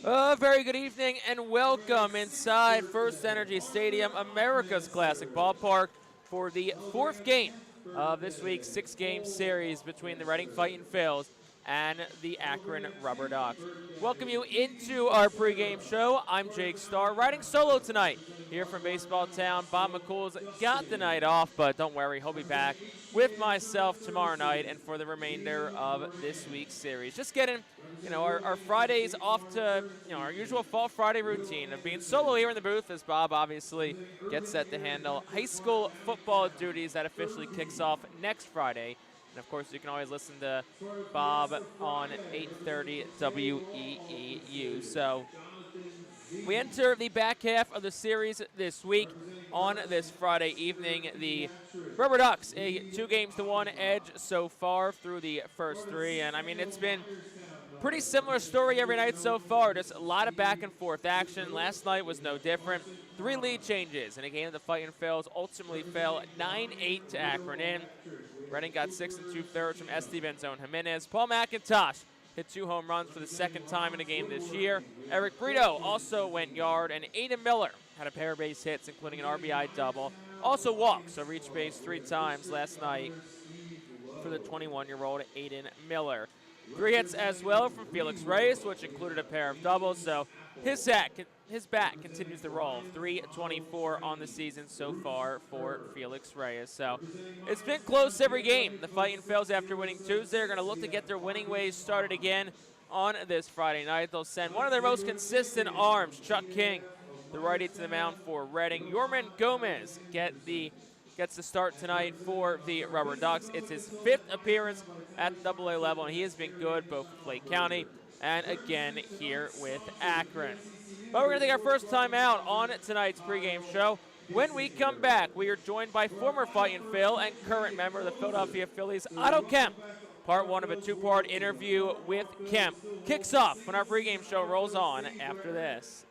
Very good evening and welcome inside FirstEnergy Stadium, America's Classic Ballpark, for the fourth game of this week's six-game series between the Reading Fightin Phils and the Akron RubberDucks. Welcome you into our pregame show. I'm Jake Starr, riding solo tonight here from Baseball Town. Bob McCool's got the night off, but don't worry, he'll be back with myself tomorrow night and for the remainder of this week's series. Just getting, our Fridays off to, our usual fall Friday routine of being solo here in the booth as Bob obviously gets set to handle high school football duties that officially kicks off next Friday. And, of course, you can always listen to Bob on 8:30 WEEU. So we enter the back half of the series this week on this Friday evening. The RubberDucks, a 2-1 edge so far through the first three. And, it's been pretty similar story every night so far. Just a lot of back and forth action. Last night was no different. 3 lead changes in a game that the Fightin Phils ultimately fell 9-8 to Akron in. Reading got 6 2/3 from Esteban Zone Jimenez. Paul McIntosh hit 2 home runs for the second time in a game this year. Eric Brito also went yard, and Aiden Miller had a pair of base hits, including an RBI double. Also walked, so reached base 3 times last night for the 21-year-old Aiden Miller. 3 hits as well from Felix Reyes, which included a pair of doubles, so his bat continues to roll. 324 on the season so far for Felix Reyes. So it's been close every game. The Fightin Phils, after winning Tuesday, are going to look to get their winning ways started again on this Friday night. They'll send one of their most consistent arms, Chuck King, the righty, to the mound for Reading. Yorman Gomez gets the start tonight for the RubberDucks. It's his 5th appearance at the AA level, and he has been good both with Lake County and again here with Akron. But we're going to take our first time out on tonight's pregame show. When we come back, we are joined by former Fightin Phil and current member of the Philadelphia Phillies, Otto Kemp. Part 1 of a 2-part interview with Kemp kicks off when our pregame show rolls on after this.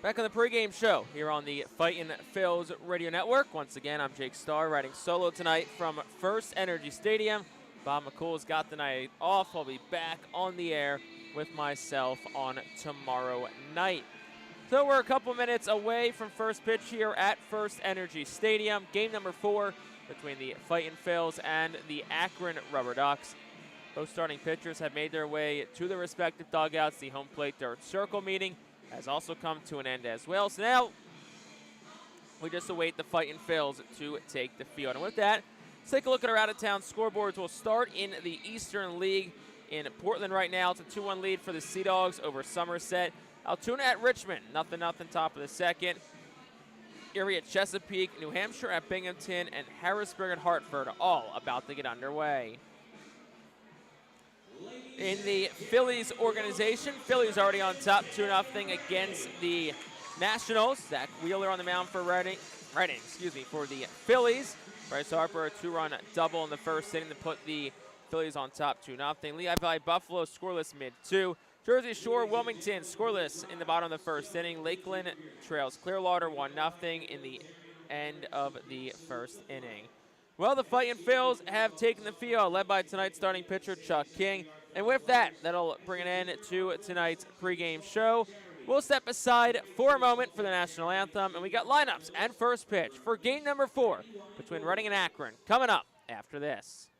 Back on the pregame show here on the Fightin Phillies Radio Network. Once again, I'm Jake Starr riding solo tonight from FirstEnergy Stadium. Bob McCool's got the night off. I'll be back on the air with myself on tomorrow night. So we're a couple minutes away from first pitch here at FirstEnergy Stadium. Game number 4 between the Fightin Phillies and the Akron RubberDucks. Both starting pitchers have made their way to their respective dugouts. The home plate dirt circle meeting has also come to an end as well. So now we just await the Fightin Phillies to take the field. And with that, let's take a look at our out-of-town scoreboards. We'll start in the Eastern League in Portland right now. It's a 2-1 lead for the Sea Dogs over Somerset. Altoona at Richmond, 0-0, top of the second. Erie at Chesapeake, New Hampshire at Binghamton, and Harrisburg at Hartford, all about to get underway. In the Phillies organization, Phillies already on top 2-0 against the Nationals. Zach Wheeler on the mound for Reading, for the Phillies. Bryce Harper, a 2-run double in the first inning to put the Phillies on top 2-0. Lehigh Valley Buffalo scoreless mid-2. Jersey Shore Wilmington scoreless in the bottom of the first inning. Lakeland trails Clearwater 1-0 in the end of the first inning. Well, the Fightin Phillies have taken the field, led by tonight's starting pitcher, Chuck King. And with that, that'll bring an end to tonight's pregame show. We'll step aside for a moment for the national anthem, and we got lineups and first pitch for game number 4 between Reading and Akron coming up after this.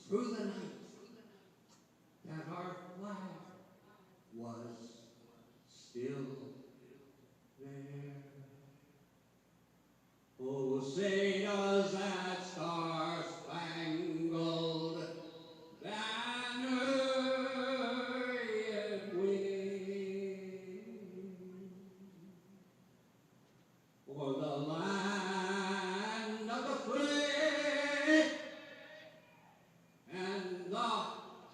Through the night, that our flag was still there. Oh, say does that star-spangled banner yet wave for the land of the free and the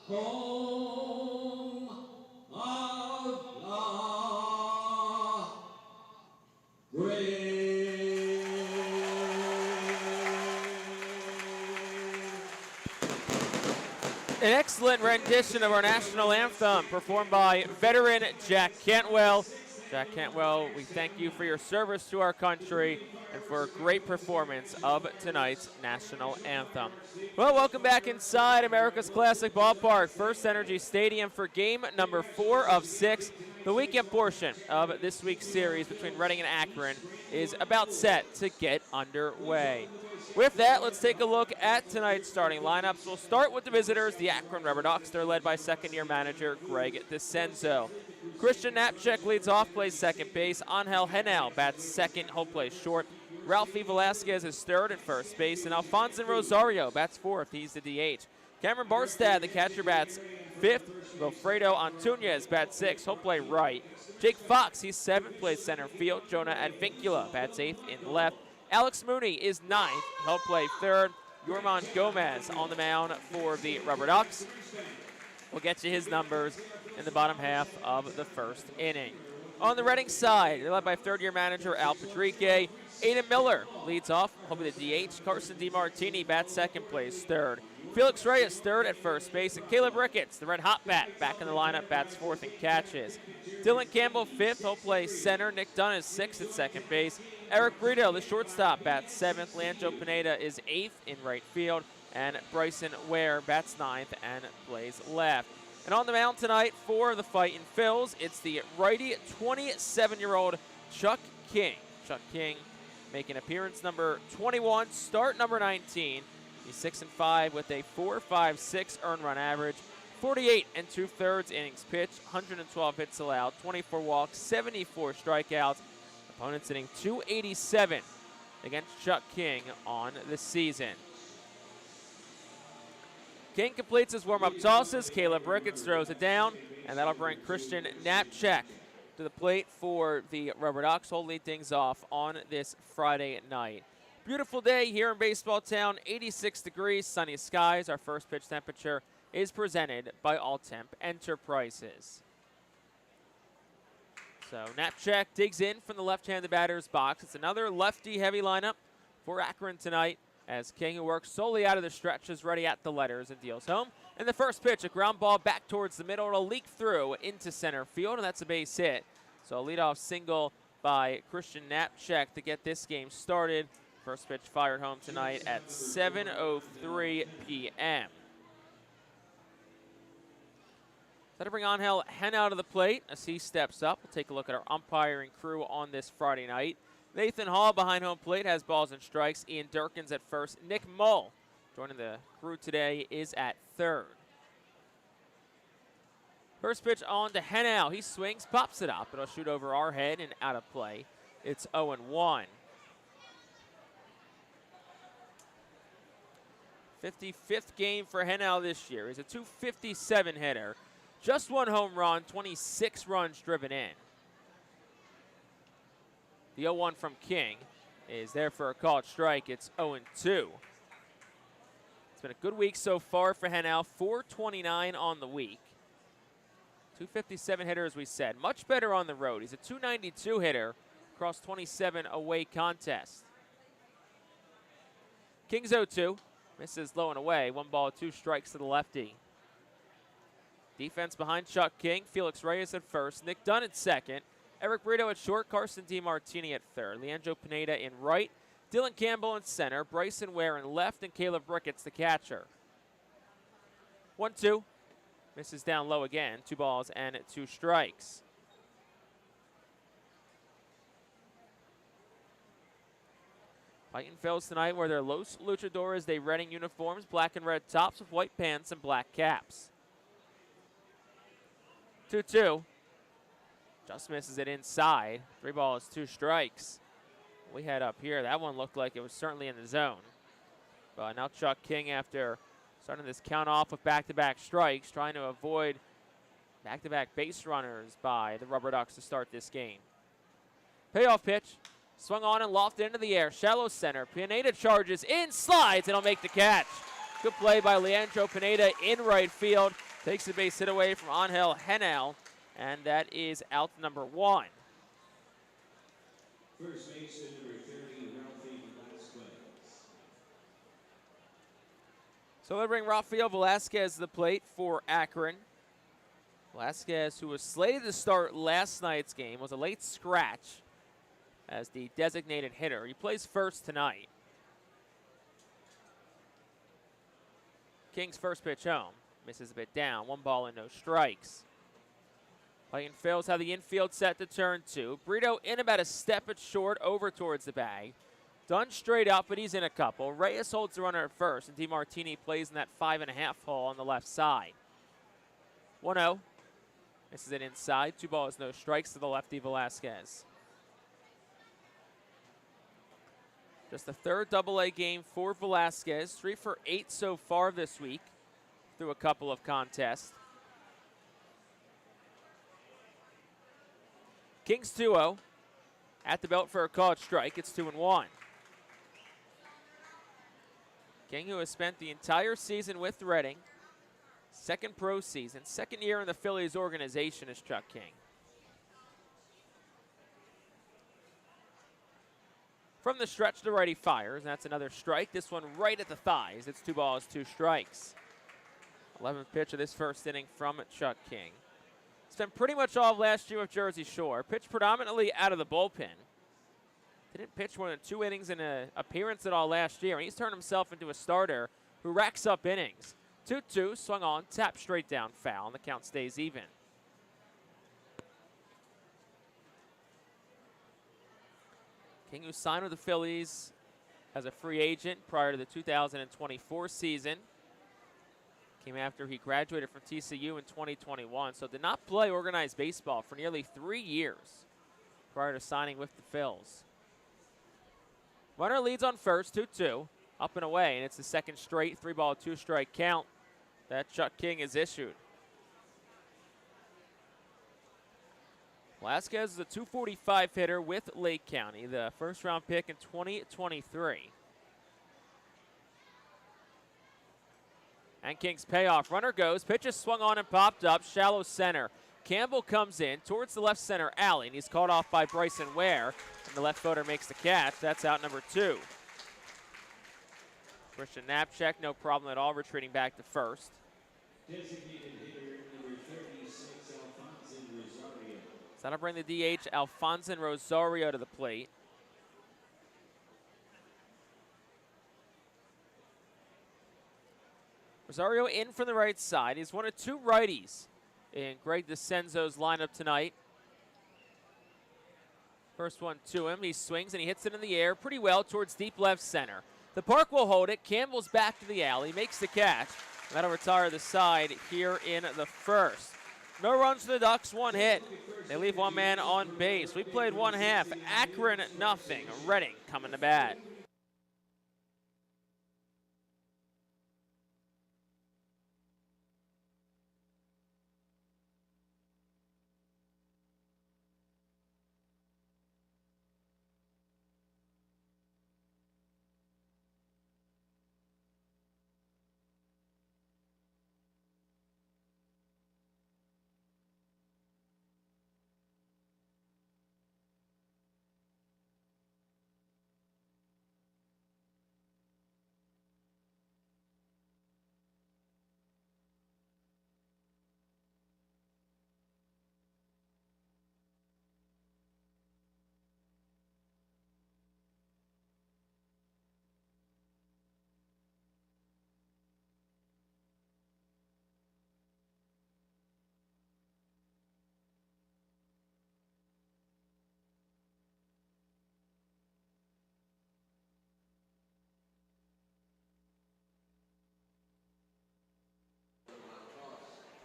home of the brave. An excellent rendition of our national anthem performed by veteran Jack Cantwell. Jack Cantwell, we thank you for your service to our country and for a great performance of tonight's national anthem. Well, welcome back inside America's Classic Ballpark, FirstEnergy Stadium for game number 4 of 6. The weekend portion of this week's series between Reading and Akron is about set to get underway. With that, let's take a look at tonight's starting lineups. We'll start with the visitors, the Akron RubberDucks. They're led by second-year manager Greg DeCenzo. Christian Knapczyk leads off, plays second base. Angel Henao bats second, home play short. Ralphie Velasquez is third at first base, and Alfonso Rosario bats fourth. He's the DH. Cameron Barstad, the catcher, bats fifth. Wilfredo Antunes bats sixth, home play right. Jake Fox, he's seventh, plays center field. Jonah Advincula bats eighth in left. Alex Mooney is ninth, home play third. Yorman Gomez on the mound for the RubberDucks. We'll get you his numbers in the bottom half of the first inning. On the Reading side, they're led by third-year manager Al Padrique. Aiden Miller leads off, hoping the DH. Carson DiMartini bats second, plays third. Felix Reyes third at first base, and Caleb Ricketts, the red hot bat, back in the lineup, bats fourth and catches. Dylan Campbell fifth, he'll play center. Nick Dunn is sixth at second base. Eric Brito, the shortstop, bats seventh. Leandro Pineda is eighth in right field, and Bryson Ware bats ninth and plays left. And on the mound tonight for the Fightin' Phils, it's the righty 27-year-old Chuck King. Chuck King making appearance number 21, start number 19. He's 6-5 with a 4.56 earned run average, 48 2/3 innings pitched, 112 hits allowed, 24 walks, 74 strikeouts. Opponents hitting .287 against Chuck King on the season. King completes his warm-up tosses. Caleb Ricketts throws it down, and that'll bring Christian Knapczyk to the plate for the RubberDucks. He'll lead things off on this Friday night. Beautiful day here in Baseball Town, 86 degrees, sunny skies. Our first pitch temperature is presented by All Temp Enterprises. So Knapczyk digs in from the left-handed batter's box. It's another lefty-heavy lineup for Akron tonight, as King, who works solely out of the stretch, is ready at the letters and deals home. And the first pitch, a ground ball back towards the middle. It'll leak through into center field, and that's a base hit. So a leadoff single by Christian Knapczyk to get this game started. First pitch fired home tonight at 7:03 p.m. That'll bring Angel Henao to the plate as he steps up. We'll take a look at our umpiring crew on this Friday night. Nathan Hall behind home plate has balls and strikes. Ian Durkins at first. Nick Mull joining the crew today is at third. First pitch on to Henao. He swings, pops it up. It'll shoot over our head and out of play. It's 0-1. 55th game for Henao this year. He's a .257 hitter. Just one home run, 26 runs driven in. The 0-1 from King is there for a called strike. It's 0-2. It's been a good week so far for Henao. 429 on the week. .257 hitter, as we said. Much better on the road. He's a .292 hitter across 27 away contests. King's 0-2. Misses low and away. 1 ball, 2 strikes to the lefty. Defense behind Chuck King. Felix Reyes at first. Nick Dunn at second. Eric Brito at short. Carson DiMartini at third. Leandro Pineda in right. Dylan Campbell in center. Bryson Ware in left. And Caleb Ricketts the catcher. 1-2. Misses down low again. 2 balls and 2 strikes. Fightin' Phils tonight wear their Los Luchadores de Reading uniforms, black and red tops with white pants and black caps. 2-2. Just misses it inside. 3 balls, 2 strikes. We head up here. That one looked like it was certainly in the zone. But now Chuck King, after starting this count off with back-to-back strikes, trying to avoid back-to-back base runners by the RubberDucks to start this game. Payoff pitch. Swung on and lofted into the air. Shallow center. Pineda charges in, slides, and he'll make the catch. Good play by Leandro Pineda in right field. Takes the base hit away from Angel Henao, and that is out number 1. First baseman number 30, Ralphie Velasquez. So they'll bring Rafael Velasquez to the plate for Akron. Velasquez, who was slated to start last night's game, was a late scratch as the designated hitter. He plays first tonight. King's first pitch home. Misses a bit down. 1 ball and no strikes. Fightin' Phils have the infield set to turn 2. Brito in about a step at short over towards the bag. Dunn straight up, but he's in a couple. Reyes holds the runner at first, and DiMartini plays in that 5.5 hole on the left side. 1-0. Misses it inside. 2 balls, no strikes to the lefty Velasquez. Just the third AA game for Velasquez. 3 for 8 so far this week through a couple of contests. Kings 2-0. At the belt for a called strike. It's 2-1. King, who has spent the entire season with Reading. Second pro season. Second year in the Phillies organization is Chuck King. From the stretch, the righty fires, and that's another strike. This one right at the thighs. It's 2 balls, 2 strikes. 11th pitch of this first inning from Chuck King. Spent pretty much all of last year with Jersey Shore. Pitched predominantly out of the bullpen. Didn't pitch more than 2 innings in an appearance at all last year, and he's turned himself into a starter who racks up innings. 2-2, swung on, tapped straight down, foul, and the count stays even. King, who signed with the Phillies as a free agent prior to the 2024 season, came after he graduated from TCU in 2021, so did not play organized baseball for nearly 3 years prior to signing with the Phils. Runner leads on first, 2-2, up and away, and it's the second straight 3 ball, 2 strike count that Chuck King has issued. Velasquez is a .245 hitter with Lake County, the first-round pick in 2023. And King's payoff. Runner goes, pitch is swung on and popped up, shallow center. Campbell comes in towards the left center alley, and he's caught off by Bryson Ware, and the left fielder makes the catch. That's out number 2. Christian Knapcheck, no problem at all, retreating back to first. Designated hitter number 36, Alfonso Rosario. So that'll bring the DH Alfonso Rosario to the plate. Rosario in from the right side. He's one of 2 righties in Greg DeCenzo's lineup tonight. First one to him. He swings and he hits it in the air pretty well towards deep left center. The park will hold it. Campbell's back to the alley, makes the catch. That'll retire the side here in the first. No runs for the Ducks, 1 hit. They leave 1 man on base. We played 1 half. Akron, nothing. Reading coming to bat.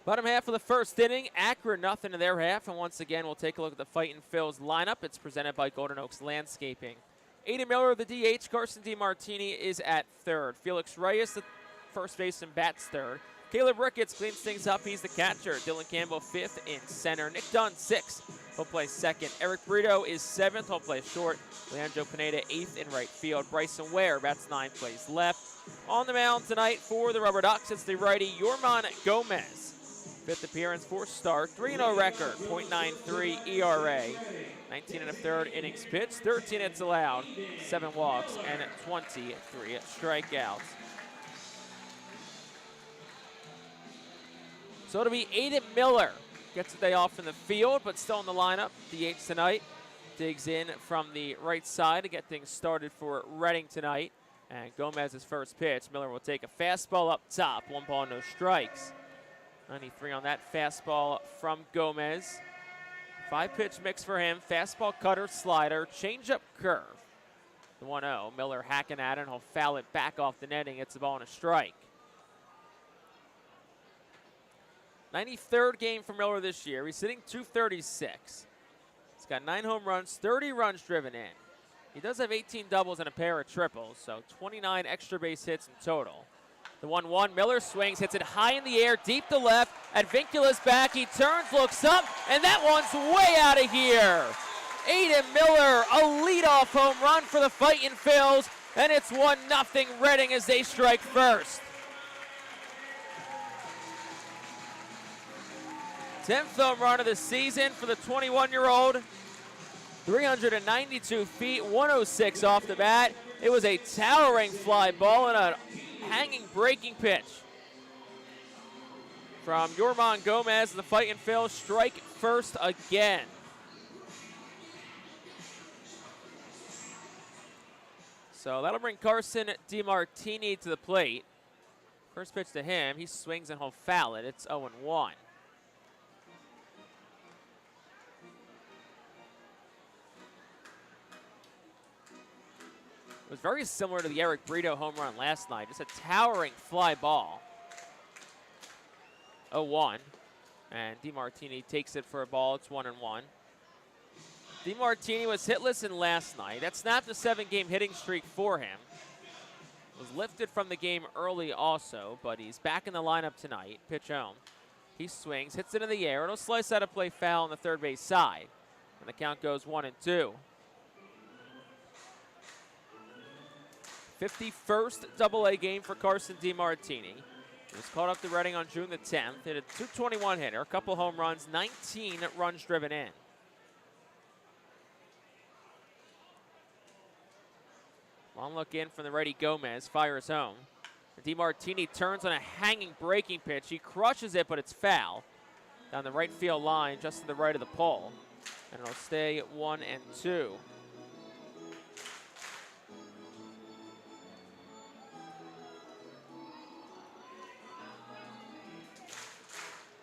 Bottom half of the first inning, Akron nothing to their half, and once again we'll take a look at the Fightin' Phil's lineup. It's presented by Golden Oaks Landscaping. Aiden Miller, the DH, Carson DiMartini is at third. Felix Reyes, the first baseman, bats third. Caleb Ricketts cleans things up, he's the catcher. Dylan Campbell fifth in center. Nick Dunn sixth, he'll play second. Eric Brito is seventh, he'll play short. Leandro Pineda eighth in right field. Bryson Ware bats ninth, plays left. On the mound tonight for the RubberDucks, it's the righty Yorman Gomez. Fifth appearance, 4th start, 3-0 record, .93 ERA, 19 1/3 innings pitched, 13 hits allowed, 7 walks, and 23 strikeouts. So it'll be Aiden Miller. Gets a day off in the field, but still in the lineup. DH tonight. Digs in from the right side to get things started for Reading tonight. And Gomez's first pitch. Miller will take a fastball up top. 1 ball, no strikes. 93 on that fastball from Gomez. 5-pitch mix for him. Fastball, cutter, slider, changeup, curve. The 1-0. Miller hacking at it, and he'll foul it back off the netting. It's a ball and a strike. 93rd game for Miller this year. He's hitting .236. He's got 9 home runs, 30 runs driven in. He does have 18 doubles and a pair of triples, so 29 extra base hits in total. The 1-1, Miller swings, hits it high in the air, deep to left. Advincula's back, he turns, looks up, and that one's way out of here. Aiden Miller, a leadoff home run for the Fightin' Phils, and it's 1-0 Reading as they strike first. 10th home run of the season for the 21-year-old. 392 feet, 106 off the bat. It was a towering fly ball and a hanging breaking pitch from Yorman Gomez. The Fightin' Phil strike first again. So that'll bring Carson DeMartini to the plate. First pitch to him, he swings and he'll foul it. It's 0-1. It was very similar to the Eric Brito home run last night. Just a towering fly ball. 0-1. And DeMartini takes it for a ball. It's 1-1. DeMartini was hitless in last night. That snapped a 7-game hitting streak for him. Was lifted from the game early also, but he's back in the lineup tonight. Pitch home. He swings, hits it in the air. It'll slice out a play foul on the third base side. And the count goes 1-2. 51st Double-A game for Carson DeMartini. He was called up to Reading on June the 10th. Hit a .221 hitter, a couple home runs, 19 runs driven in. One look in from the righty Gomez, fires home. DeMartini turns on a hanging breaking pitch. He crushes it, but it's foul. Down the right field line, just to the right of the pole. And it'll stay 1-2.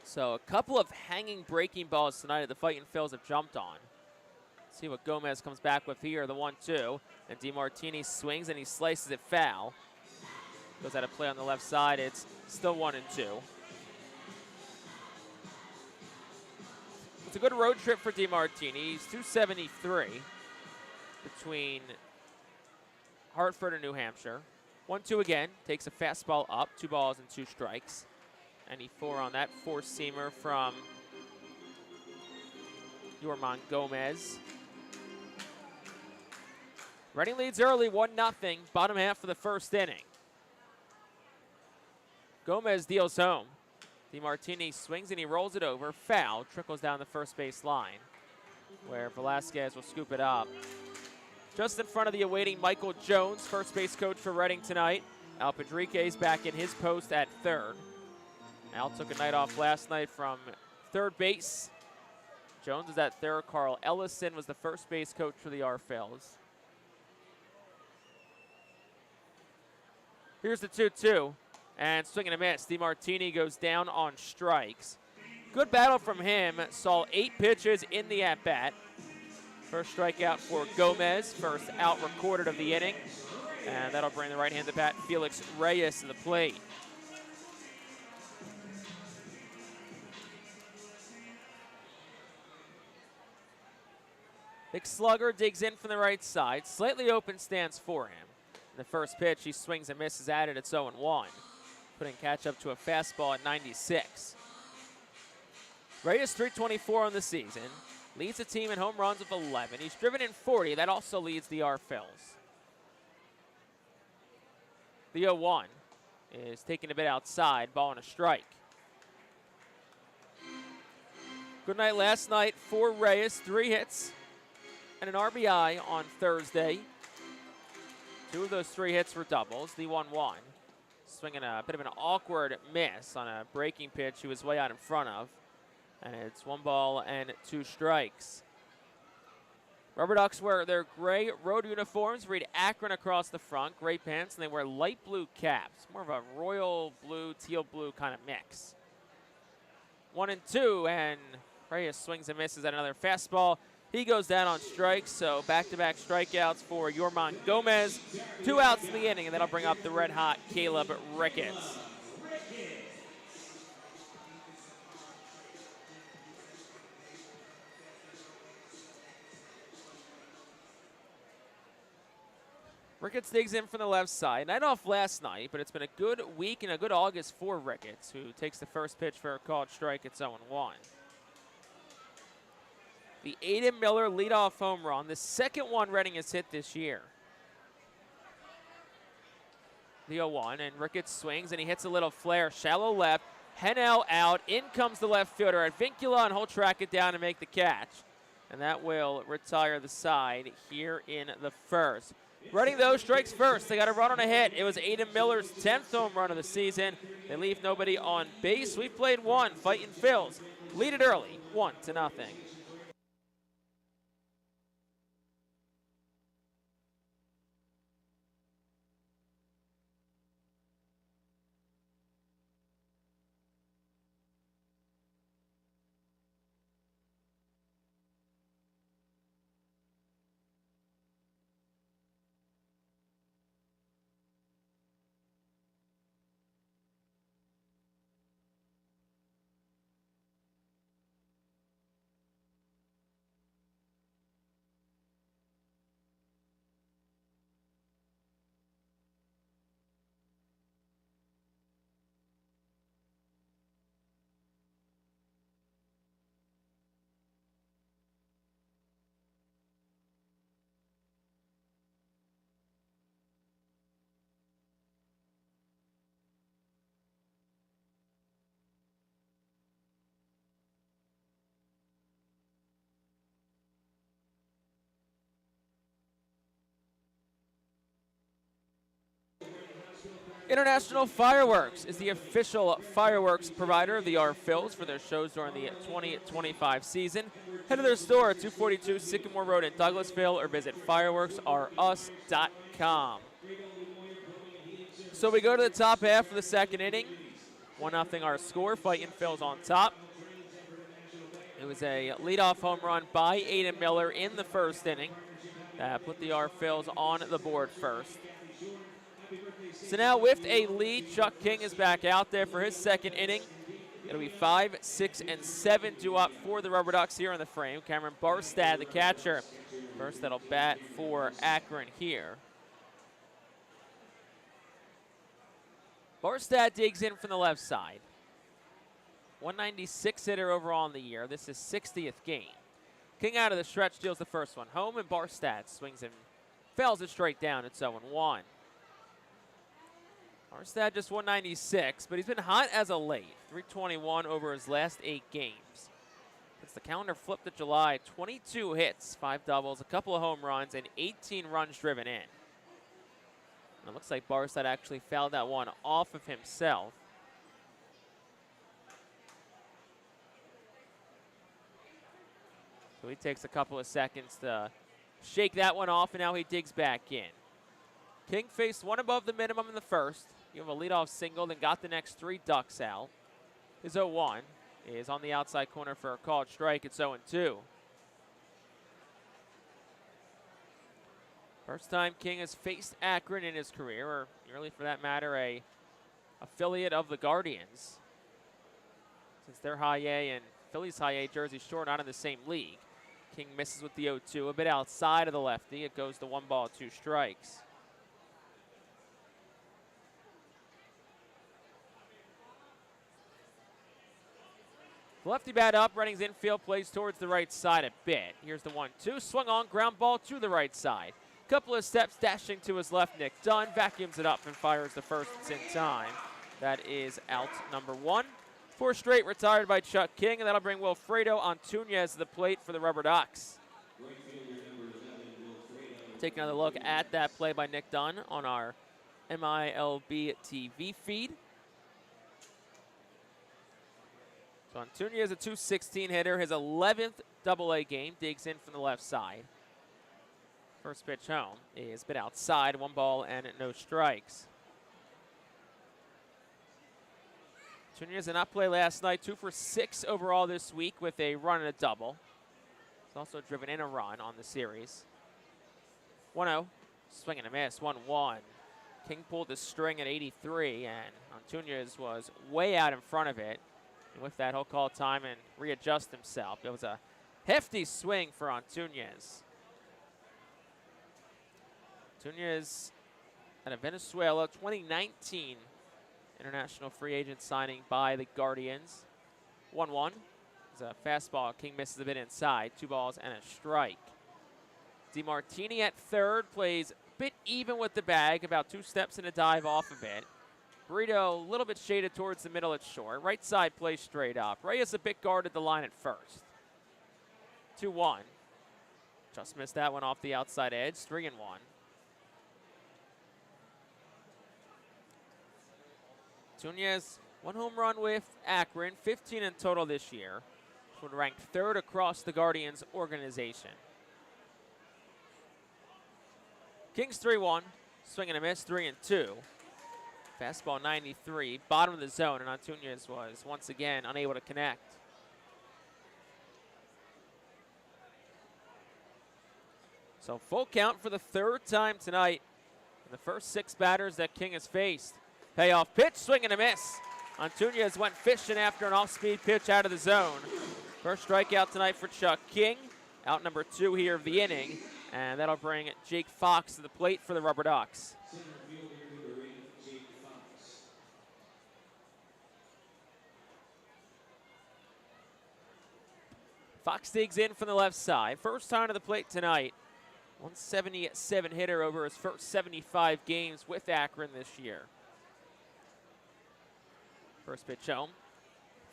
So a couple of hanging breaking balls tonight that the Fightin' Phils have jumped on. See what Gomez comes back with here, the 1-2. And DeMartini swings and he slices it foul. Goes out of play on the left side. It's still 1-2. It's a good road trip for DeMartini. He's 273 between Hartford and New Hampshire. 1-2 again. Takes a fastball up. 2 balls and 2 strikes. And he 4 on that four-seamer from Yorman Gomez. Reading leads early, 1-0, bottom half of the first inning. Gomez deals home. DeMartini swings and he rolls it over. Foul, trickles down the first base line, where Velasquez will scoop it up. Just in front of the awaiting Michael Jones, first base coach for Reading tonight. Al Padrique's back in his post at third. Al took a night off last night from third base. Jones is at third. Carl Ellison was the first base coach for the R-Phils. Here's the 2-2, and swing and a miss. DeMartini goes down on strikes. Good battle from him. Saw 8 pitches in the at-bat. First strikeout for Gomez, first out recorded of the inning. And that'll bring the right-handed bat Felix Reyes to the plate. Big slugger digs in from the right side. Slightly open stance for him. The first pitch, he swings and misses at it. It's 0-1. Putting catch up to a fastball at 96. Reyes 324 on the season. Leads the team in home runs with 11. He's driven in 40. That also leads the R-Phils. The 0-1 is taking a bit outside. Ball and a strike. Good night last night for Reyes. 3 hits and an RBI on Thursday. 2 of those 3 hits were doubles. The 1-1. Swinging a bit of an awkward miss on a breaking pitch he was way out in front of. And it's 1 ball and 2 strikes. RubberDucks wear their gray road uniforms, read Akron across the front, gray pants, and they wear light blue caps. More of a royal blue, teal blue kind of mix. 1-2, and Reyes swings and misses at another fastball. He goes down on strikes, so back-to-back strikeouts for Yorman Gomez. 2 outs in the inning, and that'll bring up the red-hot Caleb Ricketts. Ricketts digs in from the left side. Night off last night, but it's been a good week and a good August for Ricketts, who takes the first pitch for a called strike. It's 0-1. The Aiden Miller leadoff home run, the second one Reading has hit this year. The 0-1, and Ricketts swings, and he hits a little flare, shallow left. Hennell out. In comes the left fielder at Vincula, and he'll track it down and make the catch. and that will retire the side here in the first. Reading, though, strikes first. They got a run on a hit. It was Aiden Miller's 10th home run of the season. They leave nobody on base. We played one. Fightin Phillies lead it early, 1-0. International Fireworks is the official fireworks provider of the Phillies for their shows during the 2025 season. Head to their store at 242 Sycamore Road in Douglasville or visit fireworksrus.com. So we go to the top half of the second inning. 1-0 our score. Fightin Phillies on top. It was a leadoff home run by Aiden Miller in the first inning that put the Phillies on the board first. So now with a lead, Chuck King is back out there for his second inning. It'll be 5, 6, and 7 due up for the RubberDucks here in the frame. Cameron Barstad, the catcher. First that'll bat for Akron here. Barstad digs in from the left side. 196 hitter overall in the year. This is 60th game. King out of the stretch deals the first one home, and Barstad swings and fouls it straight down. It's 0-1. Barstad just 196, but he's been hot as of late. 321 over his last 8 games. Since the calendar flipped to July, 22 hits, 5 doubles, a couple of home runs, and 18 runs driven in. And it looks like Barstad actually fouled that one off of himself. So he takes a couple of seconds to shake that one off, and now he digs back in. King faced one above the minimum in the first. He have a leadoff single, then got the next 3 ducks out. His 0-1 is on the outside corner for a called strike. It's 0-2. First time King has faced Akron in his career, or nearly for that matter, a affiliate of the Guardians. Since their high A and Phillies high A jersey short, not in the same league. King misses with the 0-2, a bit outside of the lefty. It goes to 1 ball, 2 strikes. Lefty bat up, Redding's infield, plays towards the right side a bit. Here's the 1-2, swung on, ground ball to the right side. Couple of steps, dashing to his left, Nick Dunn, vacuums it up and fires the first. It's in time. That is out number 1. 4 straight retired by Chuck King, and that'll bring Wilfredo Antunez to the plate for the RubberDucks. Take another look at that play by Nick Dunn on our MILB TV feed. So Antunez, a .216 hitter, his 11th AA game, digs in from the left side. First pitch home is bit outside, 1 ball and no strikes. Antunez did not play last night, 2 for 6 overall this week with a run and a double. He's also driven in a run on the series. 1-0, swing and a miss, 1-1. King pulled the string at 83, and Antunez was way out in front of it. And with that, he'll call time and readjust himself. It was a hefty swing for Antunez. Antunez out of Venezuela, 2019 international free agent signing by the Guardians. 1-1. It's a fastball. King misses a bit inside. 2 balls and a strike. DeMartini at third, plays a bit even with the bag, about 2 steps and a dive off of it. Burrito a little bit shaded towards the middle at short. Right side plays straight up. Reyes a bit guarded the line at first. 2-1. Just missed that one off the outside edge. 3-1. Tunez, 1 home run with Akron, 15 in total this year. Would rank 3rd across the Guardians organization. Kings 3-1, swing and a miss, 3-2. Fastball 93, bottom of the zone, and Tunez was once again unable to connect. So full count for the 3rd time tonight. And the first 6 batters that King has faced. Payoff pitch, swing and a miss. Tunez went fishing after an off-speed pitch out of the zone. First strikeout tonight for Chuck King. Out number 2 here of the inning. And that'll bring Jake Fox to the plate for the RubberDucks. Fox digs in from the left side. First time to the plate tonight. 177 hitter over his first 75 games with Akron this year. First pitch home.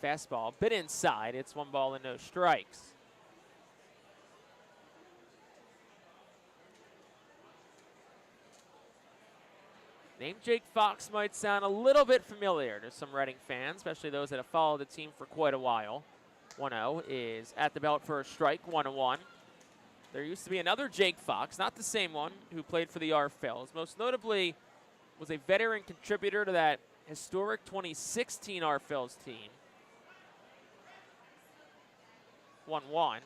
Fastball, bit inside. It's 1 ball and no strikes. Name Jake Fox might sound a little bit familiar to some Reading fans, especially those that have followed the team for quite a while. 1-0 is at the belt for a strike, 1-1. There used to be another Jake Fox, not the same one, who played for the Phillies. Most notably was a veteran contributor to that historic 2016 Phillies team. 1-1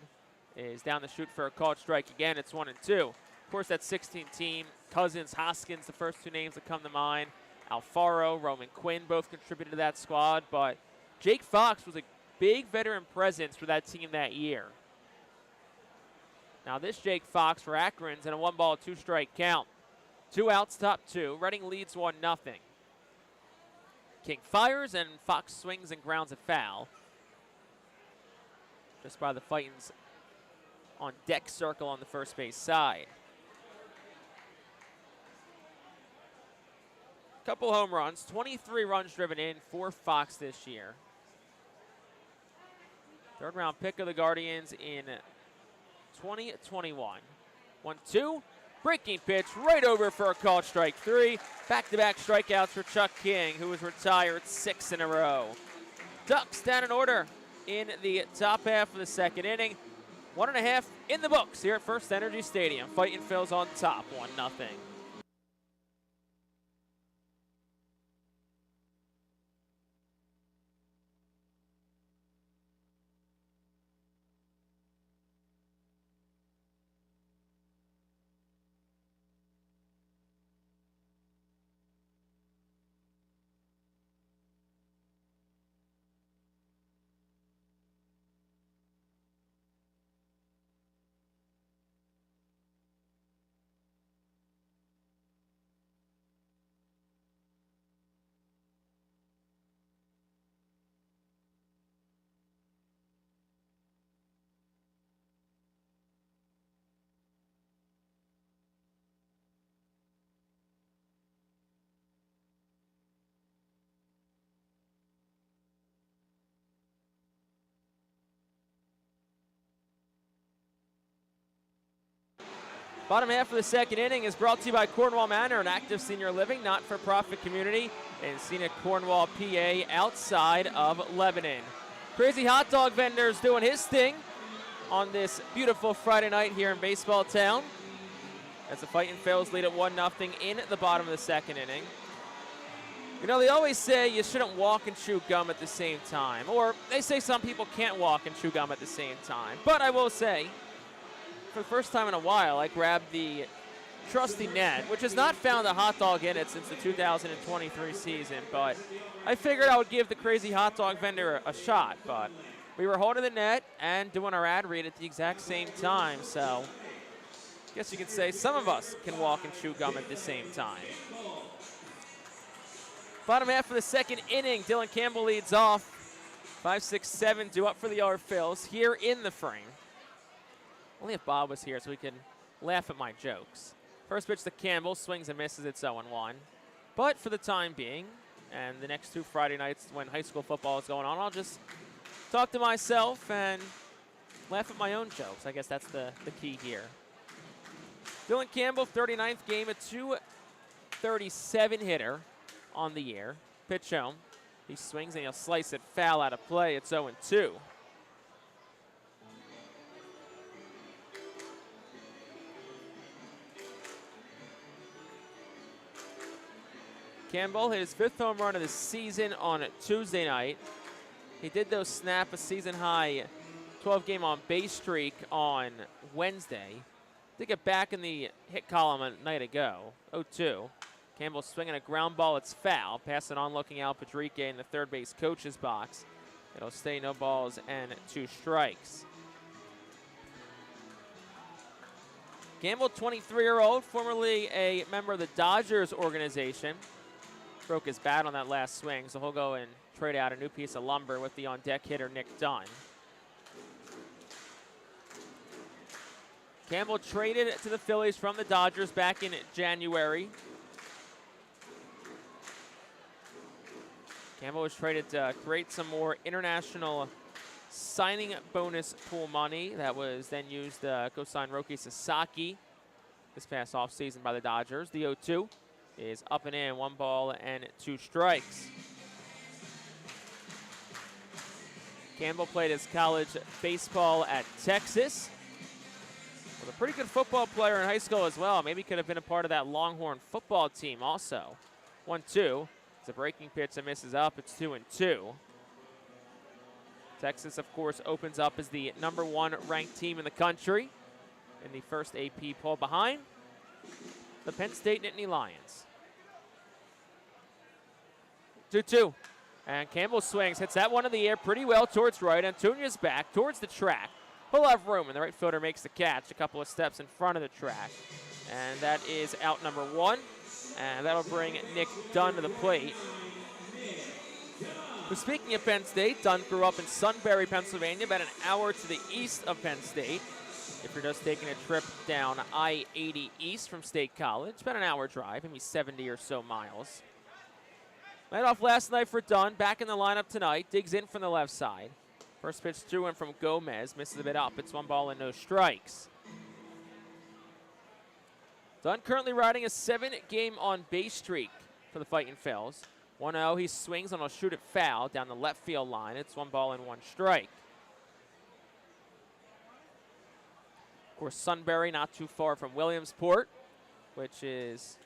is down the chute for a called strike again. It's 1-2. Of course, that 16 team, Cousins, Hoskins, the first 2 names that come to mind. Alfaro, Roman Quinn both contributed to that squad, but Jake Fox was a big veteran presence for that team that year. Now this Jake Fox for Akron's in a 1 ball, 2 strike count. 2 outs, top 2. Reading leads 1-0. King fires and Fox swings and grounds a foul. Just by the Fightin's on deck circle on the first base side. Couple home runs, 23 runs driven in for Fox this year. 3rd round pick of the Guardians in 2021. 1-2, breaking pitch right over for a called strike 3. Back-to-back strikeouts for Chuck King, who was retired 6 in a row. Ducks down in order in the top half of the 2nd inning. 1.5 in the books here at FirstEnergy Stadium. Fightin' Phil's on top, 1-0. Bottom half of the 2nd inning is brought to you by Cornwall Manor, an active senior living, not-for-profit community in scenic Cornwall, PA, outside of Lebanon. Crazy hot dog vendor's doing his thing on this beautiful Friday night here in Baseball Town, as the Fightin' Phils lead at 1-0 in the bottom of the 2nd inning. You know, they always say you shouldn't walk and chew gum at the same time, or they say some people can't walk and chew gum at the same time. But I will say, for the first time in a while, I grabbed the trusty net, which has not found a hot dog in it since the 2023 season, but I figured I would give the crazy hot dog vendor a shot. But we were holding the net and doing our ad read at the exact same time, so I guess you could say some of us can walk and chew gum at the same time. Bottom half of the 2nd inning, Dylan Campbell leads off. 5, 6, 7 due up for the Phils here in the frame. Only if Bob was here so we could laugh at my jokes. First pitch to Campbell, swings and misses, it's 0-1. But for the time being, and the next 2 Friday nights when high school football is going on, I'll just talk to myself and laugh at my own jokes. I guess that's the key here. Dylan Campbell, 39th game, a .237 hitter on the year. Pitch home. He swings and he'll slice it foul out of play. It's 0-2. Campbell hit his 5th home run of the season on Tuesday night. He did, though, snap a season-high 12-game on-base streak on Wednesday. To get back in the hit column a night ago. 0-2. Campbell swinging a ground ball. It's foul. Passing on, looking out. Padrique in the third base coach's box. It'll stay no balls and 2 strikes. Campbell, 23-year-old, formerly a member of the Dodgers organization. Broke his bat on that last swing, so he'll go and trade out a new piece of lumber with the on-deck hitter, Nick Dunn. Campbell traded to the Phillies from the Dodgers back in January. Campbell was traded to create some more international signing bonus pool money that was then used to go sign Roki Sasaki this past offseason by the Dodgers. The 0-2 is up and in, 1 ball and 2 strikes. Campbell played his college baseball at Texas. Was a pretty good football player in high school as well. Maybe could have been a part of that Longhorn football team also. 1-2. It's a breaking pitch that misses up. It's 2-2. Texas, of course, opens up as the #1 ranked team in the country in the first AP poll, behind the Penn State Nittany Lions. 2-2. And Campbell swings, hits that one in the air pretty well towards right. Antuna's back towards the track. He'll have room, and the right fielder makes the catch a couple of steps in front of the track. And that is out #1. And that'll bring Nick Dunn to the plate. Well, speaking of Penn State, Dunn grew up in Sunbury, Pennsylvania, about an hour to the east of Penn State. If you're just taking a trip down I-80 east from State College, about an hour drive, maybe 70 or so miles. Led off last night for Dunn, back in the lineup tonight, digs in from the left side. First pitch threw in from Gomez, misses a bit up. It's 1 ball and no strikes. Dunn currently riding a 7-game on-base streak for the Fightin' Phils. 1-0, he swings and will shoot it foul down the left field line. It's 1 ball and 1 strike. Of course, Sunbury not too far from Williamsport, which is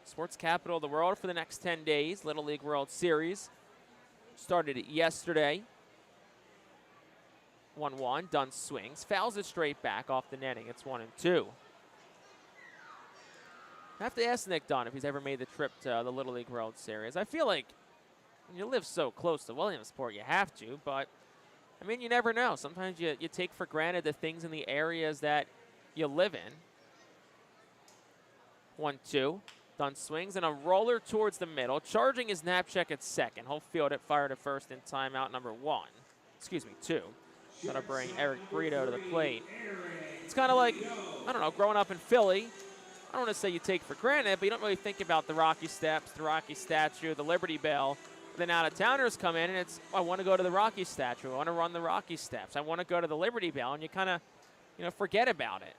sports capital of the world for the next 10 days. Little League World Series started yesterday. 1-1, Dunn swings, fouls it straight back off the netting. It's 1-2. I have to ask Nick Dunn if he's ever made the trip to the Little League World Series. I feel like when you live so close to Williamsport, you have to, but I mean, you never know. Sometimes you take for granted the things in the areas that you live in. 1-2. Dunn swings and a roller towards the middle, charging his Knapcheck at second. He'll field it, fired at first in timeout #1. Excuse me, 2. That'll bring Eric Brito to the plate. It's kind of like, I don't know, growing up in Philly, I don't want to say you take for granted, but you don't really think about the Rocky Steps, the Rocky Statue, the Liberty Bell. Then out-of-towners come in, and it's, I want to go to the Rocky Statue. I want to run the Rocky Steps. I want to go to the Liberty Bell, and you kind of, forget about it.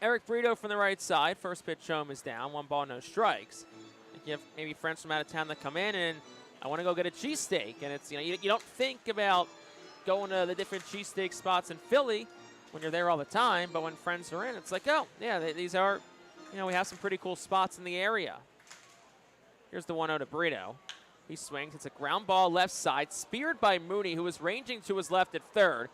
Eric Brito from the right side. First pitch home is down. 1 ball, no strikes. You have maybe friends from out of town that come in, and I want to go get a cheesesteak. And it's, you don't think about going to the different cheesesteak spots in Philly when you're there all the time, but when friends are in, it's like, oh, yeah, these are, we have some pretty cool spots in the area. Here's the 1-0 to Brito. He swings. It's a ground ball left side, speared by Mooney, who is ranging to his left at third.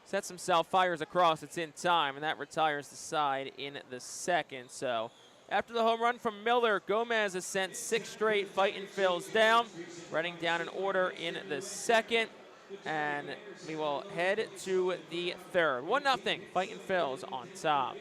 Sets himself, fires across. It's in time, and that retires the side in the second. So after the home run from Miller, Gomez has sent 6 straight Fightin' Phils down, running down in order in the second. And we will head to the third. 1-0, Fightin' Phils on top.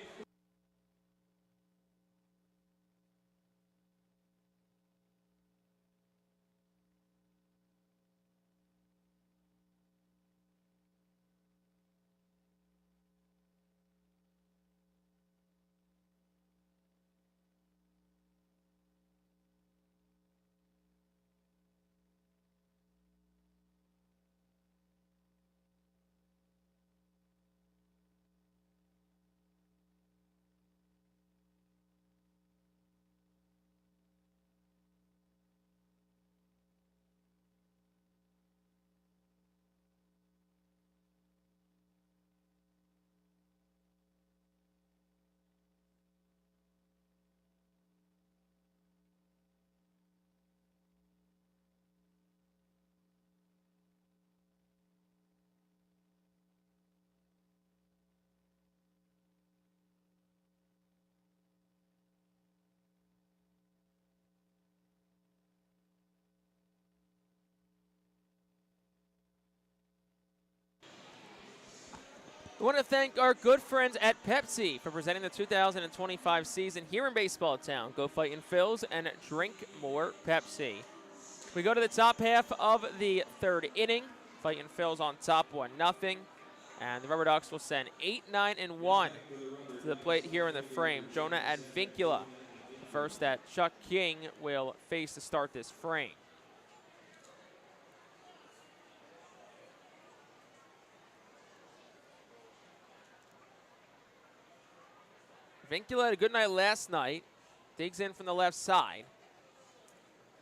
We want to thank our good friends at Pepsi for presenting the 2025 season here in Baseball Town. Go Fightin' Phils and drink more Pepsi. We go to the top half of the third inning. Fightin' Phils on top 1-0. And the RubberDucks will send 8, 9, and 1 to the plate here in the frame. Jonah Advincula, the first that Chuck King will face to start this frame. Vincula had a good night last night. Digs in from the left side.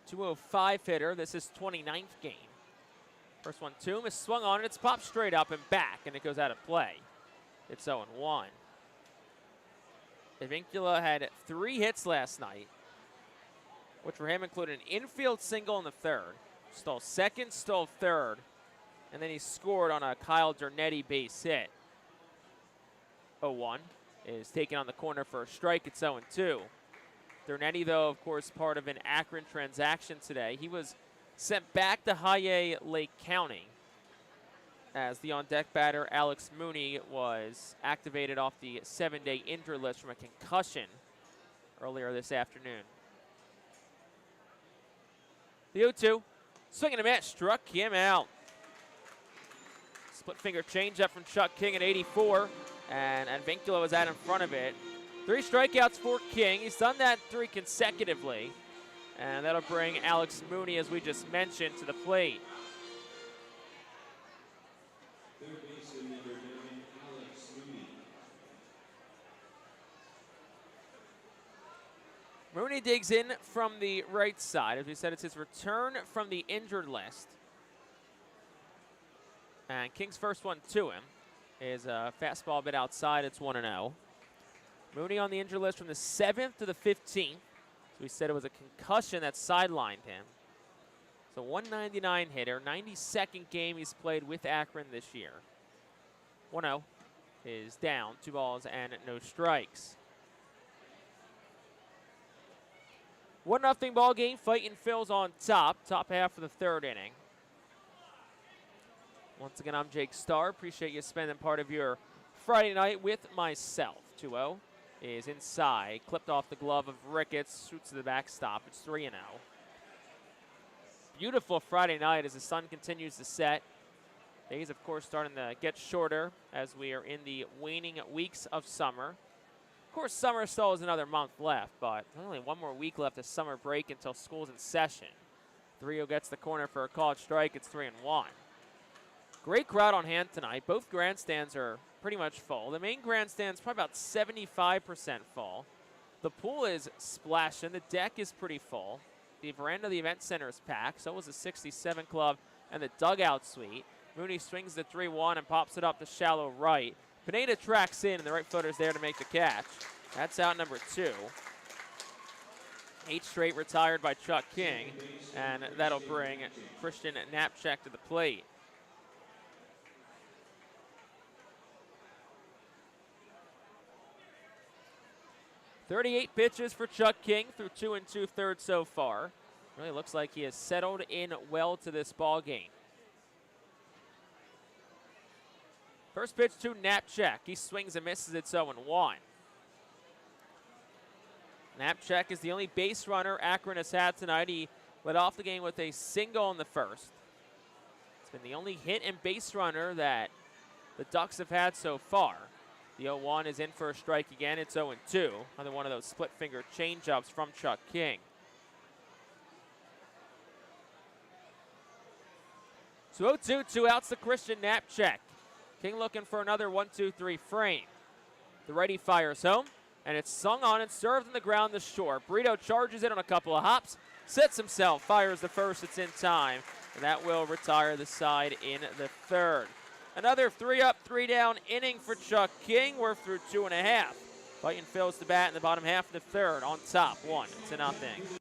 205 hitter. This is 29th game. First one to him is swung on and it's popped straight up and back, and it goes out of play. It's 0-1. Vincula had 3 hits last night, which for him included an infield single in the third. Stole second, stole third, and then he scored on a Kyle Dernetti base hit. 0-1. Is taken on the corner for a strike. It's 0-2. Dernetti, though, of course, part of an Akron transaction today. He was sent back to High Lake County as the on-deck batter Alex Mooney was activated off the 7-day injury list from a concussion earlier this afternoon. The 0-2, swinging a miss, struck him out. Split finger changeup from Chuck King at 84. And Advincula was out in front of it. 3 strikeouts for King. He's done that 3 consecutively. And that'll bring Alex Mooney, as we just mentioned, to the plate. Third baseman number 9, Alex Mooney. Mooney digs in from the right side. As we said, it's his return from the injured list. And King's first one to him is a fastball a bit outside. It's 1-0. Mooney on the injured list from the 7th to the 15th. So we said it was a concussion that sidelined him. So 199 hitter, 92nd game he's played with Akron this year. 1-0 is down, 2 balls and no strikes. 1-0 ball game. Fightin' Phils on top half of the third inning. Once again, I'm Jake Starr. Appreciate you spending part of your Friday night with myself. 2-0 is inside. Clipped off the glove of Ricketts. Shoots to the backstop. It's 3-0. Beautiful Friday night as the sun continues to set. Days, of course, starting to get shorter as we are in the waning weeks of summer. Of course, summer still has another month left, but only 1 more week left of summer break until school's in session. 3-0 gets the corner for a called strike. It's 3-1. Great crowd on hand tonight. Both grandstands are pretty much full. The main grandstand's probably about 75% full. The pool is splashing. The deck is pretty full. The veranda of the event center is packed. So was the 67 Club and the dugout suite. Mooney swings the 3-1 and pops it up to shallow right. Pineda tracks in, and the right footer's there to make the catch. That's out number 2. 8 straight retired by Chuck King, and that'll bring Christian Knapczyk to the plate. .38 pitches for Chuck King through 2 2/3 so far. Really looks like he has settled in well to this ball game. First pitch to Knapczyk. He swings and misses. It's 0-1. Knapczyk is the only base runner Akron has had tonight. He led off the game with a single in the first. It's been the only hit and base runner that the Ducks have had so far. The 0-1 is in for a strike again. It's 0-2. Another one of those split finger changeups from Chuck King. So 0-2, 2 outs to Christian Knapczyk. King looking for another 1-2-3 frame. The righty fires home, and it's sung on and served on the ground to short. Brito charges it on a couple of hops, sets himself, fires the first. It's in time, and that will retire the side in the third. Another 3-up, 3-down inning for Chuck King. We're through 2.5. Fightin' Phils to bat in the bottom half of the third on top, 1-0.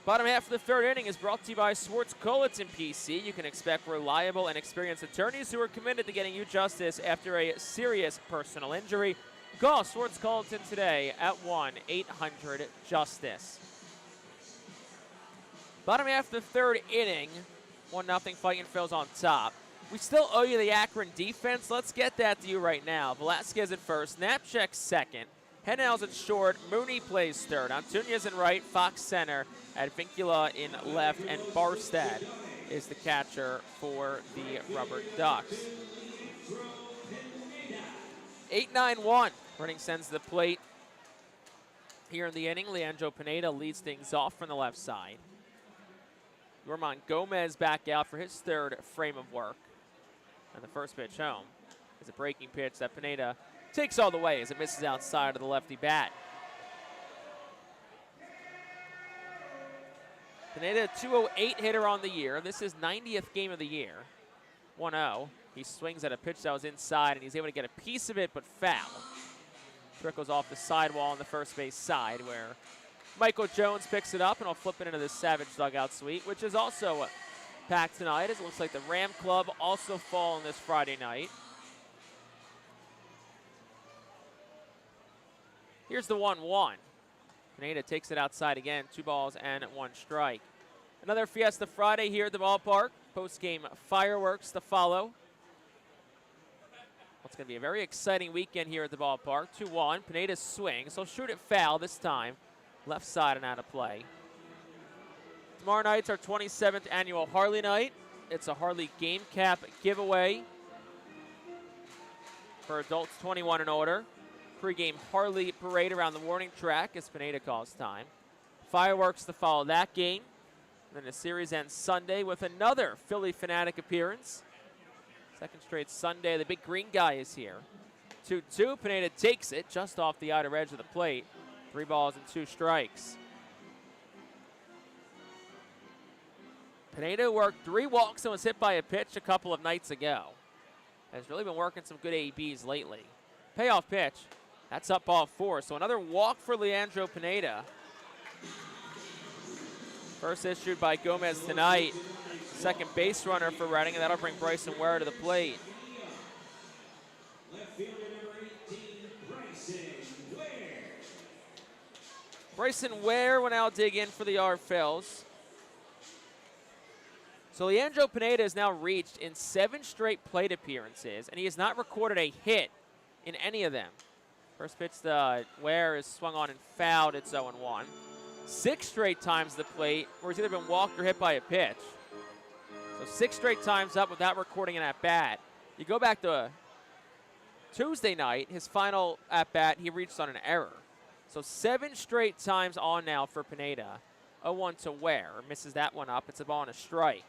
Bottom half of the third inning is brought to you by Swartz Colitz and PC. You can expect reliable and experienced attorneys who are committed to getting you justice after a serious personal injury. Call Swartz Colitz today at 1-800-JUSTICE. Bottom half of the third inning, 1-0 Fightin Phillies on top. We still owe you the Akron defense. Let's get that to you right now. Velasquez at first, Knapczyk second. Henels at short, Mooney plays third. Antunes in right, Fox center, Advincula in left, and Barstad is the catcher for the RubberDucks. 8-9-1. Running sends to the plate. Here in the inning, Leandro Pineda leads things off from the left side. Yorman Gomez back out for his third frame of work. And the first pitch home is a breaking pitch that Pineda takes all the way as it misses outside of the lefty bat. Pineda, a 208 hitter on the year. This is 90th game of the year. 1-0. He swings at a pitch that was inside, and he's able to get a piece of it, but foul. Trickles off the sidewall on the first base side, where Michael Jones picks it up, and will flip it into the Savage dugout suite, which is also packed tonight, as it looks like the Ram Club also fall on this Friday night. Here's the 1-1. Pineda takes it outside again, 2 balls and 1 strike. Another Fiesta Friday here at the ballpark. Post-game fireworks to follow. It's going to be a very exciting weekend here at the ballpark. 2-1, Pineda swings. He'll shoot it foul this time. Left side and out of play. Tomorrow night's our 27th annual Harley night. It's a Harley game cap giveaway for adults 21 and older. Pre-game Harley parade around the warning track as Pineda calls time. Fireworks to follow that game. And then the series ends Sunday with another Philly Fanatic appearance. Second straight Sunday, the big green guy is here. 2-2, Pineda takes it just off the outer edge of the plate. 3 balls and 2 strikes. Pineda worked 3 walks and was hit by a pitch a couple of nights ago. Has really been working some good ABs lately. Payoff pitch. That's up ball 4. So another walk for Leandro Pineda. First issued by Gomez tonight. Second base runner for Reading, and that'll bring Bryson Ware to the plate. Bryson Ware will now dig in for the Phillies. So Leandro Pineda has now reached in 7 straight plate appearances, and he has not recorded a hit in any of them. First pitch to Ware is swung on and fouled. It's 0-1. 6 straight times the plate where he's either been walked or hit by a pitch. So 6 straight times up without recording an at-bat. You go back to Tuesday night, his final at-bat, he reached on an error. So 7 straight times on now for Pineda. 0-1 to Ware. Misses that one up. It's a ball and a strike.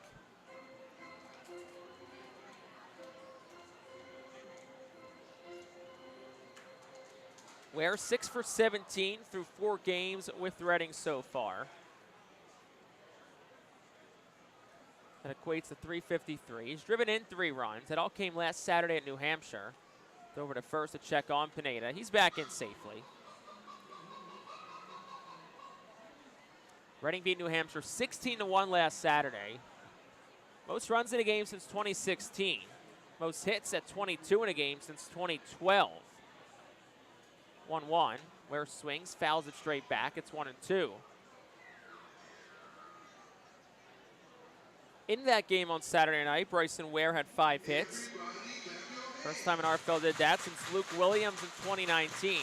Ware 6 for 17 through 4 games with Reading so far. That equates to 353. He's driven in 3 runs. That all came last Saturday at New Hampshire. Over to first to check on Pineda. He's back in safely. Reading beat New Hampshire 16-1 last Saturday. Most runs in a game since 2016. Most hits at 22 in a game since 2012. 1-1. Ware swings, fouls it straight back. It's 1-2. In that game on Saturday night, Bryson Ware had 5 hits. First time an RFL did that since Luke Williams in 2019.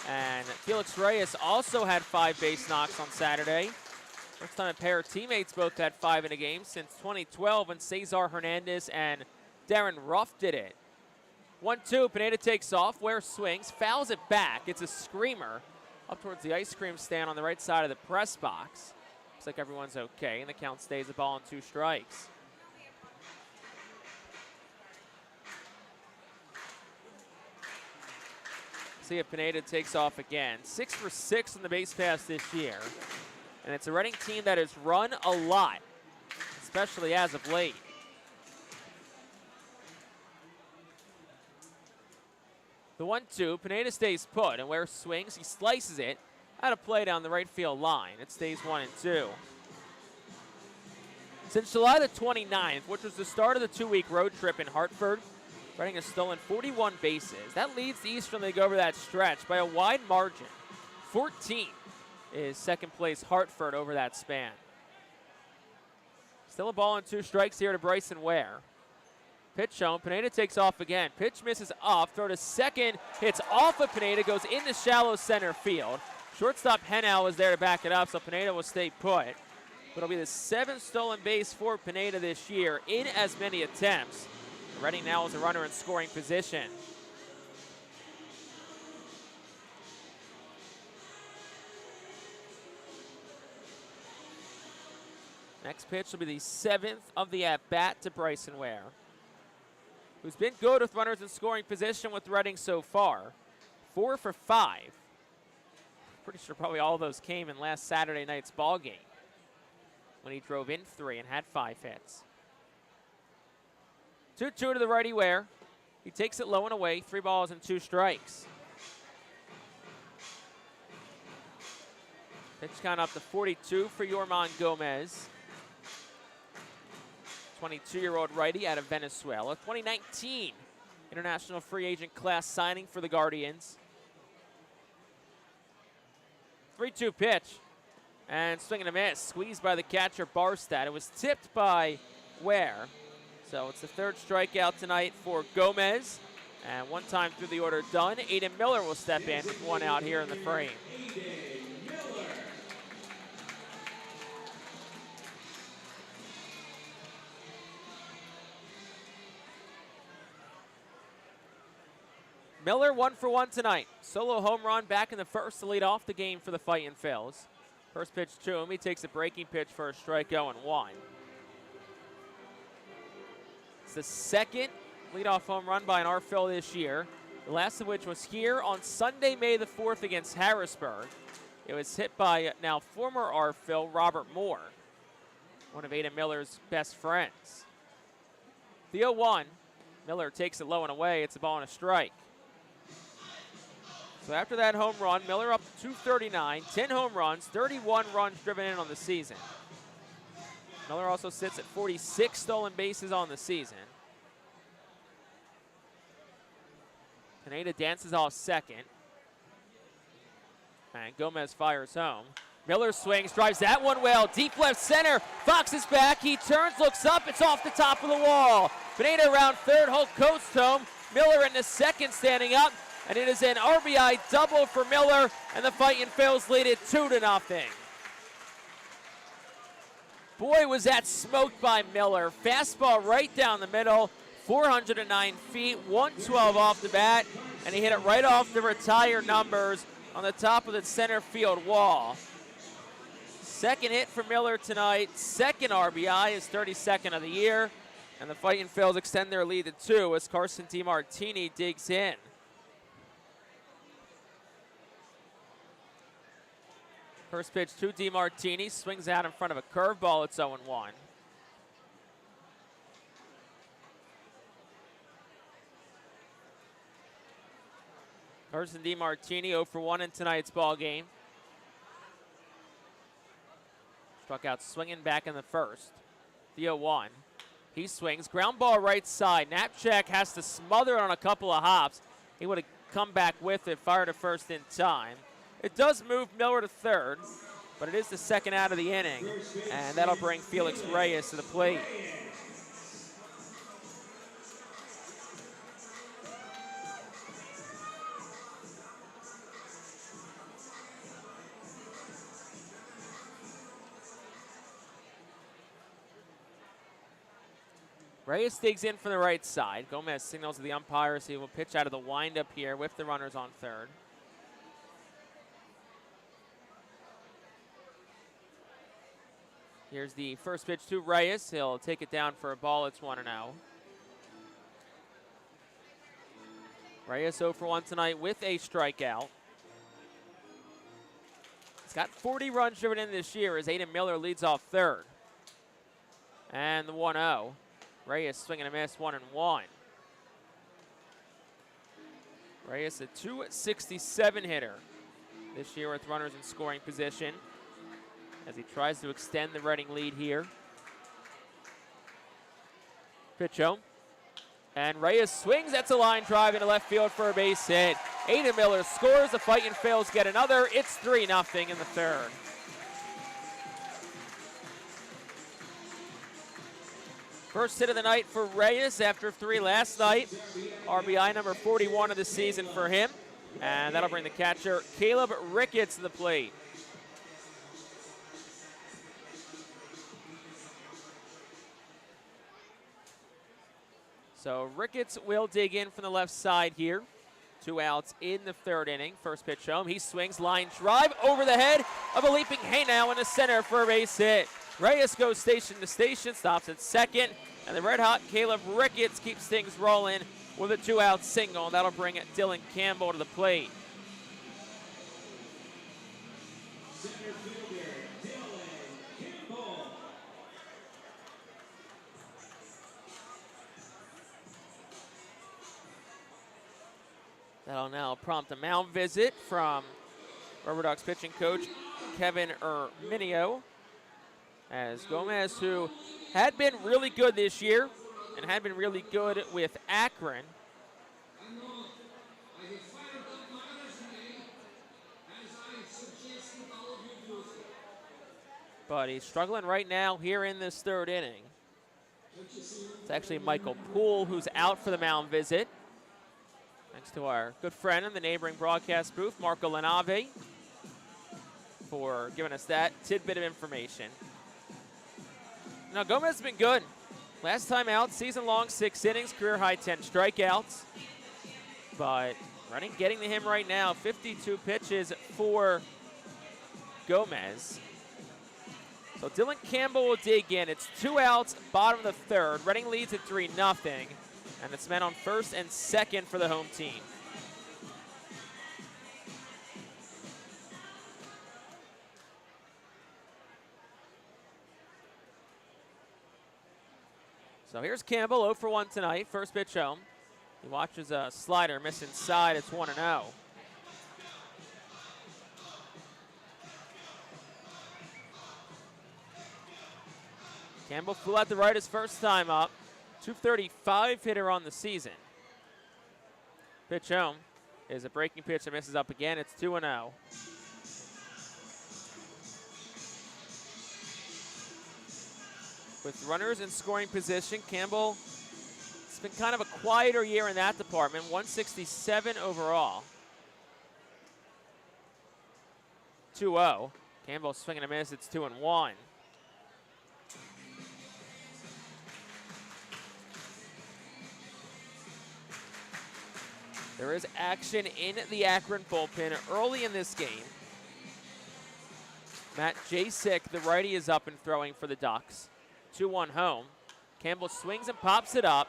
And Felix Reyes also had 5 base knocks on Saturday. First time a pair of teammates both had 5 in a game since 2012 when Cesar Hernandez and Darren Ruff did it. 1-2, Pineda takes off, Ware swings, fouls it back. It's a screamer up towards the ice cream stand on the right side of the press box. Looks like everyone's okay, and the count stays a ball and 2 strikes. See if Pineda takes off again. 6 for 6 on the base pass this year. And it's a Reading team that has run a lot, especially as of late. The 1-2, Pineda stays put, and Ware swings, he slices it Had a play down the right field line. It stays 1-2. Since July the 29th, which was the start of the 2-week road trip in Hartford, Reading has stolen 41 bases. That leads the Eastern League over that stretch by a wide margin. 14 is second place Hartford over that span. Still a ball and 2 strikes here to Bryson Ware. Pitch shown, Pineda takes off again. Pitch misses off, throw to second, hits off of Pineda, goes into shallow center field. Shortstop Henao was there to back it up, so Pineda will stay put. But it'll be the 7th stolen base for Pineda this year in as many attempts. Reading now is a runner in scoring position. Next pitch will be the 7th of the at-bat to Bryson Ware, who's been good with runners in scoring position with Reading so far. 4 for 5. Pretty sure probably all of those came in last Saturday night's ball game when he drove in 3 and had 5 hits. 2-2 to the righty Ware. He takes it low and away, 3 balls and 2 strikes. Pitch count up to 42 for Yorman Gomez. 22-year-old righty out of Venezuela. 2019 international free agent class signing for the Guardians. 3-2 pitch. And swing and a miss. Squeezed by the catcher Barstad. It was tipped by Ware. So it's the 3rd strikeout tonight for Gomez. And 1 time through the order done. Aiden Miller will step in with 1 out here in the frame. Miller 1 for 1 tonight. Solo home run back in the 1st to lead off the game for the Fightin Phils. First pitch to him. He takes a breaking pitch for a strike 0-1. It's the 2nd leadoff home run by an R-Phil this year. The last of which was here on Sunday, May the 4th against Harrisburg. It was hit by now former R-Phil Robert Moore, one of Aiden Miller's best friends. The 0-1. Miller takes it low and away. It's a ball and a strike. So after that home run, Miller up to 239, 10 home runs, 31 runs driven in on the season. Miller also sits at 46 stolen bases on the season. Pineda dances off second. And Gomez fires home. Miller swings, drives that one well, deep left center. Fox is back, he turns, looks up, it's off the top of the wall. Pineda around third, Hulk coast home. Miller in the second standing up. And it is an RBI double for Miller, and the Fightin Phils lead it 2-0. Boy, was that smoked by Miller. Fastball right down the middle, 409 feet, 112 off the bat, and he hit it right off the retired numbers on the top of the center field wall. 2nd hit for Miller tonight, 2nd RBI, his 32nd of the year, and the Fightin Phils extend their lead to 2 as Carson DiMartini digs in. First pitch to DiMartini, swings out in front of a curveball. It's 0-1. Carson DiMartini 0 for 1 in tonight's ball game. Struck out swinging back in the 1st. The 0-1. He swings, ground ball right side. Knapchak has to smother it on a couple of hops. He would have come back with it, fired to 1st in time. It does move Miller to 3rd, but it is the 2nd out of the inning, and that'll bring Felix Reyes to the plate. Reyes digs in from the right side. Gomez signals to the umpires he will pitch out of the windup here with the runners on 3rd. Here's the first pitch to Reyes. He'll take it down for a ball. It's 1-0. Reyes 0 for 1 tonight with a strikeout. He's got 40 runs driven in this year as Aiden Miller leads off 3rd. And the 1-0. Reyes swinging a miss, 1-1. Reyes a .267 hitter. this year with runners in scoring position as he tries to extend the Reading lead here. Pitch home. And Reyes swings. That's a line drive into left field for a base hit. Aiden Miller scores. The Fightin' Phils get another. It's 3-0 in the third. First hit of the night for Reyes after 3 last night. RBI number 41 of the season for him. And that'll bring the catcher Caleb Ricketts to the plate. So Ricketts will dig in from the left side here. 2 outs in the third inning. First pitch home. He swings, line drive over the head of a leaping Haynow in the center for a base hit. Reyes goes station to station, stops at second, and the red-hot Caleb Ricketts keeps things rolling with a 2-out single, and that'll bring Dylan Campbell to the plate. Center fielder Dylan Campbell. That'll now prompt a mound visit from RubberDucks pitching coach Kevin Erminio, as Gomez, who had been really good this year and had been really good with Akron, but he's struggling right now here in this third inning. It's actually Michael Poole who's out for the mound visit. Thanks to our good friend in the neighboring broadcast booth, Marco Lenave, for giving us that tidbit of information. Now, Gomez has been good. Last time out, season-long 6 innings, career-high 10 strikeouts. But Reading getting to him right now, 52 pitches for Gomez. So Dylan Campbell will dig in. It's 2 outs, bottom of the third. Reading leads at 3-0, and it's men on first and second for the home team. So here's Campbell, 0 for 1 tonight. First pitch home. He watches a slider miss inside. It's 1-0. Campbell flew out the right his first time up. 235 hitter on the season. Pitch home is a breaking pitch that misses up again. It's 2-0. With runners in scoring position, Campbell, it's been kind of a quieter year in that department. 167 overall. 2-0. Campbell swinging a miss. It's 2-1. There is action in the Akron bullpen early in this game. Matt Jasek, the righty, is up and throwing for the Ducks. 2-1 home. Campbell swings and pops it up.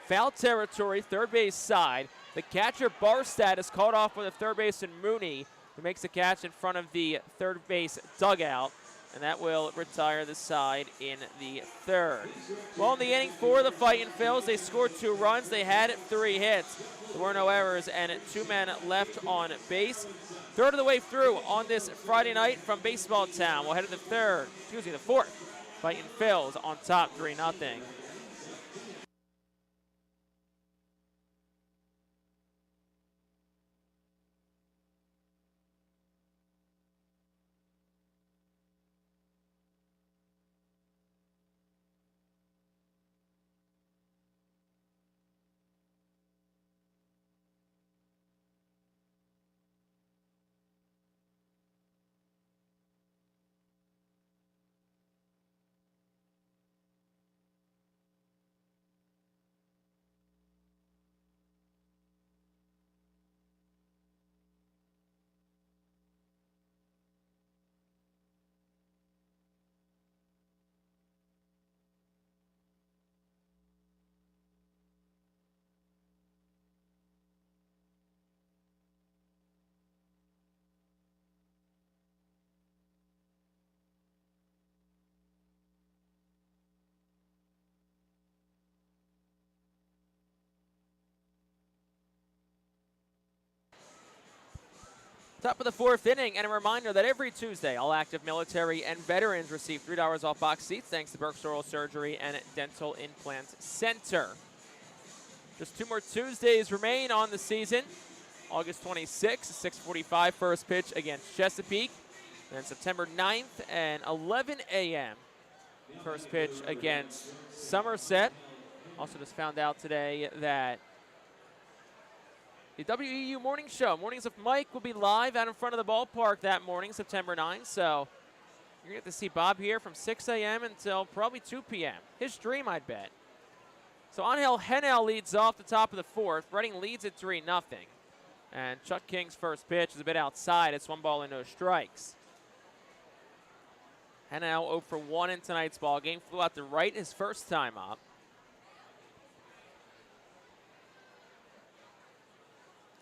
Foul territory, third base side. The catcher Barstad is caught off with a third baseman Mooney, who makes a catch in front of the third base dugout, and that will retire the side in the third. Well, in the inning for the Fightin' Phils, they scored 2 runs. They had 3 hits. There were no errors and 2 men left on base. Third of the way through on this Friday night from Baseball Town. We'll head to the fourth. Fightin' Phils on top 3-0. Top of the 4th inning, and a reminder that every Tuesday, all active military and veterans receive $3 off box seats thanks to Burke's Oral Surgery and Dental Implant Center. Just 2 more Tuesdays remain on the season. August 26th, 6:45 first pitch against Chesapeake. Then September 9th and 11 a.m. first pitch against Somerset. Also just found out today that the WEU Morning Show, Mornings of Mike, will be live out in front of the ballpark that morning, September 9th. So you're going to get to see Bob here from 6 a.m. until probably 2 p.m. His dream, I'd bet. So Angel Henel leads off the top of the 4th. Reading leads at 3-0. And Chuck King's first pitch is a bit outside. It's 1 ball and no strikes. Henel 0 for 1 in tonight's ball game. Flew out to right his first time up.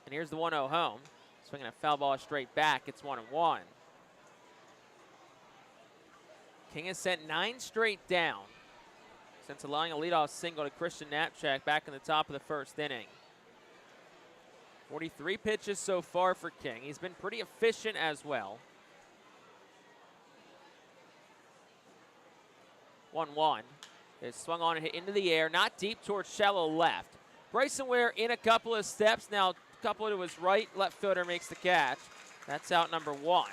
And here's the 1-0 home. Swinging a foul ball straight back. It's 1-1. King has sent 9 straight down since allowing a leadoff single to Christian Knapchak back in the top of the 1st inning. 43 pitches so far for King. He's been pretty efficient as well. 1-1. It's swung on and hit into the air, not deep towards shallow left. Bryson Ware in a couple of steps. Now couple to his right, left fielder makes the catch. That's out number 1.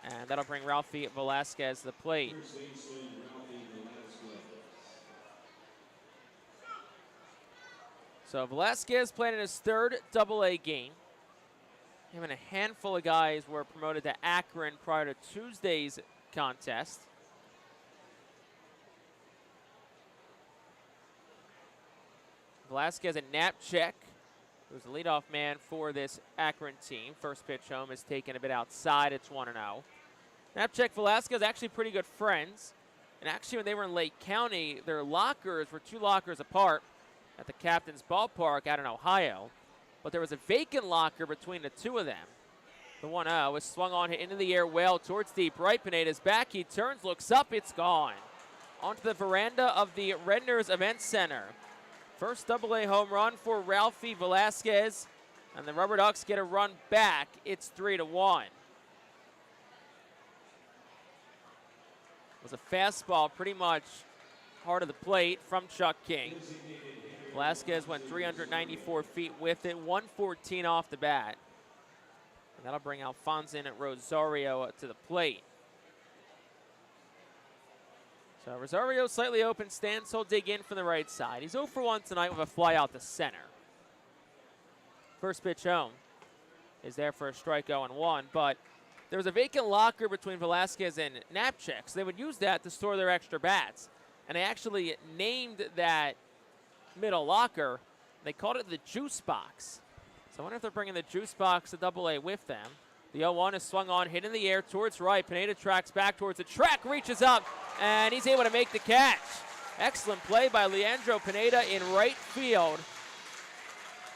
And that'll bring Ralphie Velasquez to the plate. So Velasquez playing in his 3rd Double-A game. Him and a handful of guys were promoted to Akron prior to Tuesday's contest. Velasquez and Knapchak, who's the leadoff man for this Akron team. First pitch home is taken a bit outside. It's 1-0. Knapchak, Velasquez, actually pretty good friends. And actually, when they were in Lake County, their lockers were 2 lockers apart at the Captain's Ballpark out in Ohio. But there was a vacant locker between the 2 of them. The 1-0 is swung on, hit into the air well towards deep right. Pineda's back. He turns, looks up. It's gone. Onto the veranda of the Redner's Event Center. First Double-A home run for Ralphie Velasquez, and the RubberDucks get a run back. It's 3-1. It was a fastball pretty much hard of the plate from Chuck King. Velasquez went 394 feet with it, 114 off the bat. And that'll bring Alfonso Rosario to the plate. So Rosario slightly open stance. He'll dig in from the right side. He's 0 for 1 tonight with a fly out to center. First pitch home is there for a strike 0-1, but there was a vacant locker between Velasquez and Knapchak, so they would use that to store their extra bats. And they actually named that middle locker, they called it the juice box. So I wonder if they're bringing the juice box to Double-A with them. The 0-1 is swung on, hit in the air towards right. Pineda tracks back towards the track, reaches up, and he's able to make the catch. Excellent play by Leandro Pineda in right field.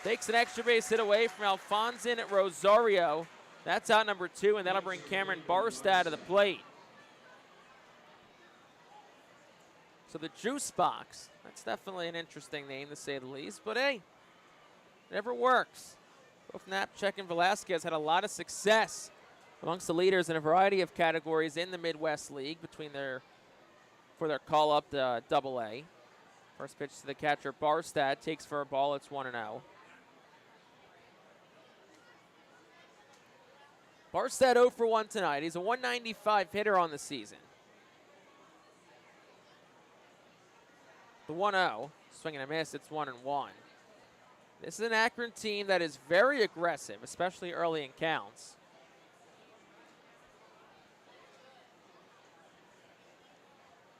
Takes an extra base hit away from Alfonso Rosario. That's out number 2, and that'll bring Cameron Barstad to the plate. So the juice box, that's definitely an interesting name to say the least, but hey, it never works. Both Knapchak and Velasquez had a lot of success amongst the leaders in a variety of categories in the Midwest League for their call-up to Double-A. First pitch to the catcher, Barstad, takes for a ball. It's 1-0. Barstad 0 for 1 tonight. He's a 195 hitter on the season. The 1-0, swing and a miss. It's 1-1. This is an Akron team that is very aggressive, especially early in counts.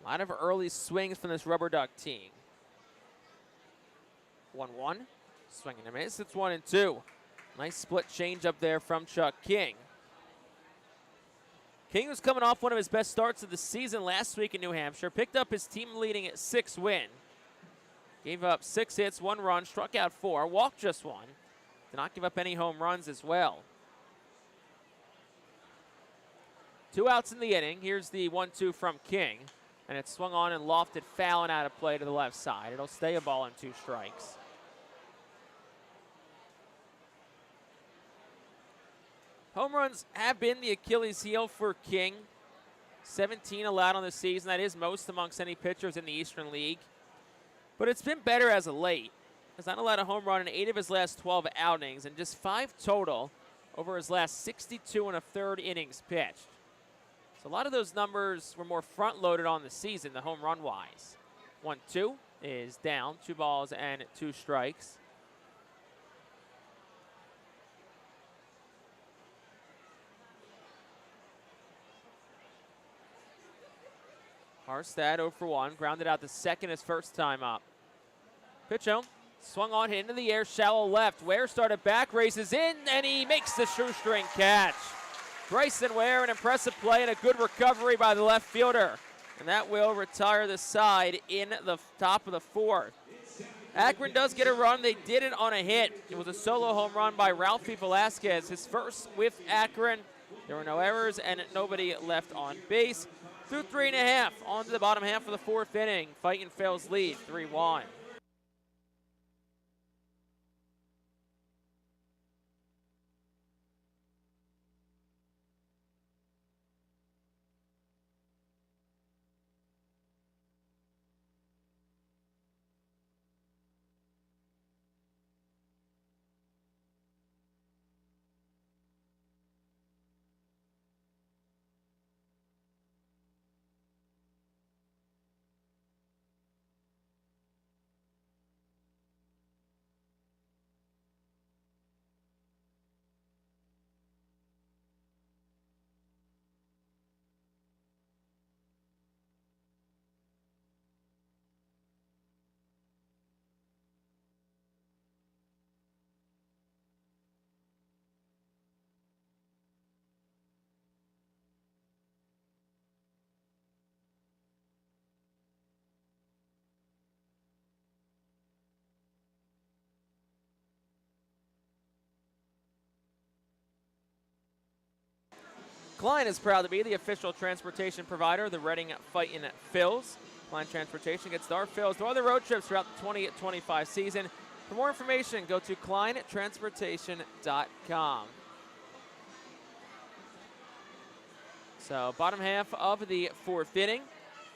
A lot of early swings from this RubberDuck team. 1-1, swing and a miss. It's 1-2. Nice split change up there from Chuck King. King was coming off one of his best starts of the season last week in New Hampshire. Picked up his team-leading 6th win. Gave up 6 hits, 1 run, struck out 4, walked just 1. Did not give up any home runs as well. 2 outs in the inning. Here's the 1-2 from King. And it's swung on and lofted foul and out of play to the left side. It'll stay a ball and 2 strikes. Home runs have been the Achilles heel for King. 17 allowed on the season. That is most amongst any pitchers in the Eastern League. But it's been better as of late. He's not allowed a home run in 8 of his last 12 outings and just 5 total over his last 62 and a third innings pitched. So a lot of those numbers were more front-loaded on the season, the home run-wise. 1-2 is down, 2 balls and 2 strikes. Harstad 0 for 1, grounded out to second his first time up. Pitch home, swung on into the air, shallow left. Ware started back, races in, and he makes the shoestring catch. Bryson Ware, an impressive play and a good recovery by the left fielder. And that will retire the side in the top of the 4th. Akron does get a run. They did it on a hit. It was a solo home run by Ralphie Velasquez, his first with Akron. There were no errors and nobody left on base. Through 3.5, on to the bottom half of the 4th inning. Fightin Phil's lead, 3-1. Klein is proud to be the official transportation provider of the Reading Fightin Phils. Klein Transportation gets our Phils to other road trips throughout the 2025 season. For more information, go to kleintransportation.com. So bottom half of the 4th inning.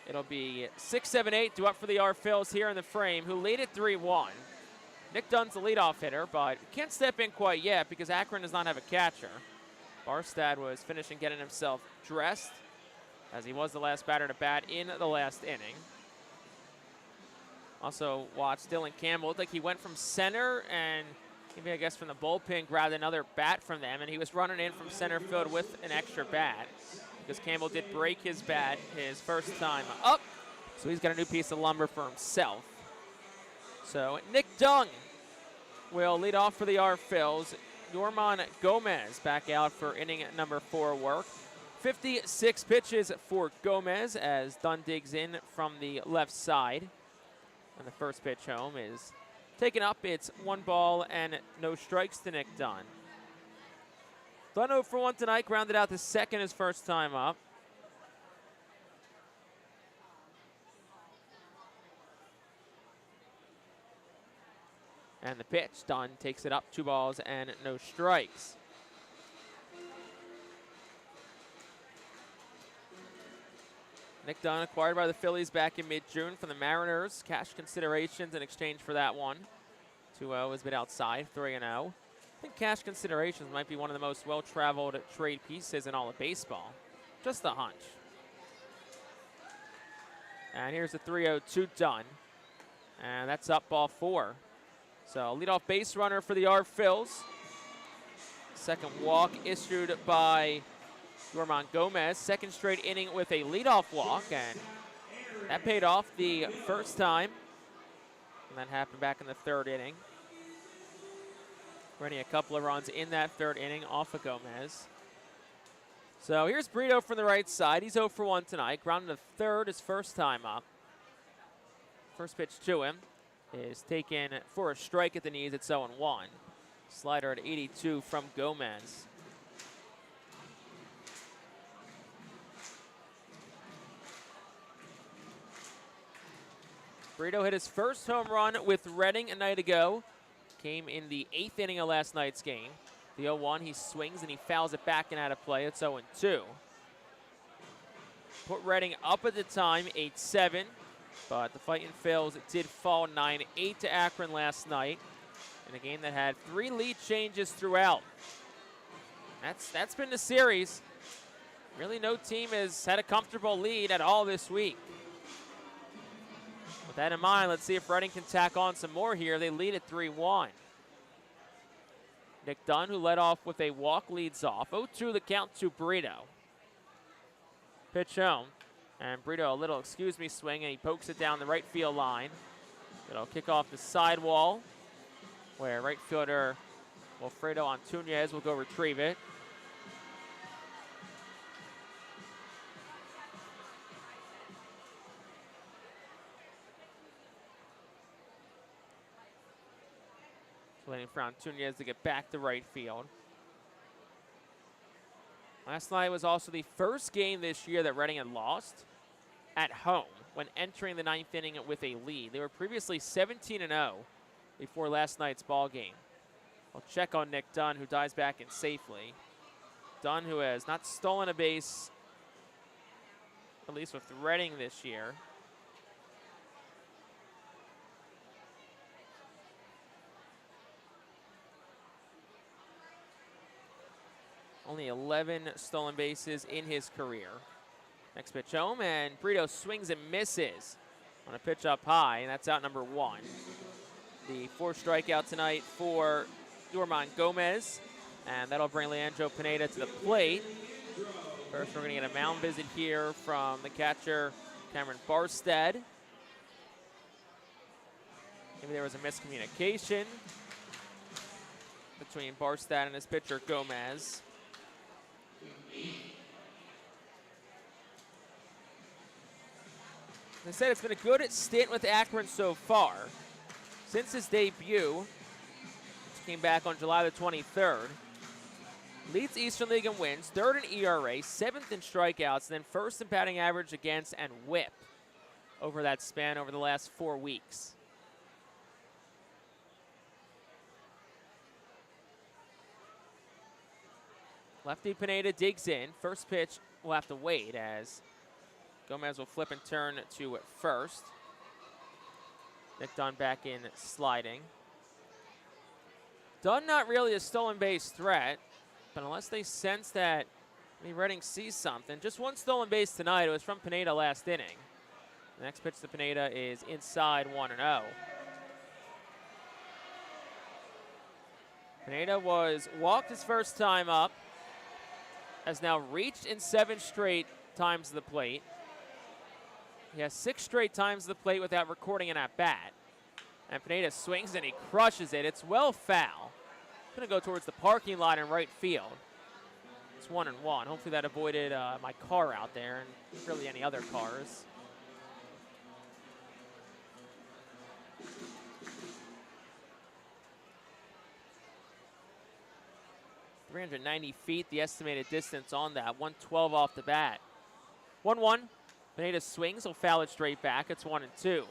It'll be 6-7-8 due up for the R Phils here in the frame, who lead at 3-1. Nick Dunn's the leadoff hitter, but can't step in quite yet because Akron does not have a catcher. Barstad was finishing getting himself dressed, as he was the last batter to bat in the last inning. Also watched Dylan Campbell. Looked like he went from center and maybe, I guess, from the bullpen, grabbed another bat from them, and he was running in from center field with an extra bat because Campbell did break his bat his first time up. So he's got a new piece of lumber for himself. So Nick Dung will lead off for the R Phils. Yorman Gomez back out for inning number 4 work. 56 pitches for Gomez as Dunn digs in from the left side. And the first pitch home is taken up. It's 1 ball and no strikes to Nick Dunn. Dunn 0 for 1 tonight, grounded out to second his first time up. And the pitch, Dunn takes it up, 2 balls and no strikes. Nick Dunn acquired by the Phillies back in mid-June from the Mariners. Cash considerations in exchange for that one. 2-0 has been outside, 3-0. I think cash considerations might be one of the most well-traveled trade pieces in all of baseball. Just a hunch. And here's the 3-0 to Dunn. And that's up, ball 4. So leadoff base runner for the R Phils. Second walk issued by Yorman Gomez. Second straight inning with a leadoff walk, and that paid off the first time. And that happened back in the 3rd inning. Running a couple of runs in that 3rd inning off of Gomez. So here's Brito from the right side. He's 0 for 1 tonight. Grounded to 3rd his first time up. First pitch to him is taken for a strike at the knees. It's 0-1. Slider at 82 from Gomez. Brito hit his first home run with Reading a night ago. Came in the 8th inning of last night's game. The 0-1, he swings and he fouls it back and out of play. It's 0-2. Put Reading up at the time, 8-7, but the Fightin' Phils did fall 9-8 to Akron last night in a game that had 3 lead changes throughout. That's been the series. Really, no team has had a comfortable lead at all this week. With that in mind, let's see if Reading can tack on some more here. They lead at 3-1. Nick Dunn, who led off with a walk, leads off. 0-2 the count to Brito. Pitch home, and Brito a little excuse me swing, and he pokes it down the right field line. It'll kick off the sidewall, where right fielder Wilfredo Antunez will go retrieve it. Waiting for Antunez to get back to right field. Last night was also the first game this year that Reading had lost at home when entering the 9th inning with a lead. They were previously 17-0 before last night's ball game. I'll check on Nick Dunn, who dives back in safely. Dunn, who has not stolen a base, at least with Reading this year. Only 11 stolen bases in his career. Next pitch home, and Brito swings and misses on a pitch up high, and that's out number 1. The 4th strikeout tonight for Yorman Gomez, and that'll bring Leandro Pineda to the plate. First, we're going to get a mound visit here from the catcher, Cameron Barstead. Maybe there was a miscommunication between Barstead and his pitcher, Gomez. They said it's been a good stint with Akron so far. Since his debut, which came back on July the 23rd, leads Eastern League in wins, 3rd in ERA, 7th in strikeouts, and then 1st in batting average against and whip over that span over the last 4 weeks. Lefty Pineda digs in. First pitch will have to wait as Gomez will flip and turn to first. Nick Dunn back in sliding. Dunn not really a stolen base threat, but unless they sense that maybe Reading sees something. Just 1 stolen base tonight. It was from Pineda last inning. The next pitch to Pineda is inside 1-0. Pineda was walked his first time up, has now reached in 7 straight times to the plate. He has 6 straight times to the plate without recording an at-bat. And Pineda swings and he crushes it. It's well foul. Gonna go towards the parking lot in right field. It's 1-1. Hopefully that avoided my car out there and really any other cars. .390 feet, the estimated distance on that. 112 off the bat. 1-1. Pineda swings. He'll foul it straight back. It's 1-2.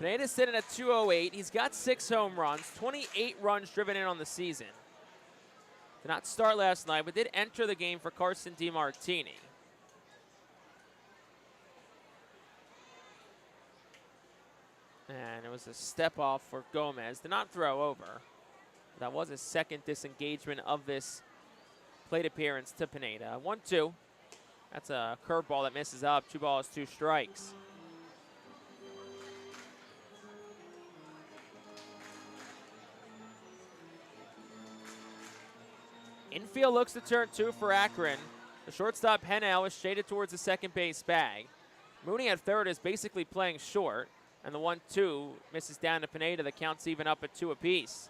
Pineda's sitting at 208. He's got 6 home runs, 28 runs driven in on the season. Did not start last night, but did enter the game for Carson DiMartini. And it was a step off for Gomez. Did not throw over. That was his 2nd disengagement of this plate appearance to Pineda. 1-2. That's a curveball that misses up. 2 balls, 2 strikes. Infield looks to turn 2 for Akron. The shortstop Henel is shaded towards the second base bag. Mooney at third is basically playing short. And the 1-2 misses down to Pineda. The count's even up at 2 apiece.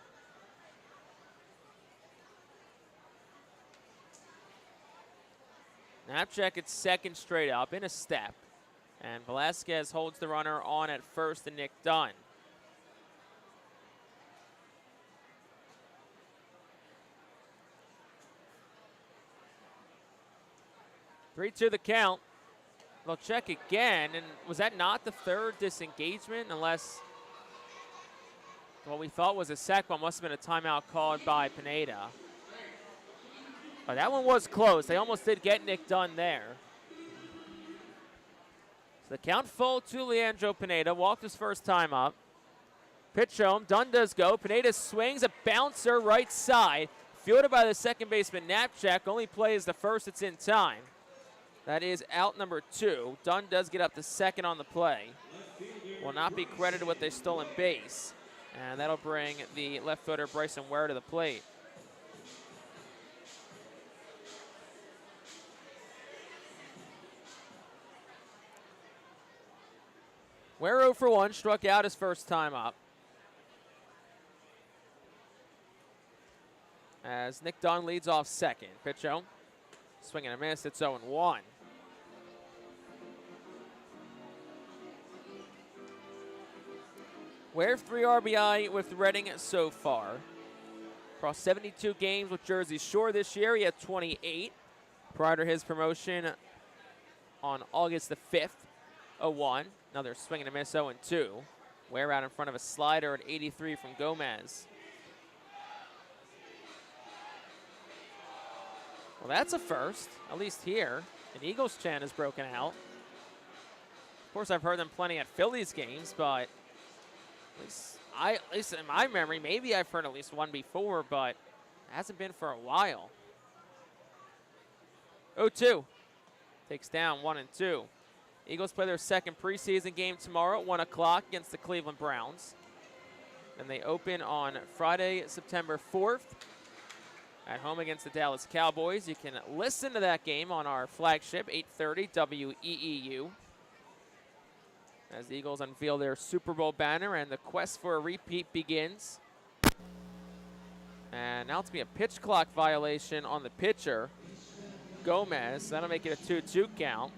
Knapcheck at second straight up in a step. And Velasquez holds the runner on at first to Nick Dunn. Three-two the count. They'll check again, and was that not the third disengagement? Unless what we thought was a sack ball must have been a timeout called by Pineda. Oh, that one was close. They almost did get Nick Dunn there. So the count full to Leandro Pineda. Walked his first time up. Pitch home. Dunn does go. Pineda swings a bouncer right side. Fielded by the second baseman Knapchak. Only plays the first. It's in time. That is out number 2. Dunn does get up to second on the play. Will not be credited with a stolen base. And that'll bring the left fielder Bryson Ware to the plate. Ware 0 for 1, struck out his first time up. As Nick Dunn leads off second. Pitch home. Swing and a miss. It's 0-1. Ware 3 RBI with Reading so far. Across 72 games with Jersey Shore this year, he had 28. Prior to his promotion on August the 5th, 0-1. Another swing and a miss, 0-2. Ware out in front of a slider at 83 from Gomez. Well, that's a first, at least here. An Eagles chant has broken out. Of course, I've heard them plenty at Phillies games, but at least in my memory, maybe I've heard at least one before, but it hasn't been for a while. 0-2. Takes down 1 and 2. Eagles play their second preseason game tomorrow at 1 o'clock against the Cleveland Browns. Then they open on Friday, September 4th at home against the Dallas Cowboys. You can listen to that game on our flagship, 830 WEEU. As the Eagles unveil their Super Bowl banner and the quest for a repeat begins. And now it's be a pitch clock violation on the pitcher, Gomez. That'll make it a 2-2 count.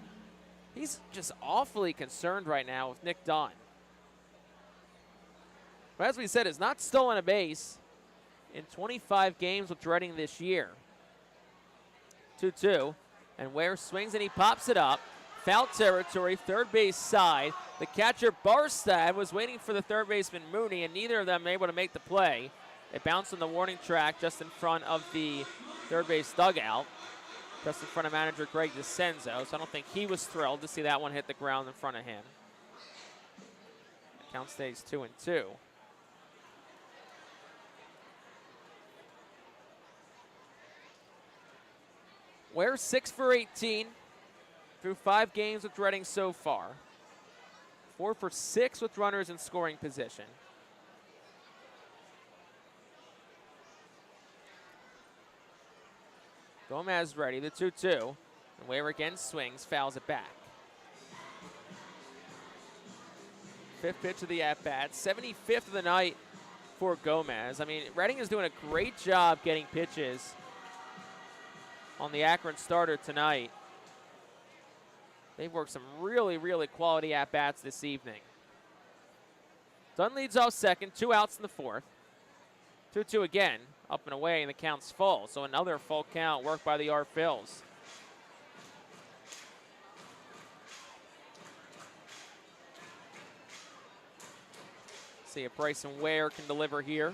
He's just awfully concerned right now with Nick Dunn. But as we said, has not stolen a base in 25 games with Reading this year. 2-2, and Ware swings and he pops it up. Foul territory, third base side. The catcher Barstad was waiting for the third baseman Mooney, and neither of them able to make the play. It bounced on the warning track just in front of the third base dugout, just in front of manager Greg DeCenzo, so I don't think he was thrilled to see that one hit the ground in front of him. The count stays 2-2. Ware 6 for 18 through 5 games with Reading so far. 4 for 6 with runners in scoring position. Gomez ready, the 2-2. And Ware again swings, fouls it back. 5th pitch of the at-bat, 75th of the night for Gomez. I mean, Reading is doing a great job getting pitches on the Akron starter tonight. They've worked some really, really quality at-bats this evening. Dunn leads off second, 2 outs in the 4th. 2-2 again, up and away, and the count's full. So another full count worked by the Phils. See if Bryson Ware can deliver here.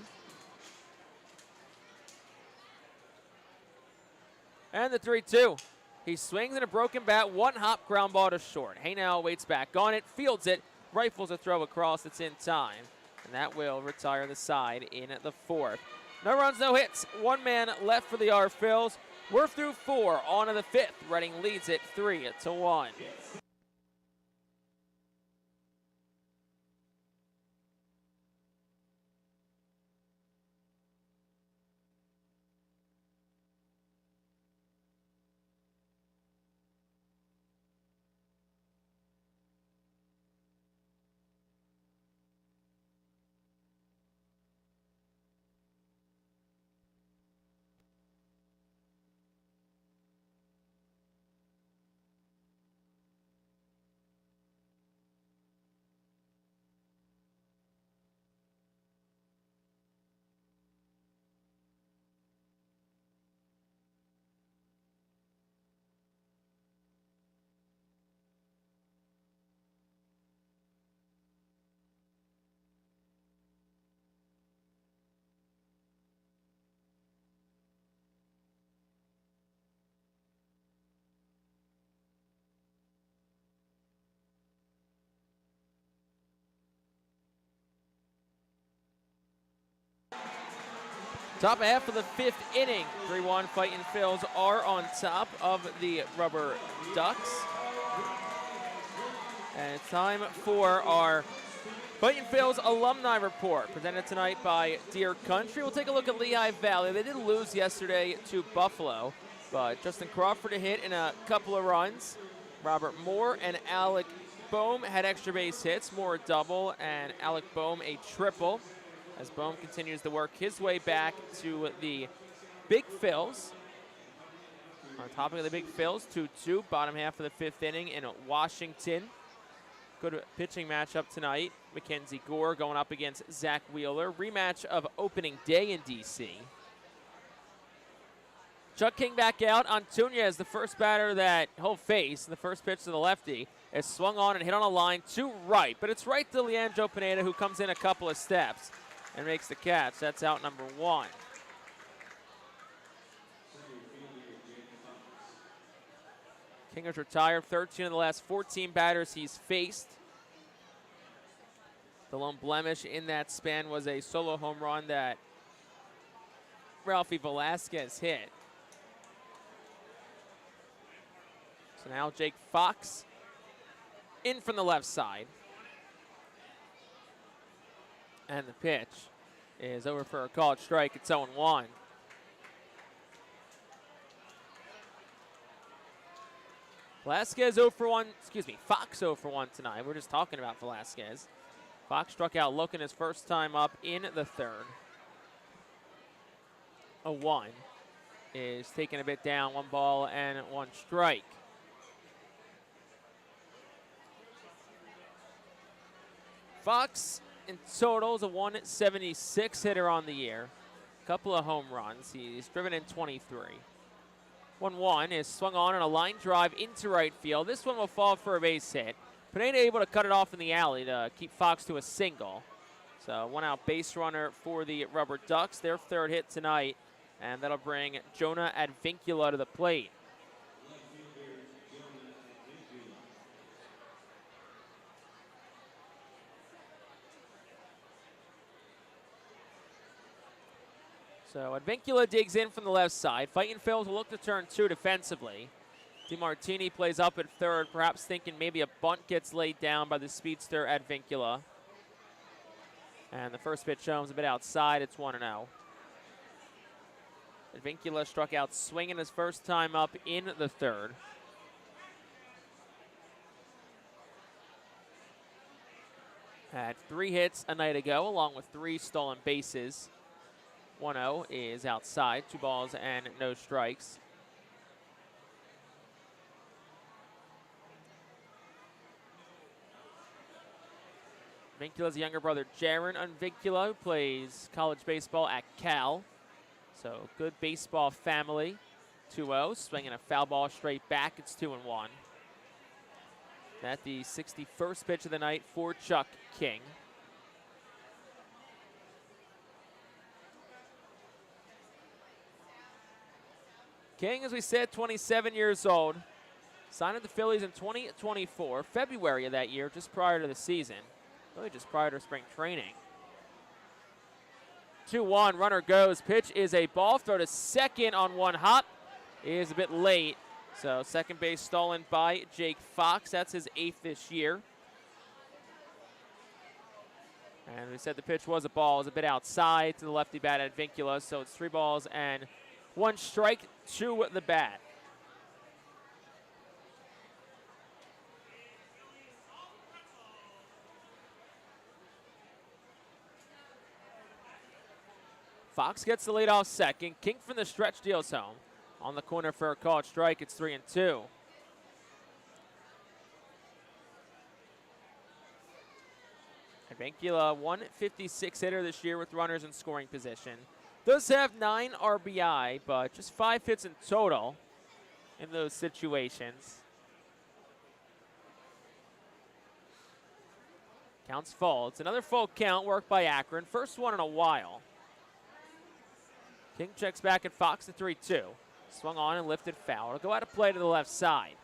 And the 3-2. He swings in a broken bat, 1-hop ground ball to short. Haynell waits back on it, fields it, rifles a throw across. It's in time. And that will retire the side in the 4th. No runs, no hits. 1 man left for the Phils. We're through 4 on to the 5th. Reading leads it 3-1. Top half of the 5th inning. 3-1 Fightin Phils are on top of the RubberDucks. And it's time for our Fightin Phils alumni report, presented tonight by Deer Country. We'll take a look at Lehigh Valley. They did lose yesterday to Buffalo, but Justin Crawford a hit and a couple of runs. Robert Moore and Alec Boehm had extra base hits. Moore a double and Alec Boehm a triple, as Boehm continues to work his way back to the Big Phils. On top of the Big Phils, 2-2, bottom half of the 5th inning in Washington. Good pitching matchup tonight. Mackenzie Gore going up against Zach Wheeler. Rematch of opening day in D.C. Chuck King back out. Antunes, the first batter that he'll face, the first pitch to the lefty, is swung on and hit on a line to right. But it's right to Leandro Pineda, who comes in a couple of steps and makes the catch. That's out number 1. King has retired 13 of the last 14 batters he's faced. The lone blemish in that span was a solo home run that Ralphie Velasquez hit. So now Jake Fox in from the left side. And the pitch is over for a called strike. It's 0-1. Velasquez 0 for 1, Fox 0 for 1 tonight. We're just talking about Velasquez. Fox struck out looking his first time up in the 3rd. 0-1 is taken a bit down, 1 ball and 1 strike. Fox in total is a 176 hitter on the year. Couple of home runs. He's driven in 23. 1-1 is swung on a line drive into right field. This one will fall for a base hit. Pineda able to cut it off in the alley to keep Fox to a single. So 1 out base runner for the RubberDucks. Their 3rd hit tonight, and that'll bring Jonah Advincula to the plate. So Advincula digs in from the left side. Fightin Phils will look to turn 2 defensively. DeMartini plays up at 3rd, perhaps thinking maybe a bunt gets laid down by the speedster Advincula. And the first pitch shows a bit outside. It's 1-0. Advincula struck out swinging his first time up in the 3rd. Had 3 hits a night ago, along with 3 stolen bases. 1-0 is outside, 2 balls and no strikes. Advincula's younger brother, Jaron Advincula, who plays college baseball at Cal. So good baseball family. 2-0, swinging a foul ball straight back. It's 2-1. That's the 61st pitch of the night for Chuck King. King, as we said, 27 years old. Signed with the Phillies in 2024, February of that year, just prior to the season. Really just prior to spring training. 2-1, runner goes. Pitch is a ball throw to second on 1 hop. Is a bit late. So second base stolen by Jake Fox. That's his 8th this year. And we said the pitch was a ball. It was a bit outside to the lefty bat Advincula. So it's 3 balls and 1 strike to the bat. Fox gets the lead off second. King from the stretch deals home. On the corner for a called strike, it's 3-2. Advincula, 156 hitter this year with runners in scoring position. Does have 9 RBI, but just 5 hits in total in those situations. Counts full. It's another full count, worked by Akron. First one in a while. King checks back at Fox to 3-2. Swung on and lifted foul. It'll go out of play to the left side.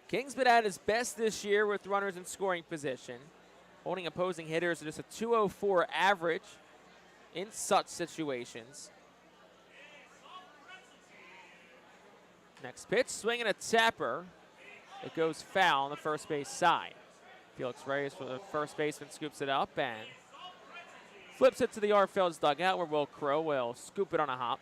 King's been at his best this year with runners in scoring position, holding opposing hitters to just a 204 average in such situations. Next pitch, swinging a tapper. It goes foul on the first base side. Felix Reyes for the first baseman scoops it up and flips it to the Arfeld's dugout where Will Crow will scoop it on a hop.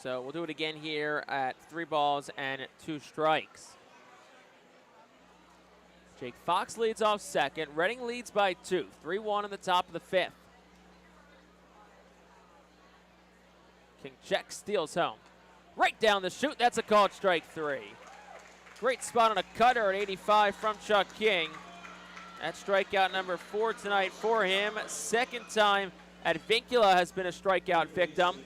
So we'll do it again here at 3 balls and 2 strikes. Jake Fox leads off second. Reading leads by 2. 3-1 in the top of the 5th. King checks, steals home. Right down the chute, that's a called strike 3. Great spot on a cutter at 85 from Chuck King. That's strikeout number 4 tonight for him. Second time at Vincula has been a strikeout victim.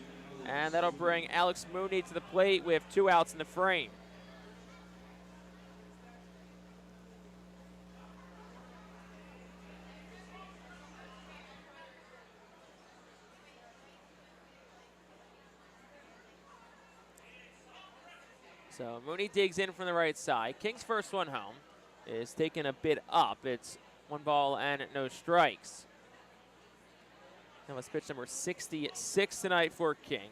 And that'll bring Alex Mooney to the plate with 2 outs in the frame. So Mooney digs in from the right side. King's first one home is taken a bit up. It's 1 ball and no strikes. That was pitch number 66 tonight for King.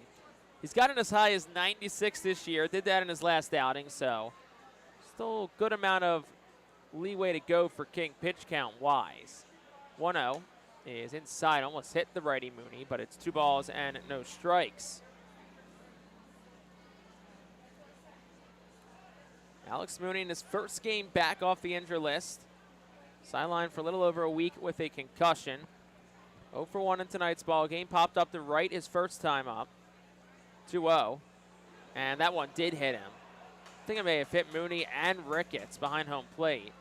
He's gotten as high as 96 this year. Did that in his last outing, so still a good amount of leeway to go for King pitch count-wise. 1-0 is inside. Almost hit the righty Mooney, but it's 2 balls and no strikes. Alex Mooney in his first game back off the injury list. Sidelined for a little over a week with a concussion. 0 for 1 in tonight's ball game. Popped up to right his first time up. 2-0. And that one did hit him. I think it may have hit Mooney and Ricketts behind home plate.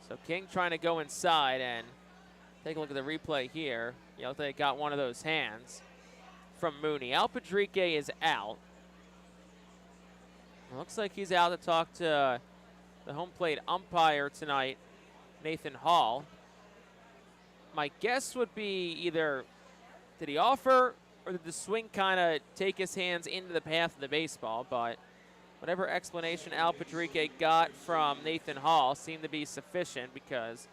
So King trying to go inside and take a look at the replay here. You know, they got one of those hands from Mooney. Al Padrique is out. It looks like he's out to talk to the home plate umpire tonight, Nathan Hall. My guess would be either did he offer or did the swing kind of take his hands into the path of the baseball, but whatever explanation Al Padrique got from Nathan Hall seemed to be sufficient because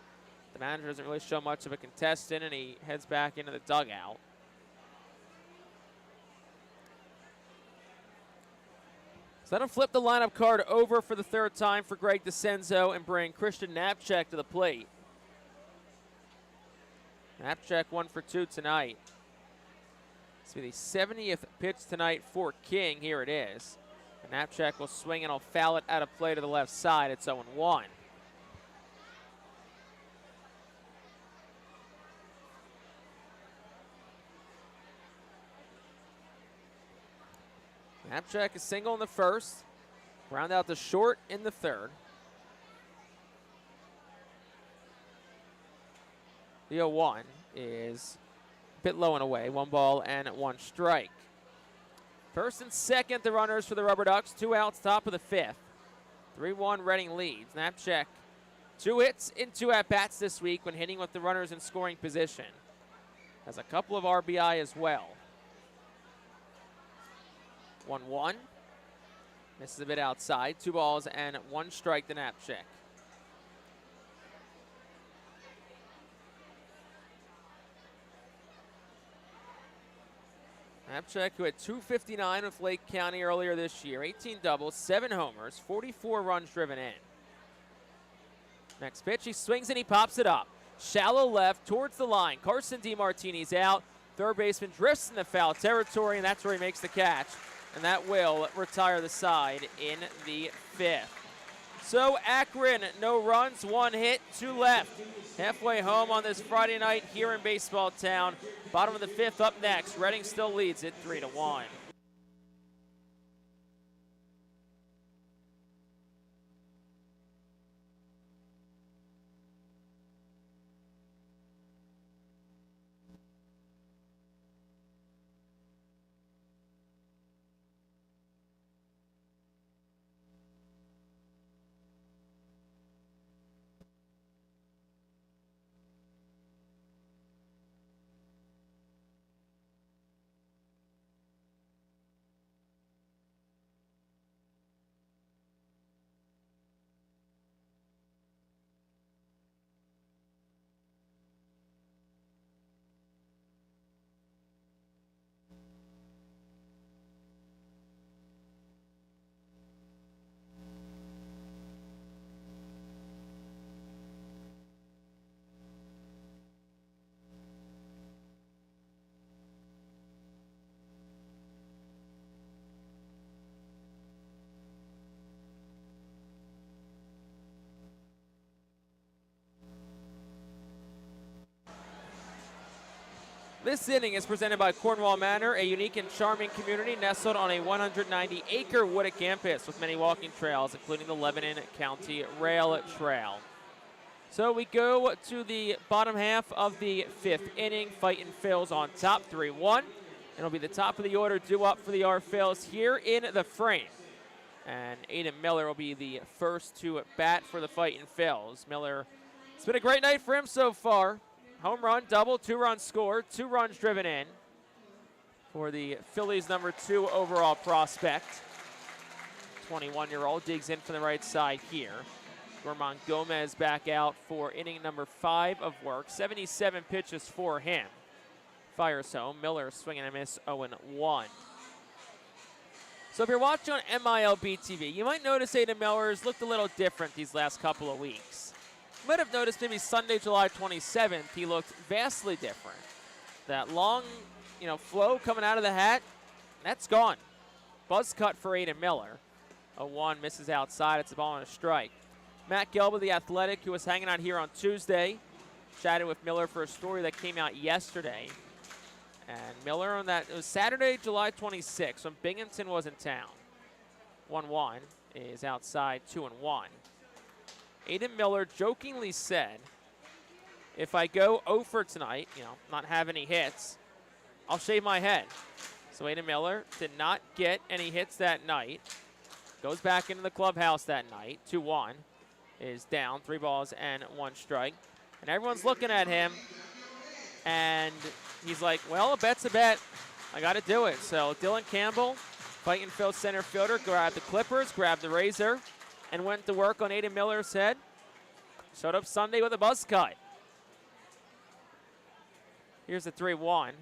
the manager doesn't really show much of a contestant and he heads back into the dugout. So that'll flip the lineup card over for the 3rd time for Greg DeCenzo and bring Christian Knapczyk to the plate. Knapczyk 1 for 2 tonight. This will be the 70th pitch tonight for King. Here it is. And Knapczyk will swing and he'll foul it out of play to the left side. It's 0-1. Knapczyk is single in the first. Ground out to short in the 3rd. The 0-1 is a bit low and away. 1 ball and 1 strike. First and second, the runners for the RubberDucks. 2 outs, top of the 5th. 3-1 Reading leads. Knapczyk, 2 hits in 2 at-bats this week when hitting with the runners in scoring position. Has a couple of RBI as well. 1-1. Misses a bit outside. 2 balls and 1 strike to Knapczyk. Knapczyk, who had 259 with Lake County earlier this year. 18 doubles, 7 homers, 44 runs driven in. Next pitch, he swings and he pops it up. Shallow left towards the line. Carson DeMartini's out. 3rd baseman drifts in the foul territory, and that's where he makes the catch. And that will retire the side in the 5th. So Akron, no runs, 1 hit, 2 left. Halfway home on this Friday night here in Baseball Town. Bottom of the 5th up next. Reading still leads it 3-1. This inning is presented by Cornwall Manor, a unique and charming community nestled on a 190-acre wooded campus with many walking trails, including the Lebanon County Rail Trail. So we go to the bottom half of the 5th inning. Fightin Phillies on top, 3-1. It'll be the top of the order due up for the Phillies here in the frame. And Aiden Miller will be the first to bat for the Fightin Phillies. Miller, it's been a great night for him so far. Home run, double, 2-run score, 2 runs driven in for the Phillies' number 2 overall prospect. 21-year-old digs in from the right side here. Gorman Gomez back out for inning number 5 of work. 77 pitches for him. Fires home. Miller swinging and a miss, 0-1. So if you're watching on MILB TV, you might notice Aiden Miller's looked a little different these last couple of weeks. You might have noticed maybe Sunday, July 27th, he looked vastly different. That long, flow coming out of the hat, that's gone. Buzz cut for Aiden Miller. 0-1 misses outside. It's a ball and a strike. Matt Gelba, the Athletic, who was hanging out here on Tuesday, chatted with Miller for a story that came out yesterday. And Miller on that, it was Saturday, July 26th, when Binghamton was in town. 1-1 is outside, 2-1. Aiden Miller jokingly said, if I go 0 for tonight, not have any hits, I'll shave my head. So Aiden Miller did not get any hits that night. Goes back into the clubhouse that night. 2-1 is down, 3 balls and 1 strike. And everyone's looking at him, and he's like, well, a bet's a bet. I got to do it. So Dylan Campbell, Fightin Phillies center fielder, grabbed the clippers, grabbed the razor, and went to work on Aiden Miller's head. Showed up Sunday with a buzz cut. Here's the 3-1,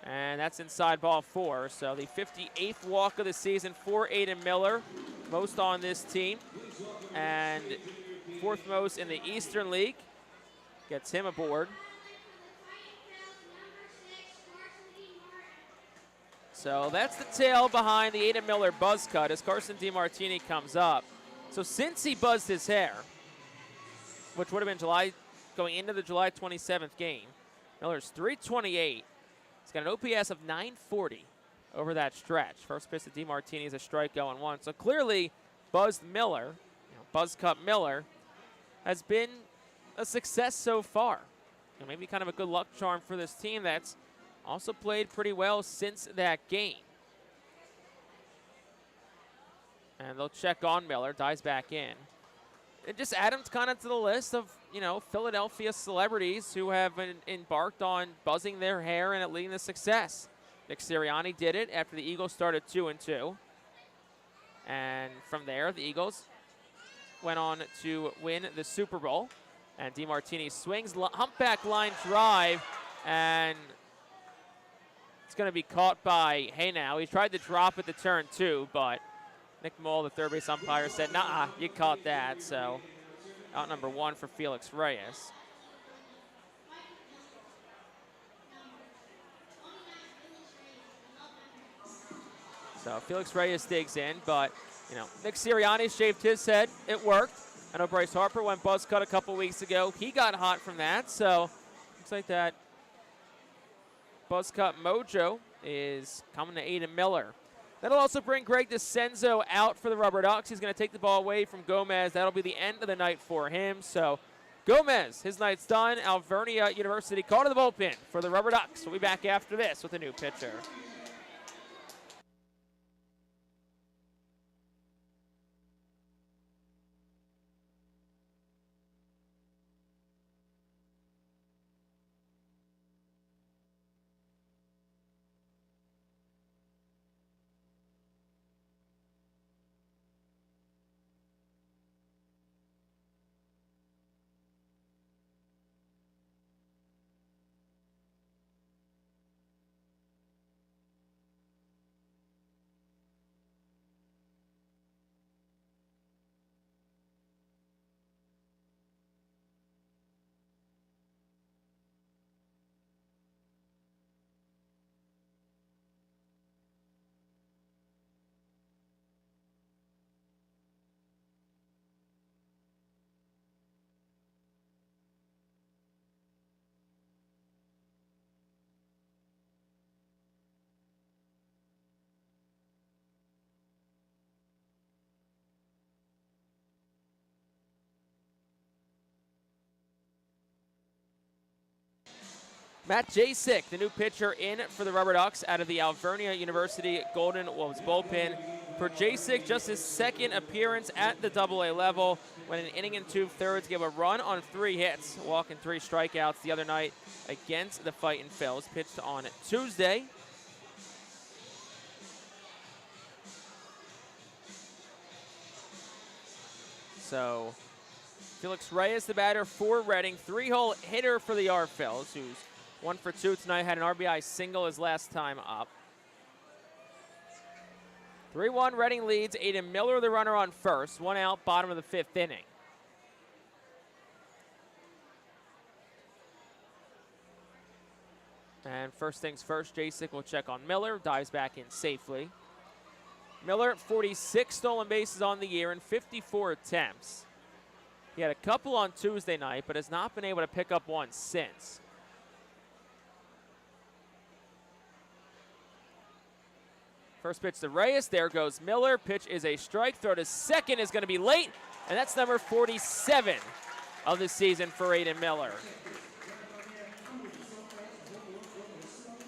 and that's inside ball 4. So the 58th walk of the season for Aiden Miller, most on this team, and 4th most in the Eastern League. Gets him aboard. So that's the tail behind the Aiden Miller buzz cut as Carson DiMartini comes up. So since he buzzed his hair, which would have been going into the July 27th game, Miller's .328. He's got an OPS of .940 over that stretch. First pitch to DiMartini is a strike, 0-1. So clearly, buzzed Miller, buzz cut Miller, has been a success so far. Maybe kind of a good luck charm for this team that's also played pretty well since that game. And they'll check on Miller, dives back in. And just add him kind of to the list of, Philadelphia celebrities who have embarked on buzzing their hair and it leading to success. Nick Sirianni did it after the Eagles started 2-2. And from there, the Eagles went on to win the Super Bowl. And DiMartini swings, humpback line drive, and it's going to be caught by Haynow. He tried to drop at the turn, too, but Nick Moll, the third base umpire, said, nah, you caught that. So out number 1 for Felix Reyes. So Felix Reyes digs in, but, Nick Sirianni shaved his head. It worked. I know Bryce Harper went buzz cut a couple weeks ago. He got hot from that, so looks like that buzz cut mojo is coming to Aiden Miller. That'll also bring Greg DeCenzo out for the RubberDucks. He's going to take the ball away from Gomez. That'll be the end of the night for him. So Gomez, his night's done. Alvernia University called to the bullpen for the RubberDucks. We'll be back after this with a new pitcher. Matt Jasek, the new pitcher in for the RubberDucks out of the Alvernia University Golden Wolves bullpen. For Jasek, just his second appearance at the AA level, when an inning and 2/3 gave a run on 3 hits, walking 3 strikeouts the other night against the Fightin Phillies. Pitched on Tuesday. So Felix Reyes, the batter for Reading, 3-hole hitter for the Phillies, who's 1 for 2 tonight, had an RBI single his last time up. 3-1 Reading leads. Aiden Miller, the runner on first. 1 out, bottom of the 5th inning. And first things first, Jasek will check on Miller, dives back in safely. Miller, 46 stolen bases on the year in 54 attempts. He had a couple on Tuesday night, but has not been able to pick up one since. First pitch to Reyes. There goes Miller. Pitch is a strike. Throw to second is going to be late, and that's number 47 of the season for Aiden Miller.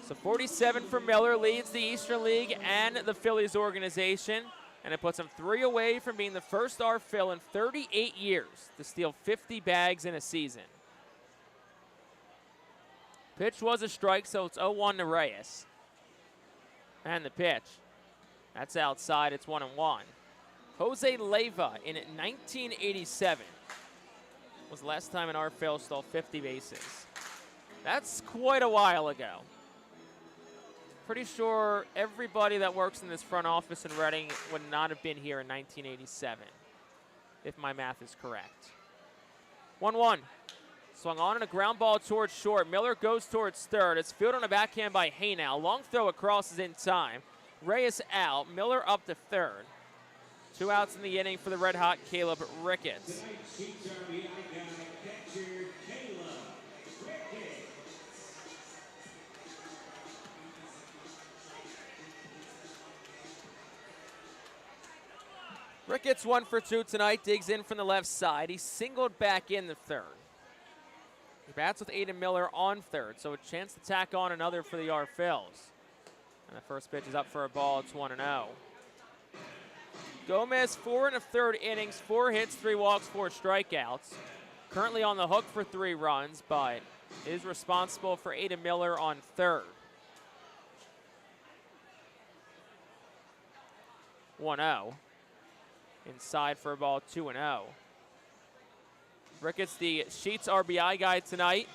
So 47 for Miller, leads the Eastern League and the Phillies organization, and it puts him 3 away from being the first Phil in 38 years to steal 50 bags in a season. Pitch was a strike, so it's 0-1 to Reyes. And the pitch. That's outside. It's 1-1. Jose Leyva in 1987 was the last time an Phil stole 50 bases. That's quite a while ago. Pretty sure everybody that works in this front office in Reading would not have been here in 1987, if my math is correct. 1-1. Swung on and a ground ball towards short. Miller goes towards third. It's fielded on a backhand by Haynow. Long throw across is in time. Reyes out. Miller up to third. 2 outs in the inning for the red-hot Caleb Ricketts. Ricketts 1 for 2 tonight. Digs in from the left side. He singled back in the third. He bats with Aiden Miller on third, so a chance to tack on another for the Phils. And the first pitch is up for a ball. It's 1-0. Gomez, 4 1/3 innings, 4 hits, 3 walks, 4 strikeouts. Currently on the hook for 3 runs, but is responsible for Aiden Miller on third. 1-0. Inside for a ball, 2-0. Ricketts, the Sheets RBI guy tonight.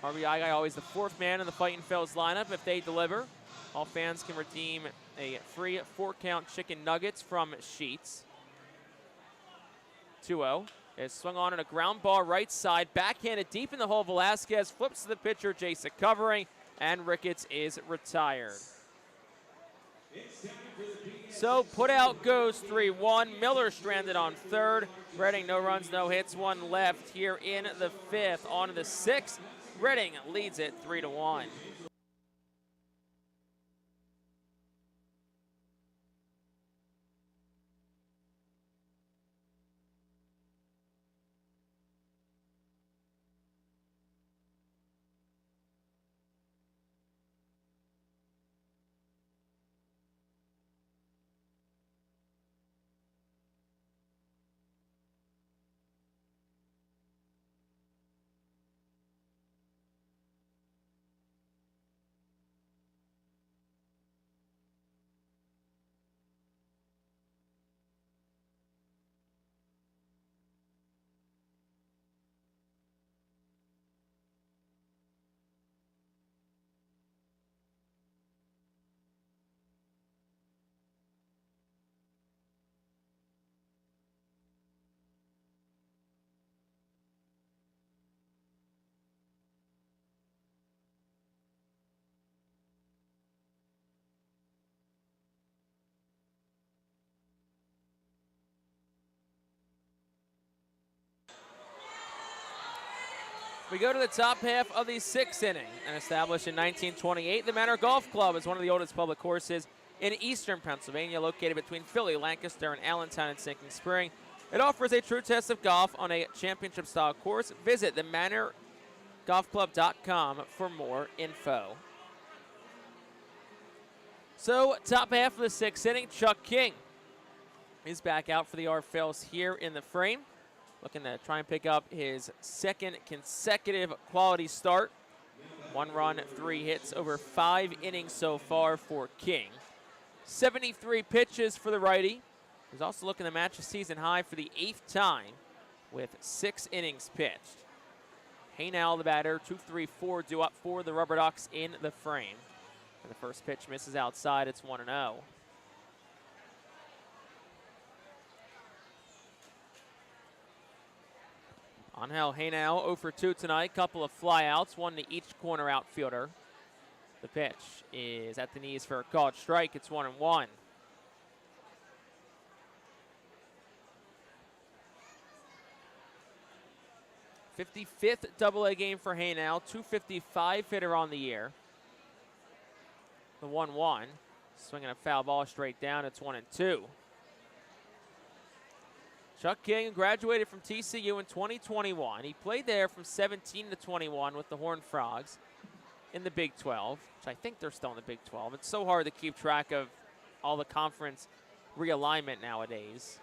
RBI guy always the 4th man in the Fightin Phillies lineup. If they deliver, all fans can redeem a free 4-count chicken nuggets from Sheets. 2-0. Is swung on a ground ball right side, backhanded deep in the hole. Velasquez flips to the pitcher, Jasek covering, and Ricketts is retired. So put out goes 3-1. Miller stranded on third. Reading no runs, no hits, 1 left here in the 5th. On to the 6th. Reading leads it 3-1. We go to the top half of the 6th inning, and established in 1928, the Manor Golf Club is one of the oldest public courses in eastern Pennsylvania, located between Philly, Lancaster, and Allentown in Sinking Spring. It offers a true test of golf on a championship-style course. Visit the Manor golfclub.com for more info. So, top half of the sixth inning, Chuck King is back out for the Phillies here in the frame. Looking to try and pick up his second consecutive quality start. 1 run, 3 hits over 5 innings so far for King. 73 pitches for the righty. He's also looking to match a season high for the 8th time with 6 innings pitched. Haynell, the batter, 2-3-4 due up for the RubberDucks in the frame. And the first pitch misses outside. It's 1-0. Angel Haynell 0 for 2 tonight. Couple of flyouts, 1 to each corner outfielder. The pitch is at the knees for a called strike. It's 1-1. '55th double-A game for Haynell. .255 hitter on the year. The 1-1. Swinging a foul ball straight down. It's 1-2. Chuck King graduated from TCU in 2021. He played there from 17 to 21 with the Horned Frogs in the Big 12, which I think they're still in the Big 12. It's so hard to keep track of all the conference realignment nowadays.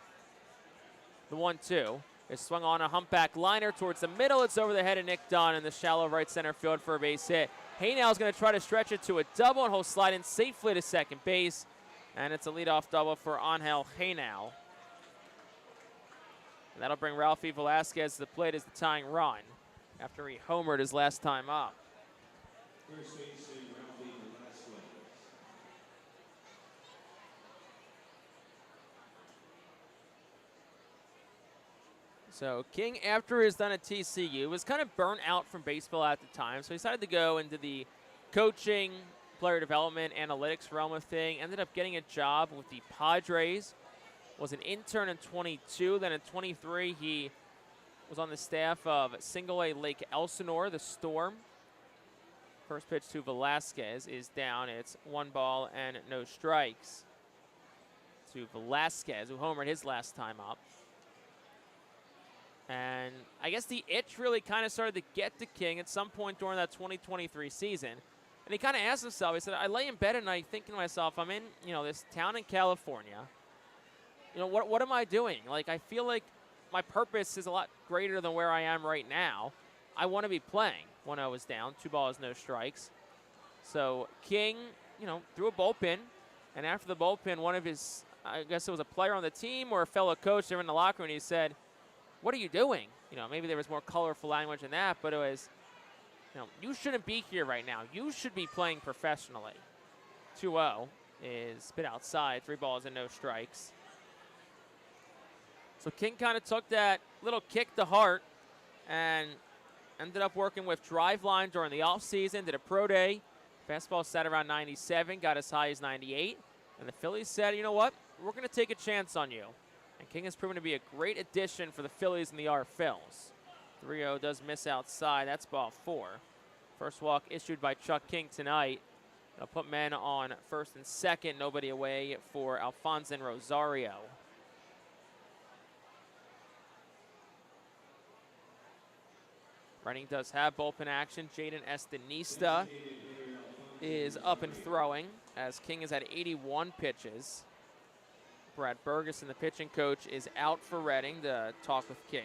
The 1-2 is swung on a humpback liner towards the middle. It's over the head of Nick Dunn in the shallow right center field for a base hit. Haynell's going to try to stretch it to a double, and he'll slide in safely to second base. And it's a leadoff double for Angel Haynell. And that'll bring Ralphie Velasquez to the plate as the tying run after he homered his last time up. First baseman Ralphie Velasquez. So King, after his done at TCU, was kind of burnt out from baseball at the time, so he decided to go into the coaching, player development, analytics realm of thing. Ended up getting a job with the Padres. Was an intern in 22. Then in 23, he was on the staff of Single-A Lake Elsinore, the Storm. First pitch to Velasquez is down. It's 1 ball and no strikes to Velasquez, who homered his last time up. And I guess the itch really kind of started to get to King at some point during that 2023 season. And he kind of asked himself, he said, I lay in bed at night thinking to myself, I'm in, this town in California. What am I doing? Like, I feel like my purpose is a lot greater than where I am right now. I want to be playing. 1-0 is down, 2 balls, no strikes. So King, threw a bullpen. And after the bullpen, one of his, I guess it was a player on the team or a fellow coach, they were in the locker room, and he said, what are you doing? Maybe there was more colorful language than that, but it was, you shouldn't be here right now. You should be playing professionally. 2-0 is spit outside, 3 balls and no strikes. So King kind of took that little kick to heart and ended up working with Driveline during the offseason, did a pro day. Fastball sat around 97, got as high as 98. And the Phillies said, you know what, we're going to take a chance on you. And King has proven to be a great addition for the Phillies and the Phils. 3-0 does miss outside. That's ball 4. First walk issued by Chuck King tonight. It'll put men on first and second. Nobody away for Alfonso Rosario. Reading does have bullpen action. Jaden Estanista is up and throwing as King is at 81 pitches. Brad Bergeson, the pitching coach, is out for Reading to talk with King.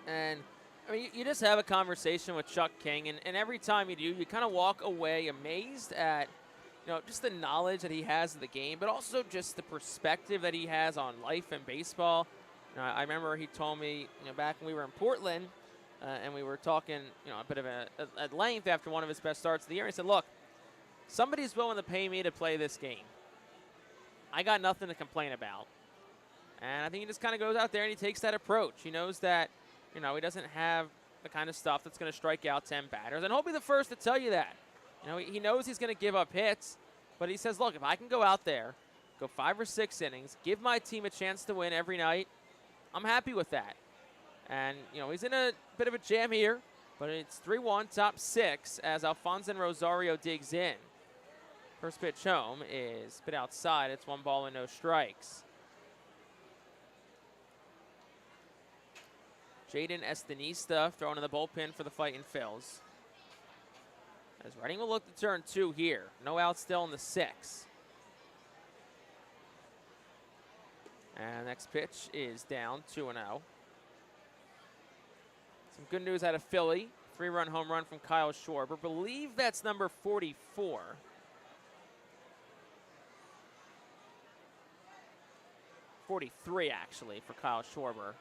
And, you just have a conversation with Chuck King, and every time you do, you kind of walk away amazed at, just the knowledge that he has of the game, but also just the perspective that he has on life and baseball. I remember he told me, back when we were in Portland, and we were talking, a bit of at length after one of his best starts of the year. He said, look, somebody's willing to pay me to play this game. I got nothing to complain about. And I think he just kind of goes out there and he takes that approach. He knows that, he doesn't have the kind of stuff that's going to strike out 10 batters. And he'll be the first to tell you that. He knows he's going to give up hits, but he says, look, if I can go out there, go 5 or 6 innings, give my team a chance to win every night, I'm happy with that. And, he's in a bit of a jam here, but it's 3-1, top 6 as Alfonso Rosario digs in. First pitch home is spit outside. It's 1 ball and no strikes. Jaden Estanista throwing in the bullpen for the Fightin Phils. As Reading will look to turn 2 here. No outs still in the 6th. And next pitch is down 2-0. Some good news out of Philly. 3-run home run from Kyle Schwarber. Believe that's number 44. '43 actually for Kyle Schwarber,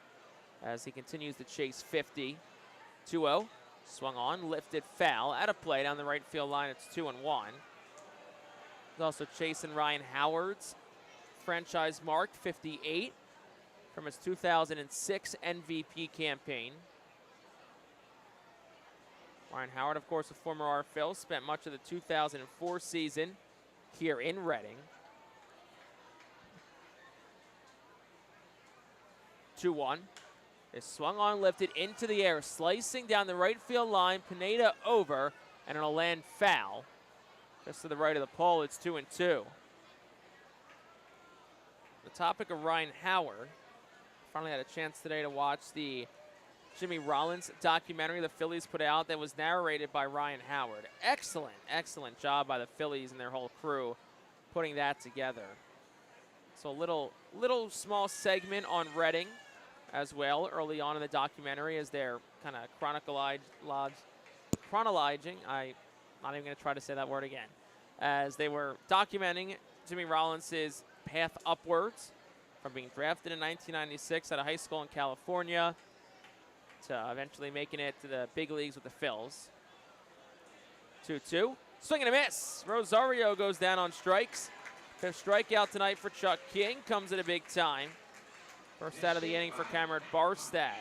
as he continues to chase 50. 2-0, swung on, lifted, foul, out of play down the right field line. It's 2-1. He's also chasing Ryan Howard's franchise mark, 58, from his 2006 MVP campaign. Ryan Howard, of course, a former RFL, spent much of the 2004 season here in Reading. 2-1 is swung on, lifted into the air, slicing down the right field line. Pineda over, and it'll land foul. Just to the right of the pole, it's 2-2. The topic of Ryan Howard, finally had a chance today to watch the Jimmy Rollins documentary the Phillies put out that was narrated by Ryan Howard. Excellent, excellent job by the Phillies and their whole crew putting that together. So a little small segment on Reading as well early on in the documentary as they're kind of chronologizing. I'm not even going to try to say that word again. As they were documenting Jimmy Rollins' path upwards from being drafted in 1996 out of high school in California to eventually making it to the big leagues with the Phils. 2-2. Swing and a miss. Rosario goes down on strikes. 5th strikeout tonight for Chuck King. Comes at a big time. First out of the inning for Cameron Barstad.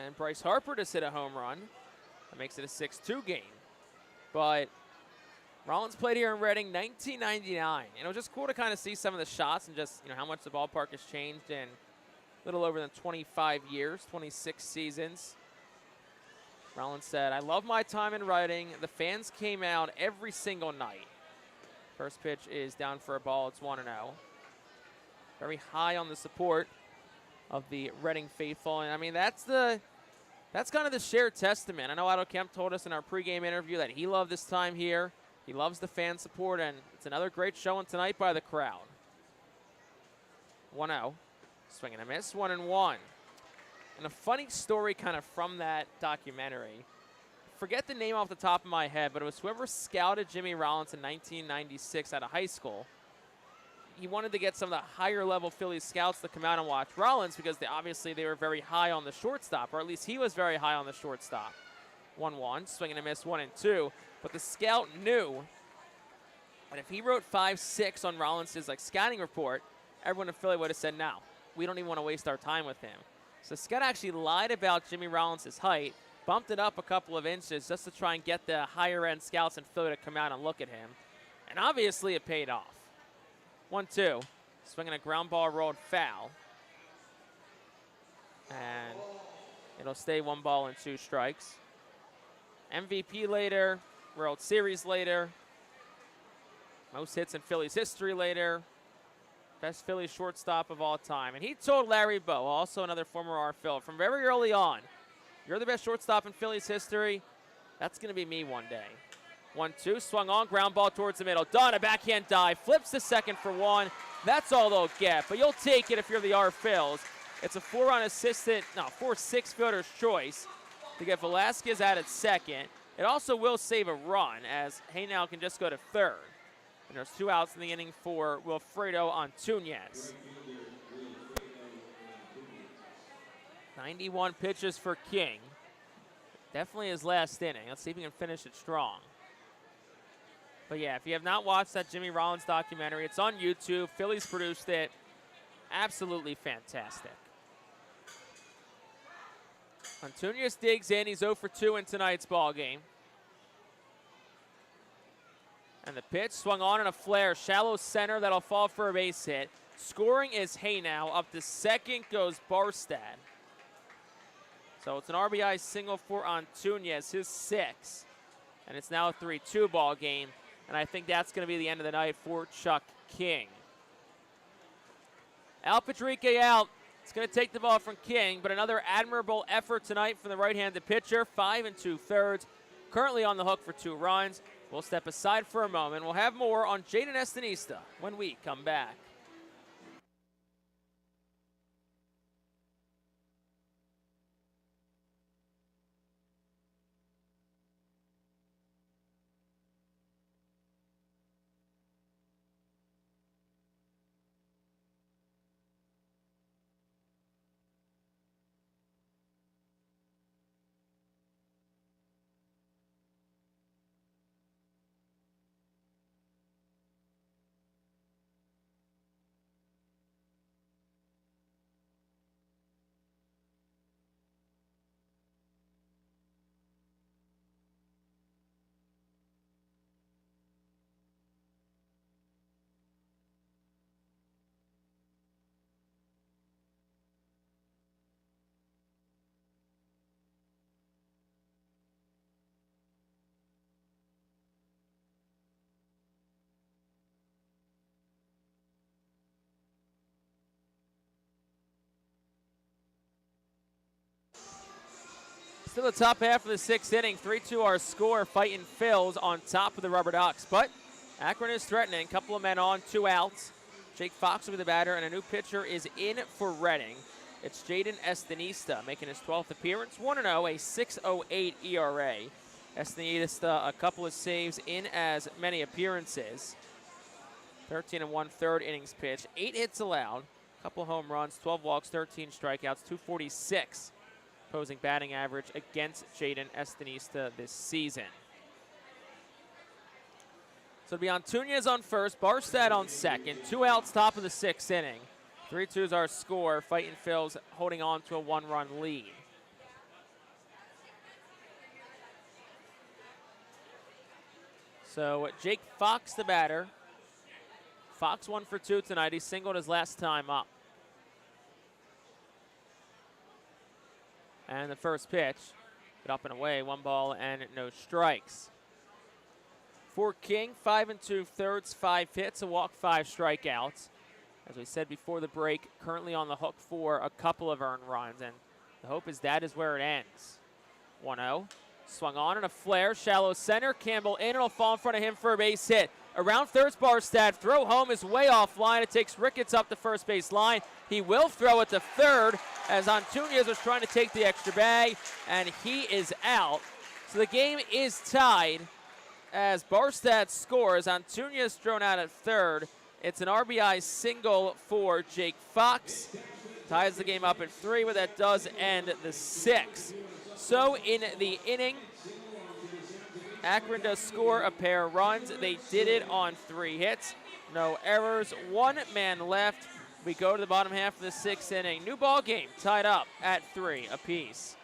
And Bryce Harper just hit a home run. That makes it a 6-2 game. But Rollins played here in Reading 1999. And it was just cool to kind of see some of the shots and just, how much the ballpark has changed in a little over than 25 years, 26 seasons. Rollins said, "I love my time in Reading. The fans came out every single night." First pitch is down for a ball. It's 1-0. Very high on the support of the Reading faithful. And, I mean, that's kind of the shared testament. I know Otto Kemp told us in our pregame interview that he loved this time here. He loves the fan support, and it's another great showing tonight by the crowd. 1-0. Swing and a miss. 1-1. And a funny story kind of from that documentary. Forget the name off the top of my head, but it was whoever scouted Jimmy Rollins in 1996 out of high school. He wanted to get some of the higher level Phillies scouts to come out and watch Rollins because they were very high on the shortstop, or at least he was very high on the shortstop. 1-1, swing and a miss, 1-2. But the scout knew that if he wrote 5-6 on Rollins' scouting report, everyone in Philly would have said, no, we don't even want to waste our time with him. So Scott actually lied about Jimmy Rollins' height, bumped it up a couple of inches just to try and get the higher-end scouts in Philly to come out and look at him. And obviously it paid off. 1-2. Swinging a ground ball rolled foul. And it'll stay 1 ball and 2 strikes. MVP later. World Series later. Most hits in Phillies history later. Best Phillies shortstop of all time. And he told Larry Bow, also another former RFL, from very early on, you're the best shortstop in Phillies history. That's going to be me one day. 1-2, swung on, ground ball towards the middle. Done, a backhand dive, flips to second for 1. That's all they'll get, but you'll take it if you're the RFLs. It's a 4-6 fielder's choice to get Velasquez out at second. It also will save a run, as Haynow can just go to third. And there's 2 outs in the inning for Wilfredo Antunes. 91 pitches for King. Definitely his last inning. Let's see if he can finish it strong. But yeah, if you have not watched that Jimmy Rollins documentary, it's on YouTube. Phillies produced it. Absolutely fantastic. Antunes digs in. He's 0 for 2 in tonight's ball game. And the pitch swung on in a flare. Shallow center. That'll fall for a base hit. Scoring is Haynow. Up to second goes Barstad. So it's an RBI single for Antunes, his 6th. And it's now a 3-2 ball game. And I think that's going to be the end of the night for Chuck King. Al Patrique out. It's going to take the ball from King, but another admirable effort tonight from the right-handed pitcher. 5 2/3, currently on the hook for 2 runs. We'll step aside for a moment. We'll have more on Jaden Estanista when we come back. Still the top half of the 6th inning. 3-2 our score. Fightin Phillies on top of the RubberDucks. But Akron is threatening. Couple of men on, 2 outs. Jake Fox will be the batter, and a new pitcher is in for Reading. It's Jaden Estanista making his 12th appearance. 1-0, a 6.08 ERA. Estanista, a couple of saves in as many appearances. 13 1/3 innings pitched. 8 hits allowed. Couple home runs, 12 walks, 13 strikeouts, 246. Opposing batting average against Jaden Estanista this season. So it'll be Antunes on first, Barstad on second, 2 outs top of the 6th inning. 3-2 is our score. Fightin Phillies holding on to a 1-run lead. So Jake Fox, the batter. Fox 1 for 2 tonight. He singled his last time up. And the first pitch, get up and away, 1 ball and no strikes. For King, 5 2/3, 5 hits, a walk, 5 strikeouts. As we said before the break, currently on the hook for a couple of earned runs, and the hope is that is where it ends. 1-0, swung on and a flare, shallow center, Campbell in, it'll fall in front of him for a base hit. Around third's Barstad, throw home is way offline. It takes Ricketts up the first base line. He will throw it to third as Antunes was trying to take the extra bag, and he is out. So the game is tied as Barstad scores. Antunes thrown out at third. It's an RBI single for Jake Fox. Ties the game up at 3, but that does end the 6th. So in the inning, Akron does score a pair of runs. They did it on 3 hits. No errors. 1 man left. We go to the bottom half of the 6th inning. New ball game tied up at 3 apiece.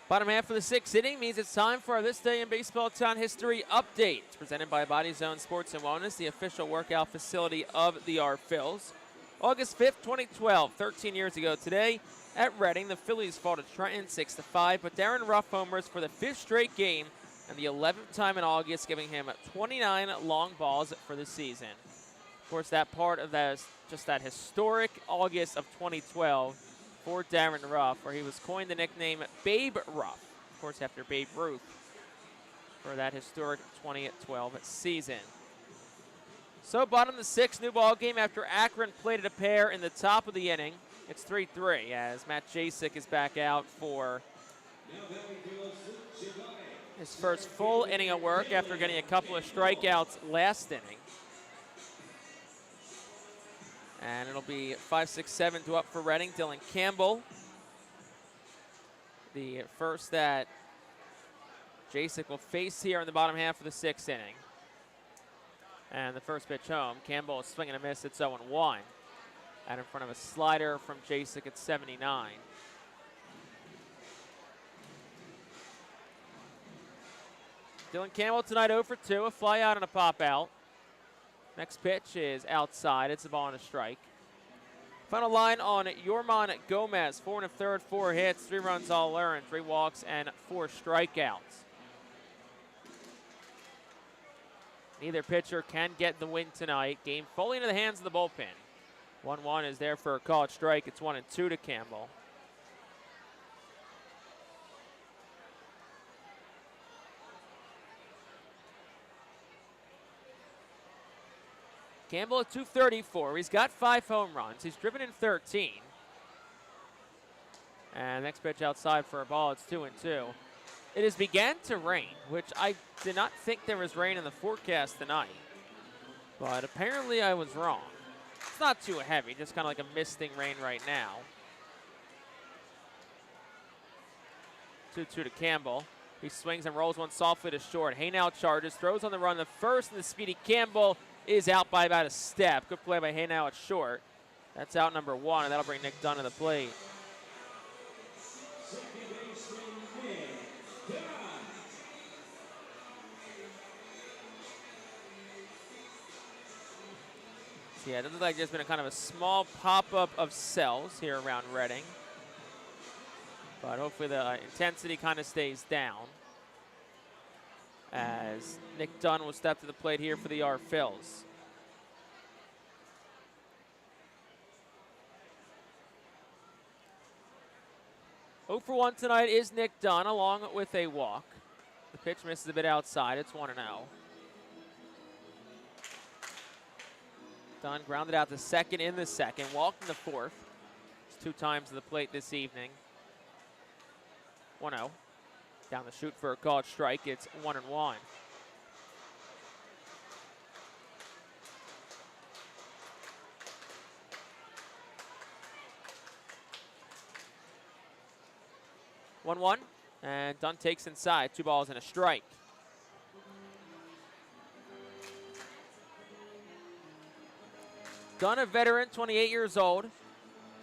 Bottom half of the 6th inning means it's time for our This Day in Baseball Town History update. It's presented by Body Zone Sports and Wellness, the official workout facility of the Phils. August 5th, 2012, 13 years ago today, at Reading, the Phillies fall to Trenton 6-5, but Darren Ruff homers for the 5th straight game and the 11th time in August, giving him 29 long balls for the season. Of course, that part of that is just that historic August of 2012 for Darren Ruff, where he was coined the nickname Babe Ruff, of course, after Babe Ruth, for that historic 2012 season. So bottom of the 6th, new ball game after Akron plated a pair in the top of the inning. It's 3-3 as Matt Jasek is back out for his first full inning of work after getting a couple of strikeouts last inning. And it'll be 5-6-7 to up for Reading. Dylan Campbell, the first that Jasek will face here in the bottom half of the 6th inning. And the first pitch home, Campbell is swinging a miss. It's 0-1. Out in front of a slider from Jasek at 79. Dylan Campbell tonight 0 for 2, a fly out and a pop out. Next pitch is outside. It's a ball and a strike. Final line on Yorman Gomez, 4 1/3, 4 hits, 3 runs all earned, 3 walks, and 4 strikeouts. Neither pitcher can get the win tonight. Game fully into the hands of the bullpen. 1-1 is there for a called strike. It's 1-2 to Campbell. Campbell at 234. He's got 5 home runs. He's driven in 13. And next pitch outside for a ball. It's 2-2. It has began to rain, which I did not think there was rain in the forecast tonight. But apparently I was wrong. It's not too heavy, just kind of like a misting rain right now. 2-2 to Campbell. He swings and rolls one softly to short. Hay now charges, throws on the run. The first, and the speedy Campbell is out by about a step. Good play by Hay now at short. That's out number 1, and that'll bring Nick Dunn to the plate. So yeah, it looks like there's been a kind of a small pop-up of cells here around Reading. But hopefully the intensity kind of stays down as Nick Dunn will step to the plate here for the Phillies. Oh for 1 tonight is Nick Dunn, along with a walk. The pitch misses a bit outside. It's 1-0. Dunn grounded out to second in the second, walked in the 4th. It's 2 times to the plate this evening. 1-0. Down the chute for a called strike. It's 1-1. And Dunn takes inside. 2 balls and a strike. Dunn, a veteran, 28 years old.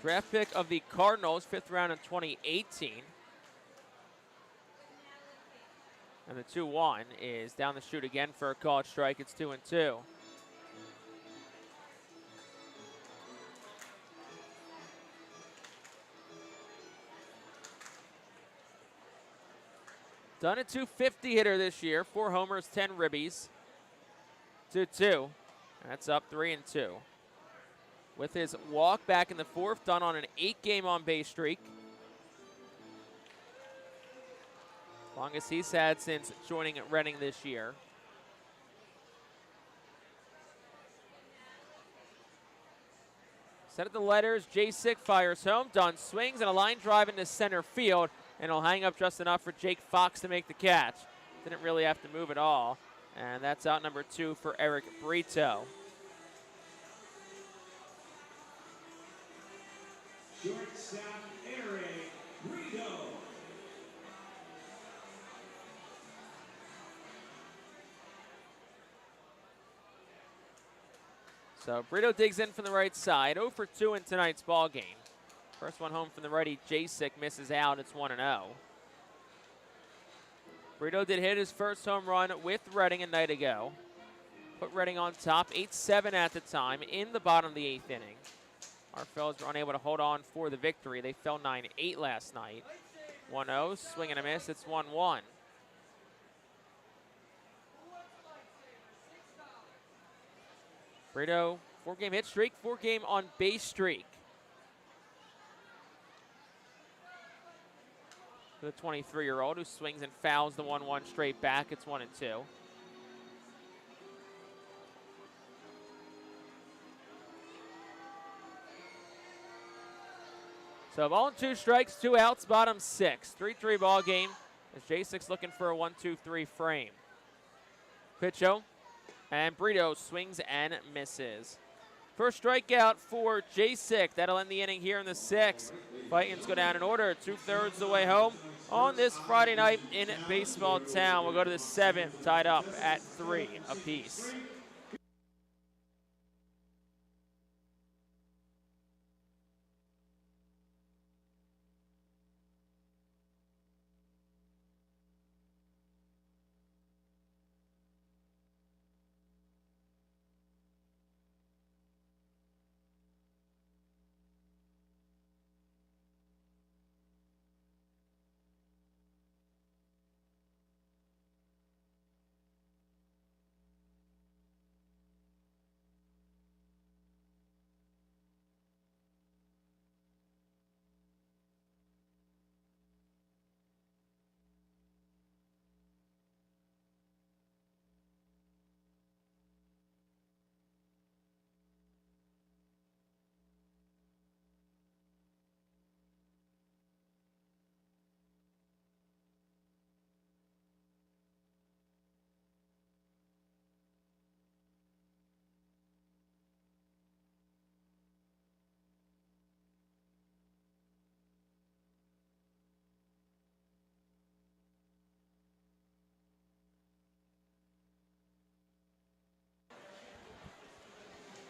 Draft pick of the Cardinals, 5th round in 2018. And the 2-1 is down the chute again for a called strike. It's 2-2. Dunn, a 250 hitter this year. 4 homers, 10 ribbies. 2-2. And that's up 3-2. With his walk back in the 4th, Dunn on an 8-game on-base streak. Longest he's had since joining Reading this year. Set at the letters, Jasek fires home. Dunn swings and a line drive into center field, and he'll hang up just enough for Jake Fox to make the catch. Didn't really have to move at all. And that's out number 2 for Eric Brito. Shortstop Eric Brito. So Brito digs in from the right side. 0 for 2 in tonight's ball game. First one home from the righty. Jasek misses out. It's 1-0. Brito did hit his first home run with Reading a night ago. Put Reading on top, 8-7 at the time in the bottom of the 8th inning. Our Phillies were unable to hold on for the victory. They fell 9-8 last night. 1-0, swing and a miss. It's 1-1. Brito, 4-game hit streak, 4-game on base streak. For the 23-year-old who swings and fouls the 1-1 straight back. It's 1-2. So ball and 2 strikes, 2 outs, bottom 6. 3-3 ball game as J6 looking for a 1-2-3 frame. Pitcho, and Brito swings and misses. First strikeout for J6. That'll end the inning here in the 6th. Fightin's go down in order, 2/3 the way home on this Friday night in Baseball Town. We'll go to the 7th, tied up at 3 apiece.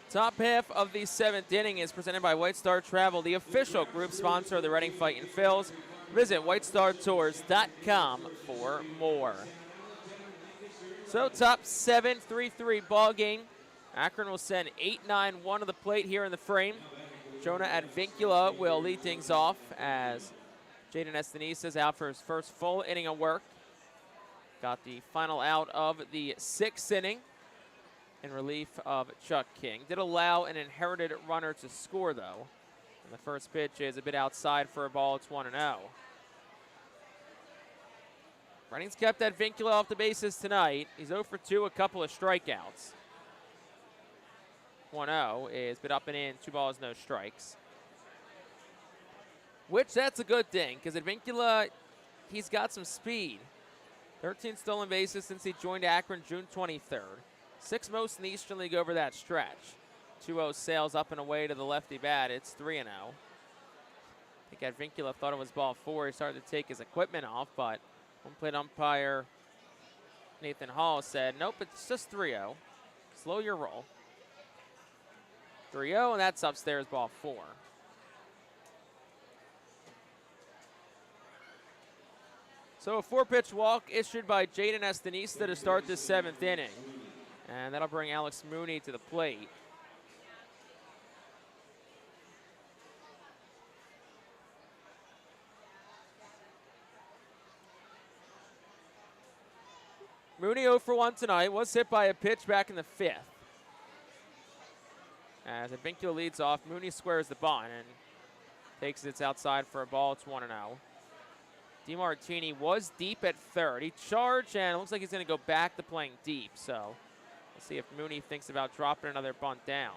Top half of the 7th inning is presented by White Star Travel, the official group sponsor of the Reading Fightin' Phils. Visit whitestartours.com for more. So top 7, 3-3 ball game. Akron will send 8-9-1 to the plate here in the frame. Jonah Advincula will lead things off as Jaden Estanise is out for his first full inning of work. Got the final out of the 6th inning in relief of Chuck King. Did allow an inherited runner to score, though. And the first pitch is a bit outside for a ball. It's 1-0. Reading's kept that Vincula off the bases tonight. He's 0 for 2, a couple of strikeouts. 1-0 is bit up and in, 2 balls, no strikes. Which, that's a good thing, because Advincula, he's got some speed. 13 stolen bases since he joined Akron June 23rd. 6 most in the Eastern League over that stretch. 2-0 sails up and away to the lefty bat. It's 3-0. I think Advincula thought it was ball 4. He started to take his equipment off, but home plate umpire Nathan Hall said, nope, it's just 3-0. Slow your roll. 3-0, and that's upstairs, ball 4. So a 4-pitch walk issued by Jaden Estanista to start this 7th inning. And that'll bring Alex Mooney to the plate. Mooney 0 for 1 tonight. Was hit by a pitch back in the 5th. As Advincula leads off, Mooney squares the bunt and takes it outside for a ball. It's 1-0. DeMartini was deep at 3rd. He charged, and it looks like he's going to go back to playing deep. So we'll see if Mooney thinks about dropping another bunt down.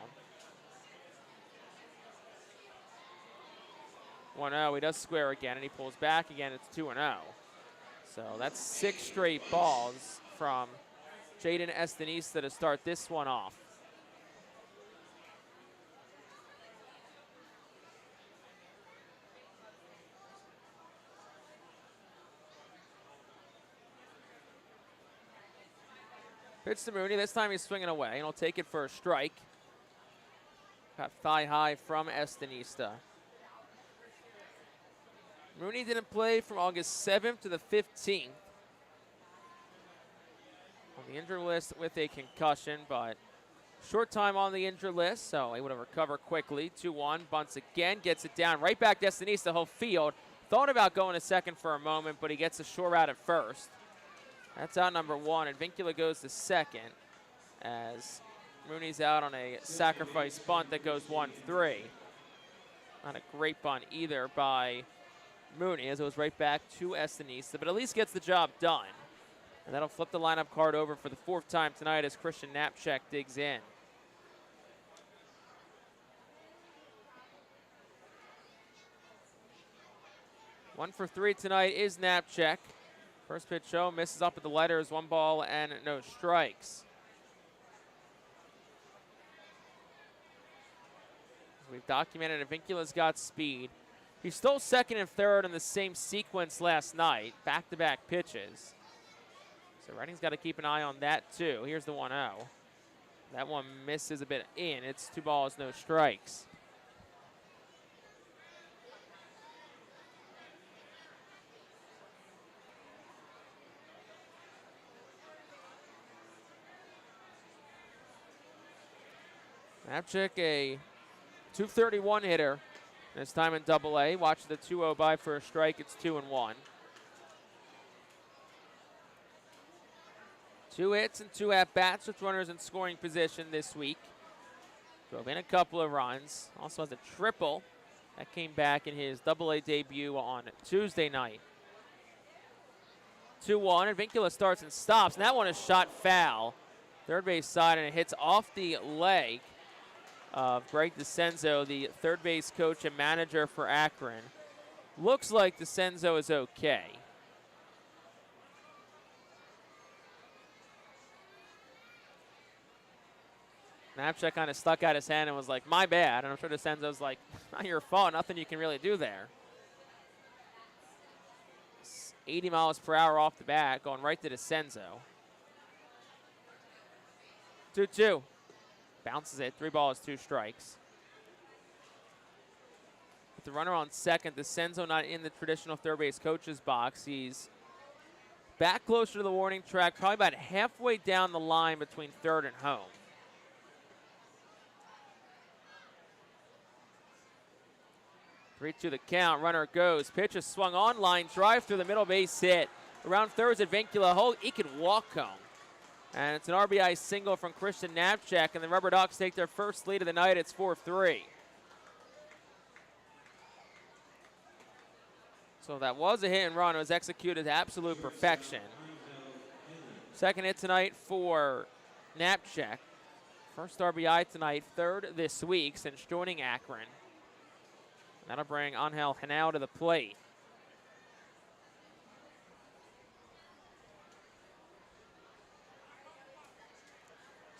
1-0. He does square again, and he pulls back again. It's 2-0. So that's 6 straight balls from Jaden Estanista to start this one off. Pitch to Mooney. This time he's swinging away, and he'll take it for a strike. Got thigh high from Estanista. Mooney didn't play from August 7th to the 15th. On the injured list with a concussion, but short time on the injured list, so able to recover quickly. 2-1, bunts again, gets it down. Right back to Estanista, whole field. Thought about going to second for a moment, but he gets a short out at first. That's out number 1, and Vincula goes to second as Mooney's out on a sacrifice bunt that goes 1-3. Not a great bunt either by Mooney, as it was right back to Estenisa, but at least gets the job done. And that'll flip the lineup card over for the 4th time tonight as Christian Knapczyk digs in. One for 3 tonight is Knapczyk. First pitch show, misses up at the letters, 1 ball and no strikes. As we've documented, Avincula's got speed. He stole 2nd and 3rd in the same sequence last night, back-to-back pitches. So Reading's got to keep an eye on that too. Here's the 1-0. That one misses a bit in. It's 2 balls, no strikes. Knapczyk, a .231 hitter. This time in Double-A. Watch the 2-0 by for a strike. It's 2-1. 2 hits and 2 at-bats with runners in scoring position this week. Drove in a couple of runs. Also has a triple that came back in his Double-A debut on Tuesday night. 2-1. Avincula starts and stops, and that one is shot foul. Third base side, and it hits off the leg of Greg DeCenzo, the third base coach and manager for Akron. Looks like DeCenzo is okay. Knapczyk kind of stuck out his hand and was like, my bad. And I'm sure DeCenzo's like, not your fault, nothing you can really do there. 80 miles per hour off the bat, going right to DeCenzo. 2-2. Bounces it, 3 balls, 2 strikes. With the runner on second, DeCenzo not in the traditional third base coach's box. He's back closer to the warning track, probably about halfway down the line between third and home. 3-2 the count, runner goes. Pitch is swung on, line drive through the middle base hit. Around third is Avincula. He can walk home. And it's an RBI single from Christian Knapczyk, and the RubberDucks take their first lead of the night. It's 4-3. So that was a hit and run. It was executed to absolute perfection. Second hit tonight for Knapczyk. First RBI tonight, 3rd this week since joining Akron. That'll bring Angel Henao to the plate.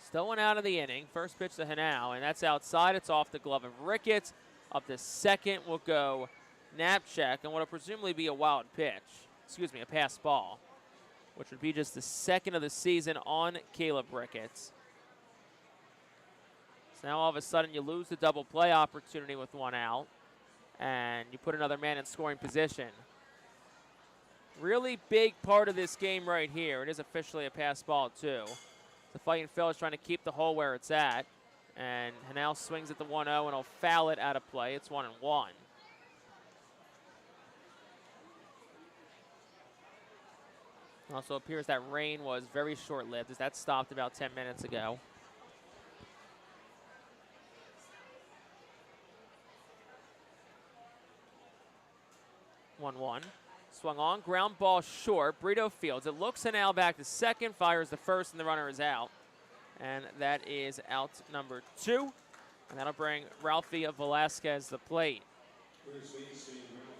Still one out of the inning. First pitch to Henao, and that's outside. It's off the glove of Ricketts. Up to second will go Knapczyk, and what will presumably be a wild pitch. Excuse me, a pass ball, which would be just the 2nd of the season on Caleb Ricketts. So now all of a sudden you lose the double play opportunity with 1 out, and you put another man in scoring position. Really big part of this game right here. It is officially a pass ball too. The Fightin Phillies trying to keep the hole where it's at. And Henao swings at the 1-0 and he'll foul it out of play. It's 1-1. Also appears that rain was very short-lived as that stopped about 10 minutes ago. 1-1. Swung on, ground ball short. Brito fields. It looks Henao back to second, fires the first, and the runner is out. And that is out number 2. And that'll bring Ralphie Velasquez to the plate.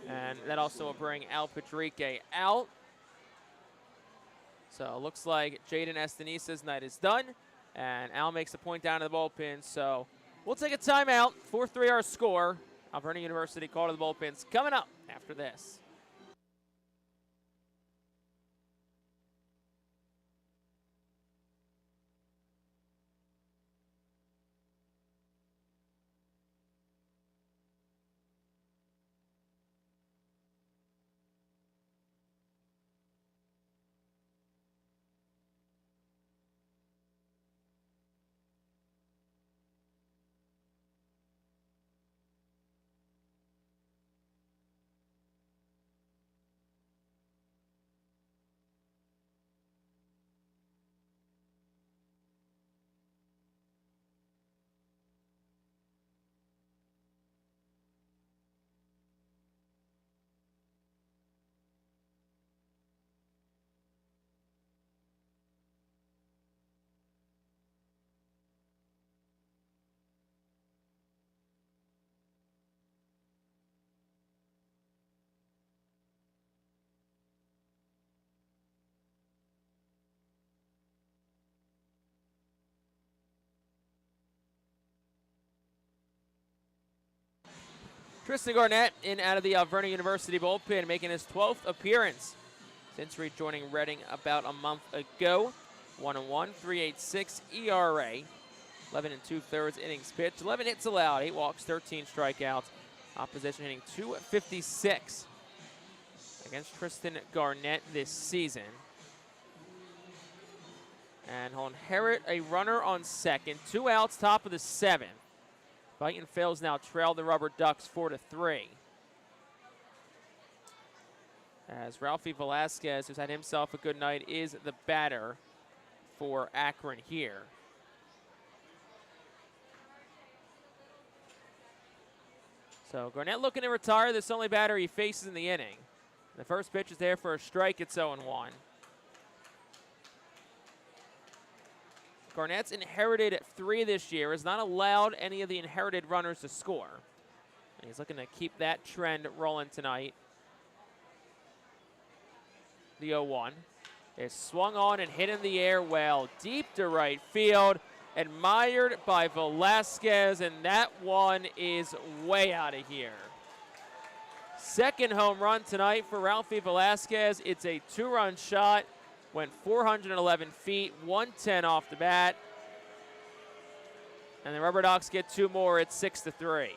And that also will bring Al Patrique out. So it looks like Jaden Estanisa's night is done. And Al makes a point down to the bullpen. So we'll take a timeout. 4-3 our score. Alberta University call to the bullpens coming up after this. Tristan Garnett in out of the Alverna University bullpen, making his 12th appearance since rejoining Reading about a month ago. 1-1, 3.86 ERA, 11 2/3 innings pitched, 11 hits allowed, 8 walks, 13 strikeouts. Opposition hitting .256 against Tristan Garnett this season. And he'll inherit a runner on second, 2 outs, top of the 7th. Fightin fails now trail the RubberDucks 4-3. As Ralphie Velasquez, who's had himself a good night, is the batter for Akron here. So Garnett looking to retire this only batter he faces in the inning. The first pitch is there for a strike. It's 0-1. Garnett's inherited 3 this year, has not allowed any of the inherited runners to score. And he's looking to keep that trend rolling tonight. The 0-1 is swung on and hit in the air well, deep to right field, admired by Velasquez, and that one is way out of here. Second home run tonight for Ralphie Velasquez. It's a 2-run shot. Went 411 feet, 110 off the bat. And the RubberDucks get 2 more. It's 6-3.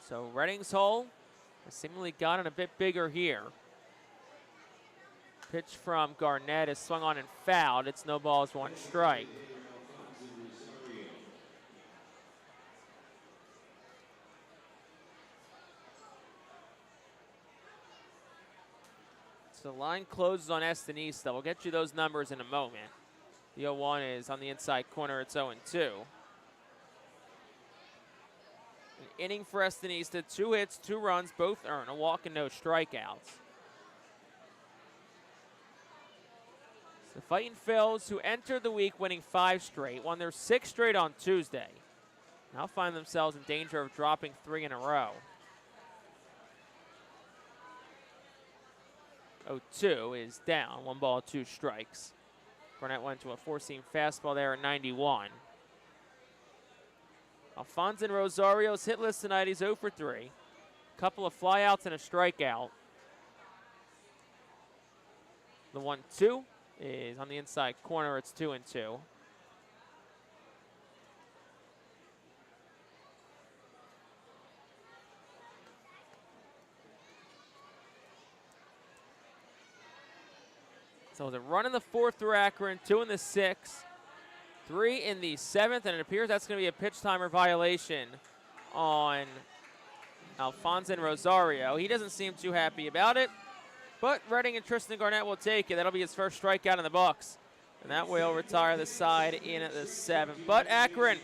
So Reading's hole has seemingly gotten a bit bigger here. Pitch from Garnett is swung on and fouled. It's no balls, 1 strike. So the line closes on Estanista. We'll get you those numbers in a moment. The 0-1 is on the inside corner. It's 0-2. An inning for Estanista. 2 hits, 2 runs, both earned. A walk and no strikeouts. The Fightin Phillies, who entered the week winning 5 straight, won their 6th straight on Tuesday. Now find themselves in danger of dropping 3 in a row. 0-2 is down, 1 ball, 2 strikes. Garnett went to a 4-seam fastball there at 91. Alfonso Rosario's hitless tonight. He's 0 for 3. A couple of flyouts and a strikeout. The 1-2 is on the inside corner. It's 2-2. So the run in the 4th through Akron, 2 in the 6th, 3 in the 7th, and it appears that's going to be a pitch timer violation on Alfonso Rosario. He doesn't seem too happy about it. But Reading and Tristan Garnett will take it. That'll be his first strikeout in the books. And that will retire the side in at the 7th. But Akron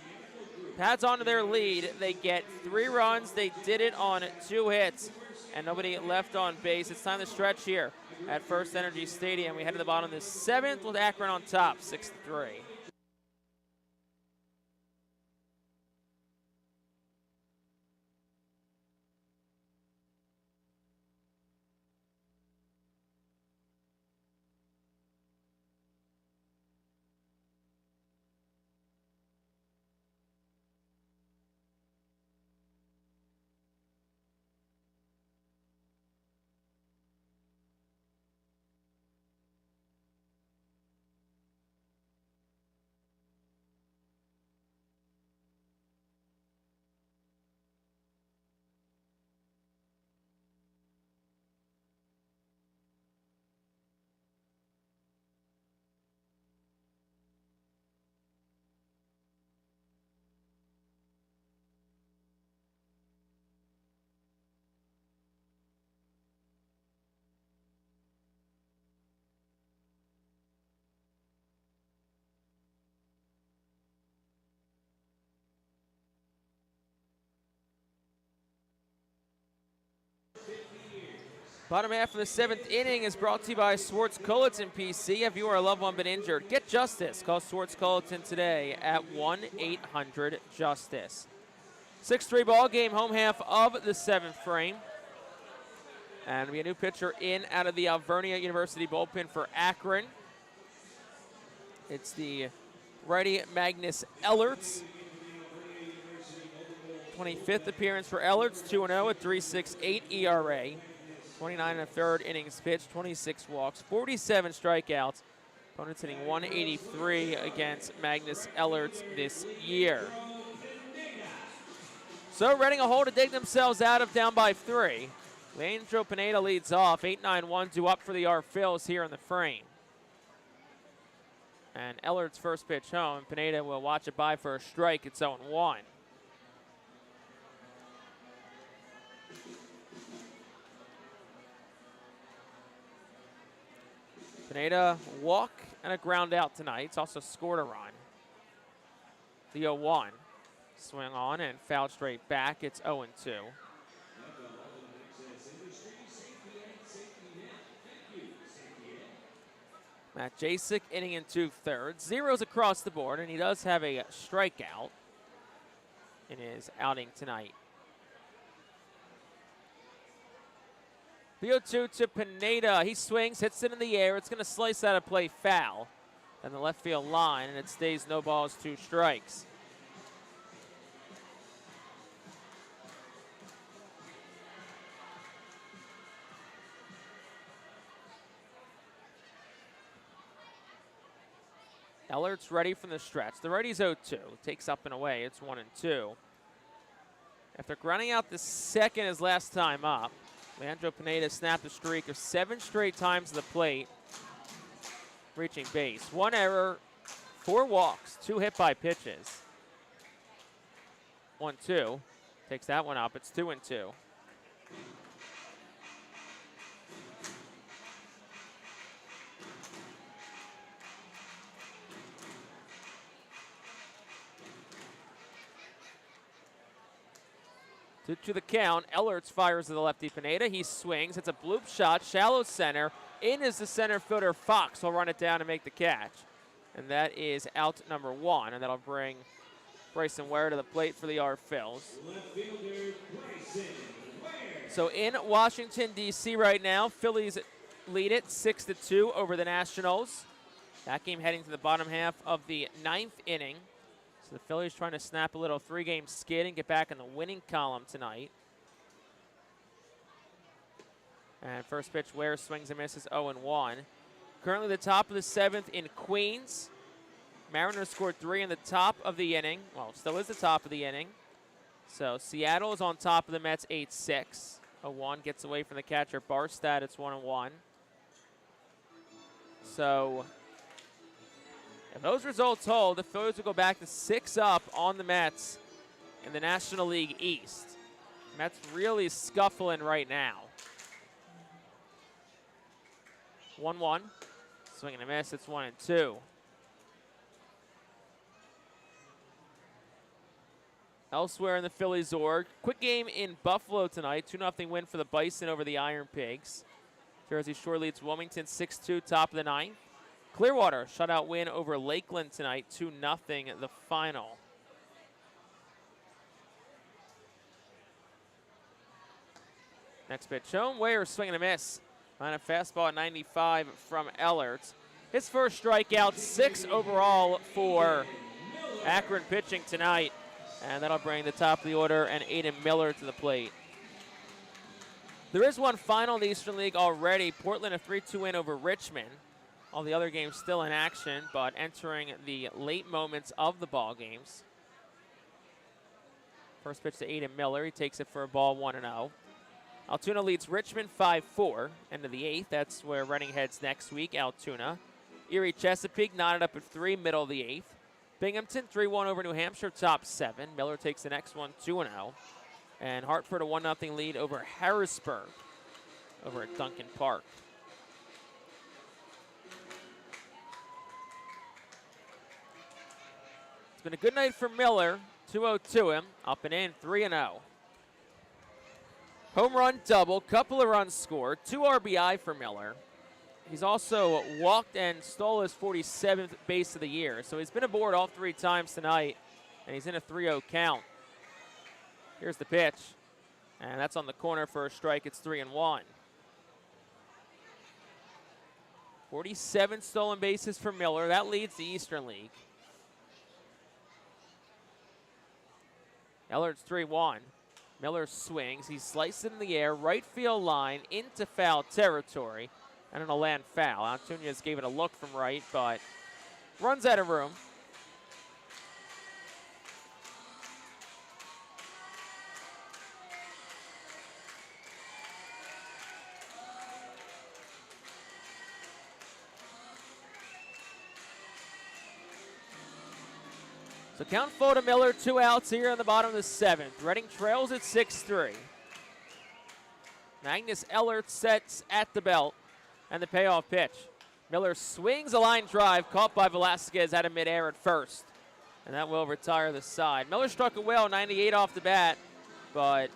pads on to their lead. They get 3 runs. They did it on 2 hits. And nobody left on base. It's time to stretch here at FirstEnergy Stadium. We head to the bottom of the 7th with Akron on top, 6-3. Bottom half of the 7th inning is brought to you by Swartz Culleton PC. Have you or a loved one been injured, get justice. Call Swartz Culleton today at 1-800-JUSTICE. 6-3 ball game, home half of the 7th frame. And we have a new pitcher in out of the Alvernia University bullpen for Akron. It's the righty Magnus Ellerts. 25th appearance for Ellerts, 2-0 at 3.68 ERA. 29 1/3 innings pitched, 26 walks, 47 strikeouts. Opponents hitting 183 against Magnus Ellerts this year. So Reading a hole to dig themselves out of, down by 3. Leandro Pineda leads off, 8-9-1 due up for the Phillies here in the frame. And Ellert's first pitch home. Pineda will watch it by for a strike. It's 0-1. Pineda walk and a ground out tonight. He's also scored a run. The 0-1. Swing on and foul straight back. It's 0-2. Matt Jasek inning in 2/3. Zeros across the board, and he does have a strikeout in his outing tonight. The 0-2 to Pineda. He swings, hits it in the air. It's going to slice out of play foul on the left field line, and it stays no balls, 2 strikes. Ellert's ready from the stretch. The righty's 0-2. Takes up and away. It's 1-2. After grounding out the second his last time up, Leandro Pineda snapped a streak of 7 straight times to the plate, reaching base. 1 error, 4 walks, 2 hit by pitches. 1-2. Takes that one up. It's 2-2. To the count, Ellerts fires to the lefty Pineda. He swings. It's a bloop shot, shallow center. In is the center fielder Fox. Will run it down and make the catch. And that is out number 1. And that'll bring Bryson Ware to the plate for the Phillies. So in Washington, D.C. right now, Phillies lead it 6-2 over the Nationals. That game heading to the bottom half of the 9th inning. So the Phillies trying to snap a little 3-game skid and get back in the winning column tonight. And first pitch, Ware swings and misses, 0-1. Currently the top of the 7th in Queens. Mariners scored 3 in the top of the inning. Well, still is the top of the inning. So Seattle is on top of the Mets, 8-6. 0-1 gets away from the catcher Barstad. It's 1-1. So if those results hold, the Phillies will go back to 6 up on the Mets in the National League East. Mets really scuffling right now. 1-1. Swing and a miss. It's 1-2. Elsewhere in the Phillies org, quick game in Buffalo tonight. 2-0 win for the Bison over the Iron Pigs. Jersey Shore leads Wilmington 6-2, top of the 9th. Clearwater shutout win over Lakeland tonight, 2-0 the final. Next pitch home, Ware swinging a miss. On a fastball at 95 from Ellerts. His first strikeout, 6 overall for Akron pitching tonight. And that'll bring the top of the order and Aiden Miller to the plate. There is one final in the Eastern League already. Portland a 3-2 win over Richmond. All the other games still in action, but entering the late moments of the ball games. First pitch to Aiden Miller. He takes it for a ball, 1-0. Altoona leads Richmond 5-4. End of the 8th. That's where Reading heads next week, Altoona. Erie Chesapeake knotted up at 3, middle of the 8th. Binghamton 3-1 over New Hampshire, top 7. Miller takes the next one, 2-0. And Hartford a 1-0 lead over Harrisburg over at Duncan Park. It's been a good night for Miller. 2-0 to him. Up and in, 3-0. Home run double, couple of runs scored, 2 RBI for Miller. He's also walked and stole his 47th base of the year. So he's been aboard all 3 times tonight, and he's in a 3-0 count. Here's the pitch, and that's on the corner for a strike. It's 3-1. 47 stolen bases for Miller. That leads the Eastern League. Ellert's 3-1. Miller swings. He slices it in the air, right field line, into foul territory, and it'll land foul. Altunez gave it a look from right, but runs out of room. So count full to Miller, 2 outs here in the bottom of the 7th. Reading trails at 6-3. Magnus Ellert sets at the belt, and the payoff pitch. Miller swings a line drive, caught by Velasquez out of midair at first, and that will retire the side. Miller struck it well, 98 off the bat, but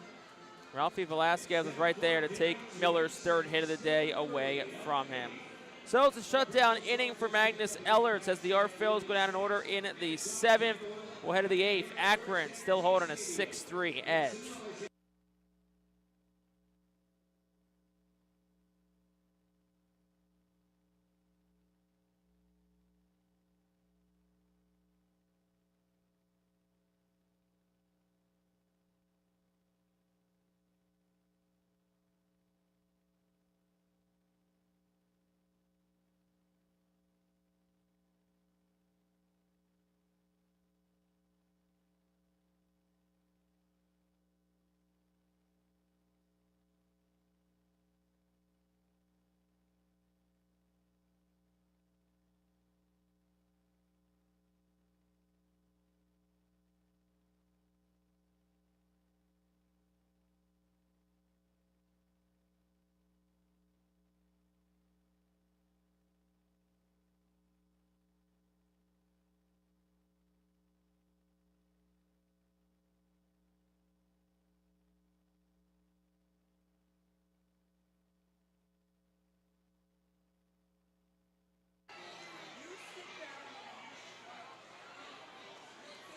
Ralphie Velasquez was right there to take Miller's 3rd hit of the day away from him. So it's a shutdown inning for Magnus Ellert as the Phillies go down in order in the 7th. We'll head to the 8th. Akron still holding a 6-3 edge.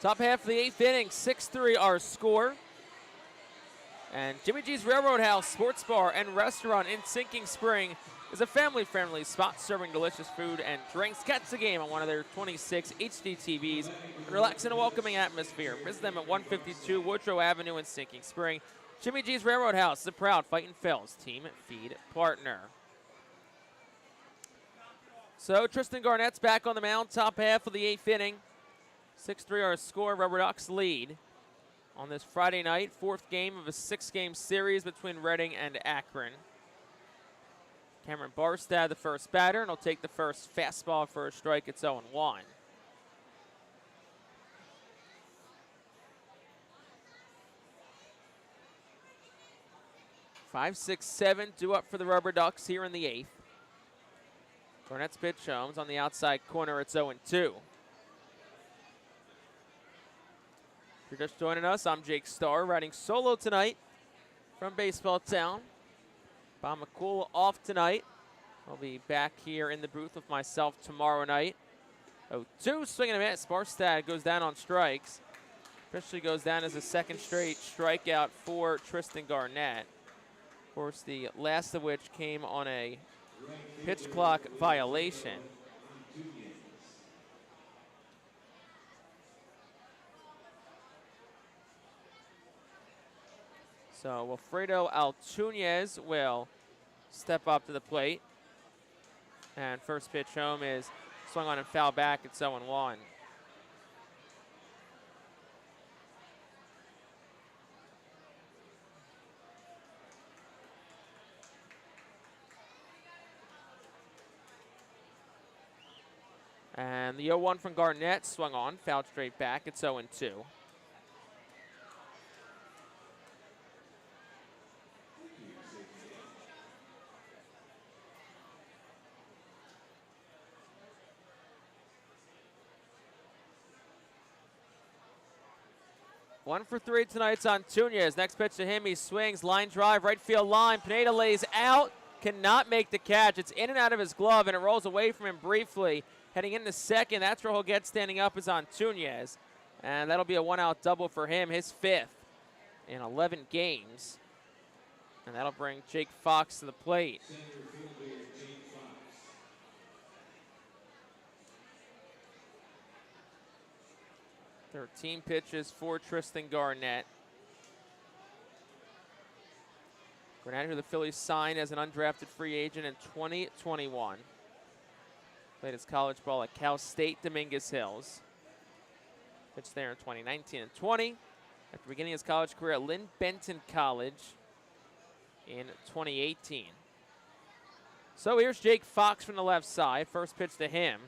Top half of the 8th inning, 6-3 our score. And Jimmy G's Railroad House Sports Bar and Restaurant in Sinking Spring is a family-friendly spot serving delicious food and drinks. Catch the game on one of their 26 HD TVs and relax in a welcoming atmosphere. Visit them at 152 Woodrow Avenue in Sinking Spring. Jimmy G's Railroad House is a proud Fightin' Phillies team feed partner. So Tristan Garnett's back on the mound, top half of the 8th inning. 6-3 our score. RubberDucks lead on this Friday night, 4th game of a 6-game series between Reading and Akron. Cameron Barstad, the first batter, and he'll take the first fastball for a strike. It's 0-1. 5, 6, 7 due up for the RubberDucks here in the 8th. Garnett's pitch Holmes on the outside corner. It's 0-2. If you're just joining us, I'm Jake Starr, riding solo tonight from Baseball Town. Bob McCool off tonight. I'll be back here in the booth with myself tomorrow night. 0-2, swinging a miss. Barstad goes down on strikes. Officially goes down as a 2nd straight strikeout for Tristan Garnett. Of course, the last of which came on a pitch clock violation. So Wilfredo Altunez will step up to the plate. And first pitch home is swung on and foul back. It's 0-1. And the 0-1 from Garnett swung on, fouled straight back. It's 0-2. 1 for 3 tonight's on Tunez. Next pitch to him, he swings, line drive, right field line. Pineda lays out, cannot make the catch. It's in and out of his glove, and it rolls away from him briefly. Heading into second, that's where he'll get standing up is on Tunez. And that'll be a 1-out double for him, his 5th in 11 games. And that'll bring Jake Fox to the plate. 13 pitches for Tristan Garnett. Garnett, who the Phillies signed as an undrafted free agent in 2021. Played his college ball at Cal State Dominguez Hills. Pitched there in 2019 and 20. After beginning his college career at Lynn Benton College in 2018. So here's Jake Fox from the left side. First pitch to him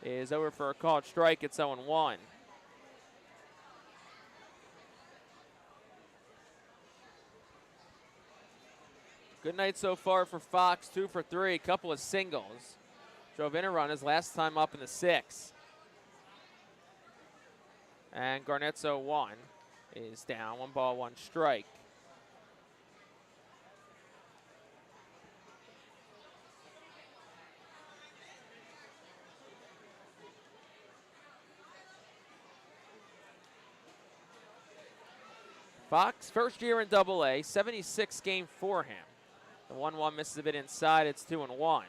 is over for a called strike. It's 0-1. Good night so far for Fox, 2 for 3, a couple of singles. Drove in a run his last time up in the 6th. And Garnett's 0-1 is down, 1 ball, 1 strike. Fox, first year in Double-A, 76 game for him. The 1-1 misses a bit inside, it's 2-1.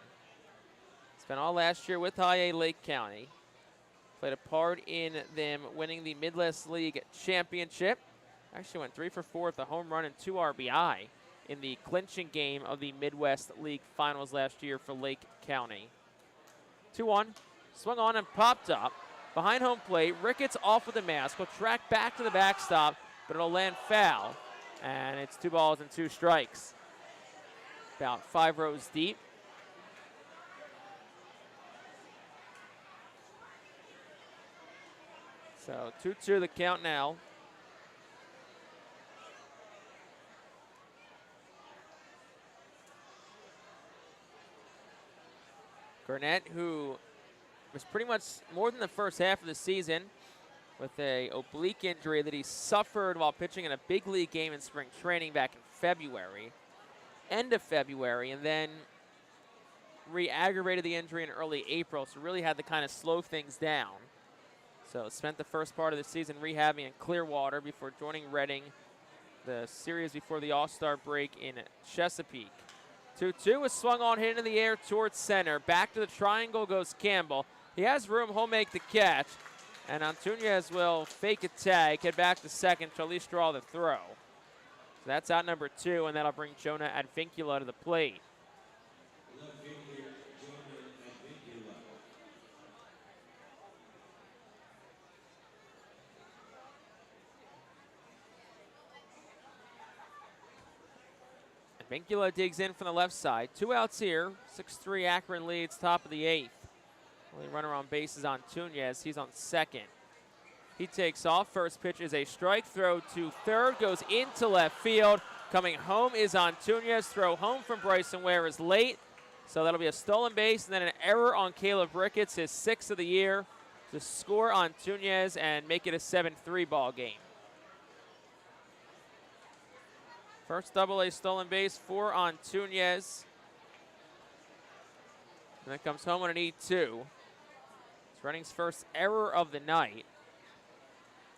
Spent all last year with High A Lake County. Played a part in them winning the Midwest League Championship. Actually went 3 for 4 with a home run and 2 RBI in the clinching game of the Midwest League Finals last year for Lake County. 2-1, swung on and popped up. Behind home plate, Ricketts off with the mask. Will track back to the backstop, but it'll land foul. And it's 2 balls and 2 strikes. About 5 rows deep. So 2-2 the count now. Garnett, who was pretty much more than the first half of the season with a oblique injury that he suffered while pitching in a big league game in spring training back in February, end of February, and then re-aggravated the injury in early April, so really had to kind of slow things down. So spent the first part of the season rehabbing in Clearwater before joining Reading the series before the All-Star break in Chesapeake. 2-2 is swung on, hit into the air towards center. Back to the triangle goes Campbell. He has room, he'll make the catch. And Antunez will fake a tag, head back to second to at least draw the throw. So that's out number 2, and that'll bring Jonah Advincula to the plate. Advincula digs in from the left side. 2 outs here. 6-3 Akron leads, top of the 8th. Only runner on base is Antunez. He's on second. He takes off. First pitch is a strike. Throw to third. Goes into left field. Coming home is Antunez. Throw home from Bryson Ware is late. So that'll be a stolen base and then an error on Caleb Ricketts, his 6th of the year, to score Antunez and make it a 7-3 ball game. First Double-A stolen base for Antunez. And that comes home on an E2. It's Reading's first error of the night.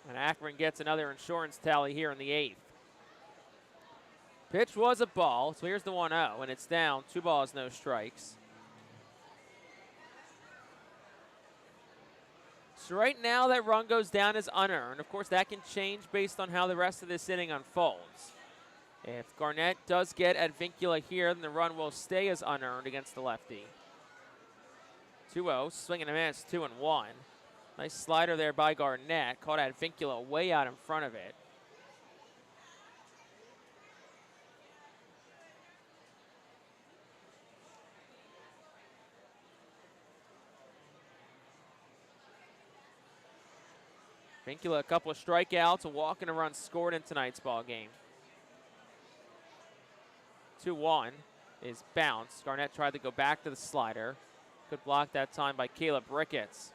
And Akron gets another insurance tally here in the 8th. Pitch was a ball, so here's the 1-0, and it's down. 2 balls, no strikes. So right now that run goes down as unearned. Of course, that can change based on how the rest of this inning unfolds. If Garnett does get Advincula here, then the run will stay as unearned against the lefty. 2-0, swinging a miss, 2-1. Nice slider there by Garnett. Caught Advincula way out in front of it. Advincula, a couple of strikeouts, a walk and a run scored in tonight's ball game. 2-1 is bounced. Garnett tried to go back to the slider. Good block that time by Caleb Ricketts.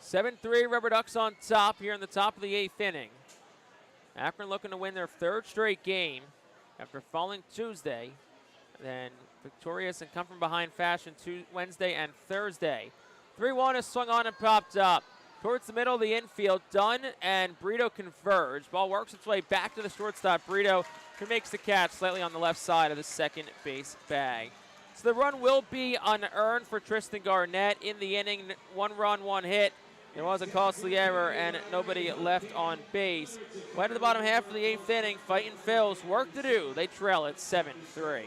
7-3 RubberDucks on top here in the top of the 8th inning. Akron looking to win their 3rd straight game after falling Tuesday. Then victorious and come from behind fashion Wednesday and Thursday. 3-1 is swung on and popped up. Towards the middle of the infield, Dunn and Brito converge. Ball works its way back to the shortstop, Brito, who makes the catch slightly on the left side of the second base bag. So the run will be unearned for Tristan Garnett in the inning. 1 run, 1 hit. There was a costly error and nobody left on base. Right to the bottom half of the 8th inning, Fightin Phillies work to do. They trail at 7-3.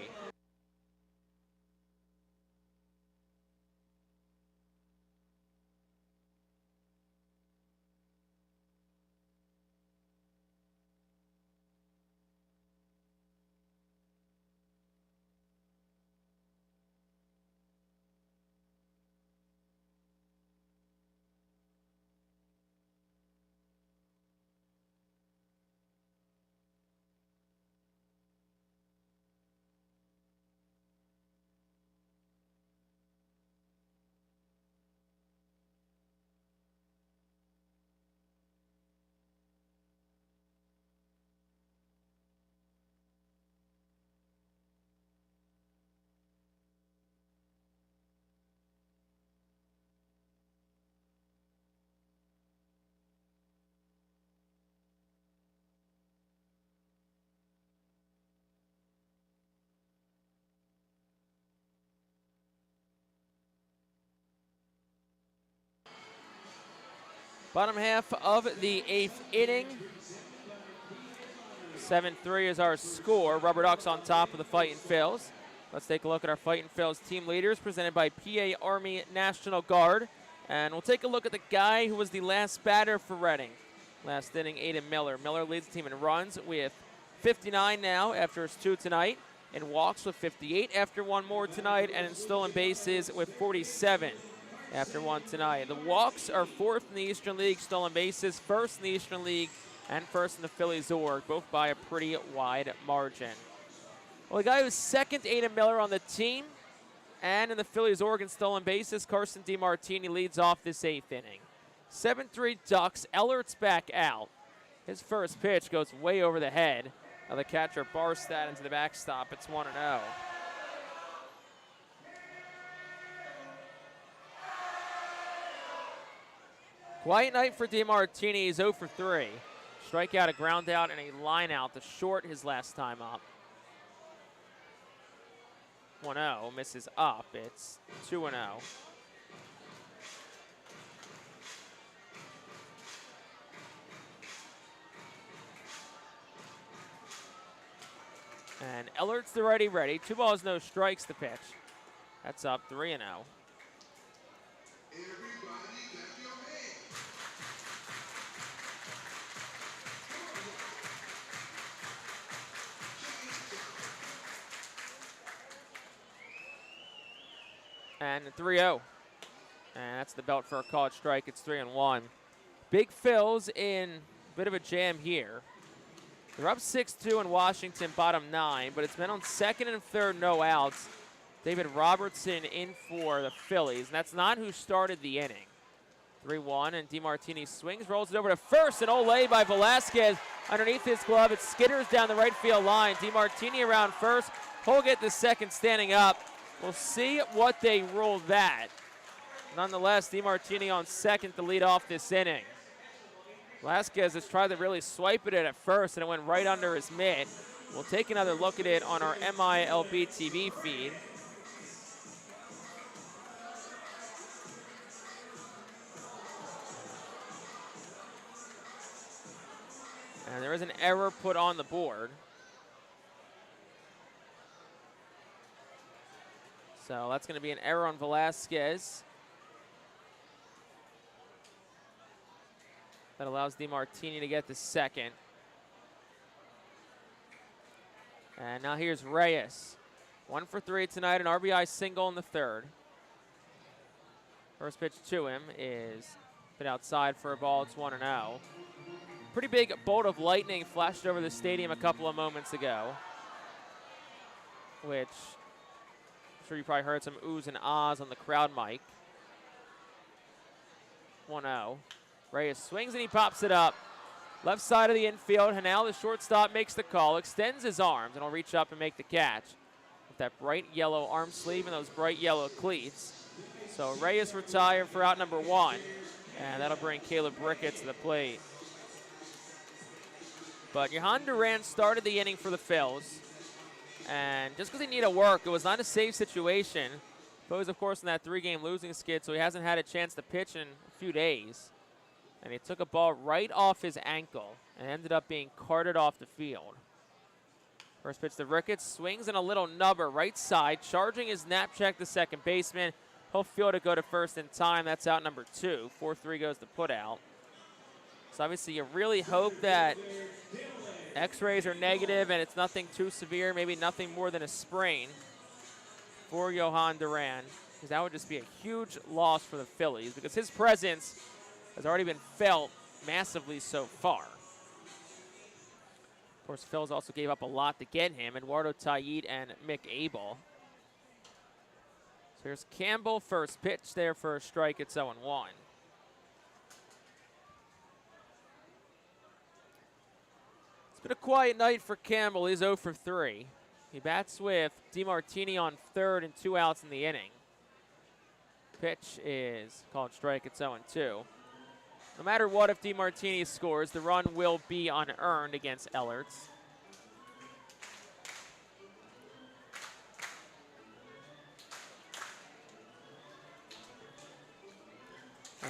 Bottom half of the 8th inning. 7-3 is our score. RubberDucks on top of the Fightin Phillies. Let's take a look at our Fightin Phillies team leaders presented by PA Army National Guard. And we'll take a look at the guy who was the last batter for Reading. Last inning, Aiden Miller. Miller leads the team in runs with 59 now after his 2 tonight. In walks with 58 after 1 more tonight. And in stolen bases with 47. After 1 tonight. The walks are 4th in the Eastern League, stolen bases 1st in the Eastern League, and 1st in the Phillies org, both by a pretty wide margin. Well, the guy who's 2nd, Aiden Miller on the team, and in the Phillies org in stolen bases, Carson DiMartini leads off this 8th inning. 7-3 Ducks, Ellert's back out. His first pitch goes way over the head of the catcher Barstad into the backstop. It's 1-0. Quiet night for DiMartini. He's 0 for 3. Strikeout, a ground out, and a line out to short his last time up. 1-0, misses up. It's 2-0. And Ellert's the righty ready. 2 balls, no strikes to pitch. That's up 3-0. And 3-0. And that's the belt for a called strike. It's 3-1. Big Phil's in a bit of a jam here. They're up 6-2 in Washington, bottom 9, but it's been on 2nd and 3rd, no outs. David Robertson in for the Phillies, and that's not who started the inning. 3-1, and DiMartini swings, rolls it over to first, and Olay by Velasquez underneath his glove. It skitters down the right field line. DiMartini around first. Holgate the second standing up. We'll see what they rule that. Nonetheless, DiMartini on second to lead off this inning. Velasquez has tried to really swipe it at first, and it went right under his mitt. We'll take another look at it on our MILB TV feed. And there is an error put on the board. So that's going to be an error on Velasquez. That allows DiMartini to get to second. And now here's Reyes. 1 for 3 tonight, an RBI single in the 3rd. First pitch to him is put outside for a ball. It's 1-0. Pretty big bolt of lightning flashed over the stadium a couple of moments ago, which I'm sure you probably heard some oohs and ahs on the crowd mic. 1-0. Reyes swings and he pops it up. Left side of the infield. Hanal, the shortstop, makes the call, extends his arms, and will reach up and make the catch with that bright yellow arm sleeve and those bright yellow cleats. So Reyes retired for out number 1, and that'll bring Caleb Rickett to the plate. But Johan Duran started the inning for the Phils. And just because he needed work, it was not a safe situation. Phillies, of course, in that 3-game losing skid, so he hasn't had a chance to pitch in a few days. And he took a ball right off his ankle and ended up being carted off the field. First pitch to Ricketts, swings in a little nubber right side, charging his nap check to second baseman. He'll field it, go to first in time. That's out number 2. 4-3 goes to put out. So obviously you really hope that X-rays are negative and it's nothing too severe, maybe nothing more than a sprain for Johan Duran, because that would just be a huge loss for the Phillies because his presence has already been felt massively so far. Of course, Phillies also gave up a lot to get him, Eduardo Taillid and Mick Abel. So here's Campbell, first pitch there for a strike. It's 0-1. It's been a quiet night for Campbell. He's 0 for 3. He bats with DeMartini on third and 2 outs in the inning. Pitch is called strike. It's 0-2. No matter what, if DeMartini scores, the run will be unearned against Ellerts.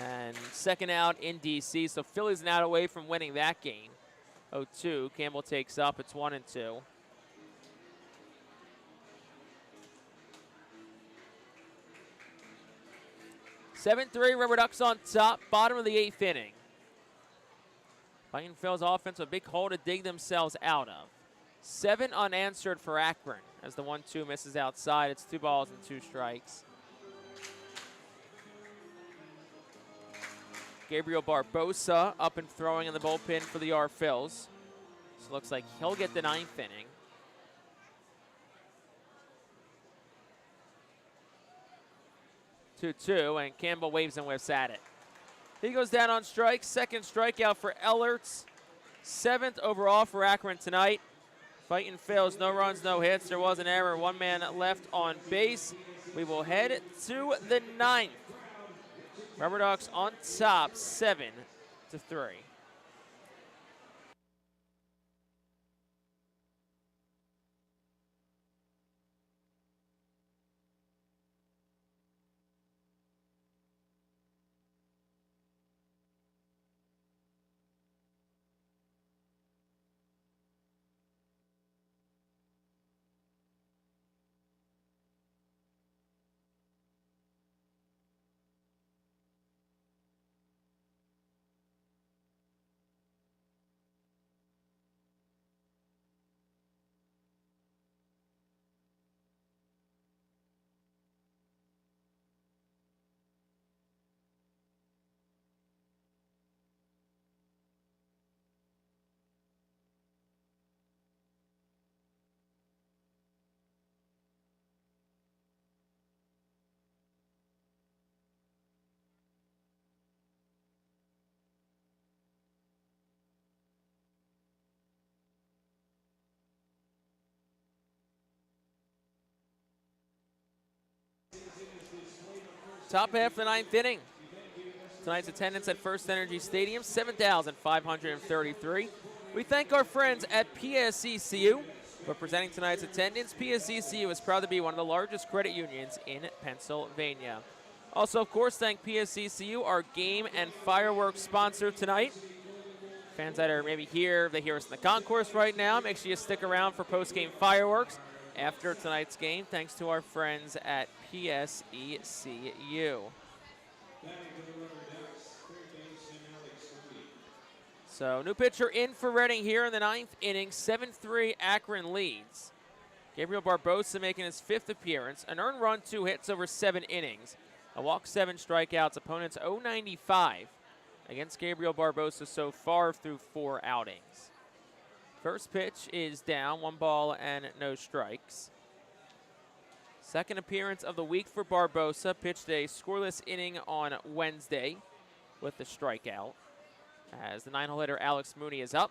And second out in D.C., so Phillies now away from winning that game. 0-2, Campbell takes up, it's 1-2. RubberDucks on top, bottom of the 8th inning. Fightin Phil's offense a big hole to dig themselves out of. 7 unanswered for Akron as the 1-2 misses outside. It's 2 balls and 2 strikes. Gabriel Barbosa up and throwing in the bullpen for the Phils. So looks like he'll get the 9th inning. And Campbell waves and whiffs at it. He goes down on strikes. Second strikeout for Ellerts. 7th overall for Akron tonight. Fightin Phil's no runs, no hits. There was an error. 1 man left on base. We will head to the 9th. RubberDucks on top, 7-3. Top half of the 9th inning. Tonight's attendance at FirstEnergy Stadium, 7,533. We thank our friends at PSECU for presenting tonight's attendance. PSECU is proud to be one of the largest credit unions in Pennsylvania. Also, of course, thank PSECU, our game and fireworks sponsor tonight. Fans that are maybe here, they hear us in the concourse right now. Make sure you stick around for post-game fireworks after tonight's game, thanks to our friends at PSECU. So, new pitcher in for Reading here in the 9th inning. 7-3 Akron leads. Gabriel Barbosa making his 5th appearance. An earned run, 2 hits over 7 innings. A walk, 7 strikeouts. Opponents 0.95 against Gabriel Barbosa so far through 4 outings. First pitch is down, 1 ball and no strikes. Second appearance of the week for Barbosa. Pitched a scoreless inning on Wednesday with the strikeout. As the 9-hole hitter Alex Mooney is up,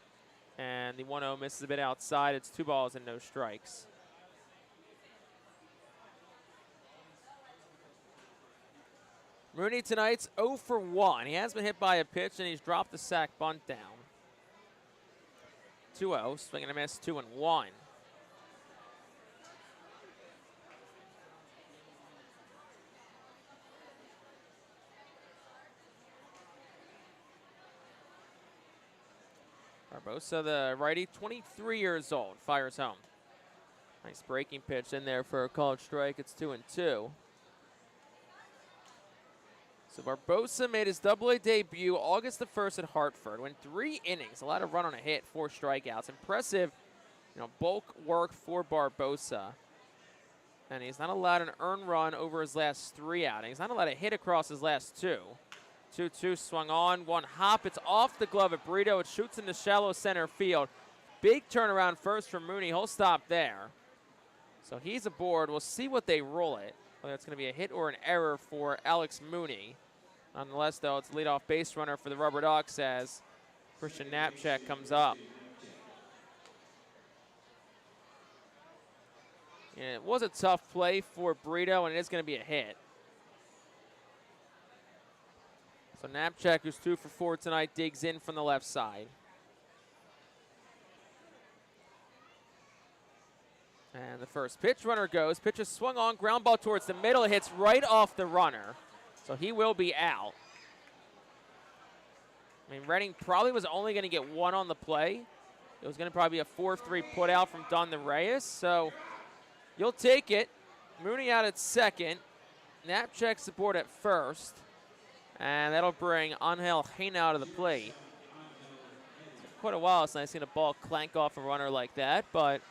and the 1-0 misses a bit outside. It's 2 balls and no strikes. Mooney tonight's 0 for 1. He has been hit by a pitch, and he's dropped the sac bunt down. 2-0, swing and a miss, 2-1. Barbosa, the righty, 23 years old, fires home. Nice breaking pitch in there for a called strike. It's 2-2. So Barbosa made his Double-A debut August the 1st at Hartford. Went 3 innings, a lot of run on a hit, 4 strikeouts. Impressive, bulk work for Barbosa. And he's not allowed an earned run over his last 3 outings. Not allowed a hit across his last 2. 2-2 swung on, 1 hop. It's off the glove of Brito. It shoots into shallow center field. Big turnaround first from Mooney. He'll stop there. So he's aboard. We'll see what they roll it, whether it's going to be a hit or an error for Alex Mooney. Nonetheless, though, it's a leadoff base runner for the RubberDucks as Christian Knapczyk comes up. And it was a tough play for Brito, and it is going to be a hit. So Knapczyk, who's 2 for 4 tonight, digs in from the left side. And the first pitch, runner goes. Pitch is swung on, ground ball towards the middle. It hits right off the runner. So he will be out. I mean, Reading probably was only going to get 1 on the play. It was going to probably be a 4-3 put out from Don the Reyes. So you'll take it. Mooney out at second. Knapczyk's aboard at first. And that'll bring Angel Hena out of the plate. It's quite a while since I've seen a ball clank off a runner like that, but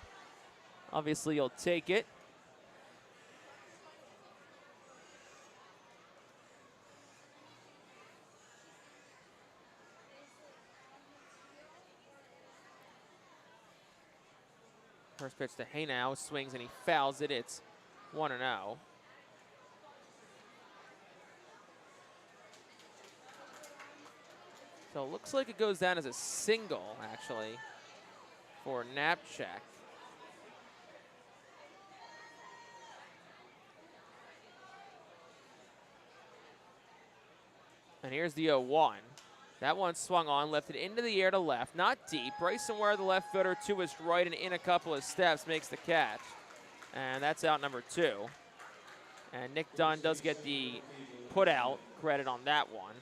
obviously you'll take it. First pitch to Haynow, swings and he fouls it. It's 1-0. So it looks like it goes down as a single, actually, for Knapczyk. And here's the 0-1. That one swung on, lifted into the air to left, not deep. Bryson Ware, the left fielder, to his right and in a couple of steps, makes the catch. And that's out number 2. And Nick Dunn does get the put out credit on that one.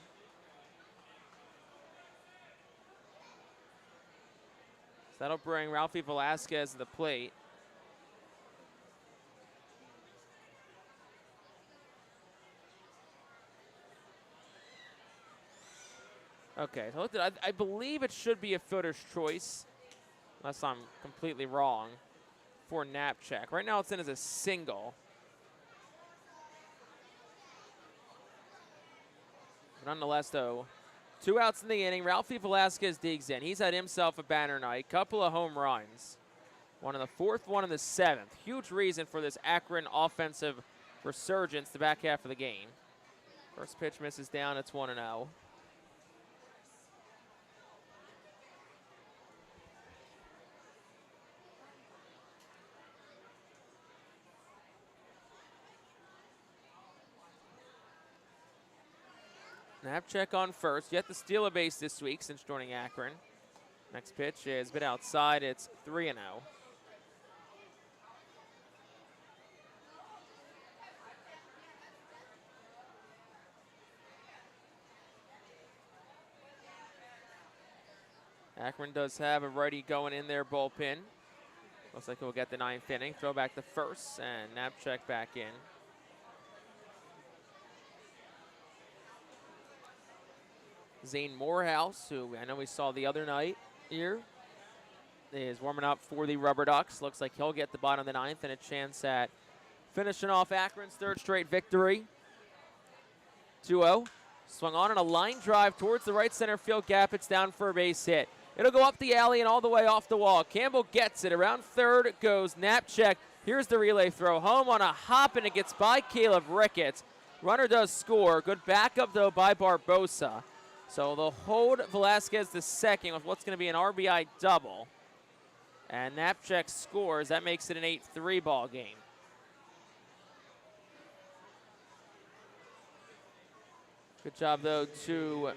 So that'll bring Ralphie Velasquez to the plate. Okay, so I believe it should be a fielder's choice, unless I'm completely wrong, for Knapczyk. Right now it's in as a single. But nonetheless, though, 2 outs in the inning. Ralphie Velasquez digs in. He's had himself a banner night. Couple of home runs. One in the 4th, one in the 7th. Huge reason for this Akron offensive resurgence the back half of the game. First pitch misses down. It's 1-0. Knapczyk on first, yet to steal a base this week since joining Akron. Next pitch is a bit outside. It's 3-0. Akron does have a righty going in their bullpen. Looks like he'll get the 9th inning. Throw back to first, and Knapczyk back in. Zane Morehouse, who I know we saw the other night here, is warming up for the RubberDucks. Looks like he'll get the bottom of the 9th and a chance at finishing off Akron's 3rd straight victory. 2-0. Swung on a line drive towards the right center field gap. It's down for a base hit. It'll go up the alley and all the way off the wall. Campbell gets it. Around third goes Knapczyk. Here's the relay throw. Home on a hop, and it gets by Caleb Ricketts. Runner does score. Good backup, though, by Barbosa. So they'll hold Velasquez to second with what's going to be an RBI double. And Knapczyk scores. That makes it an 8-3 ball game. Good job, though, to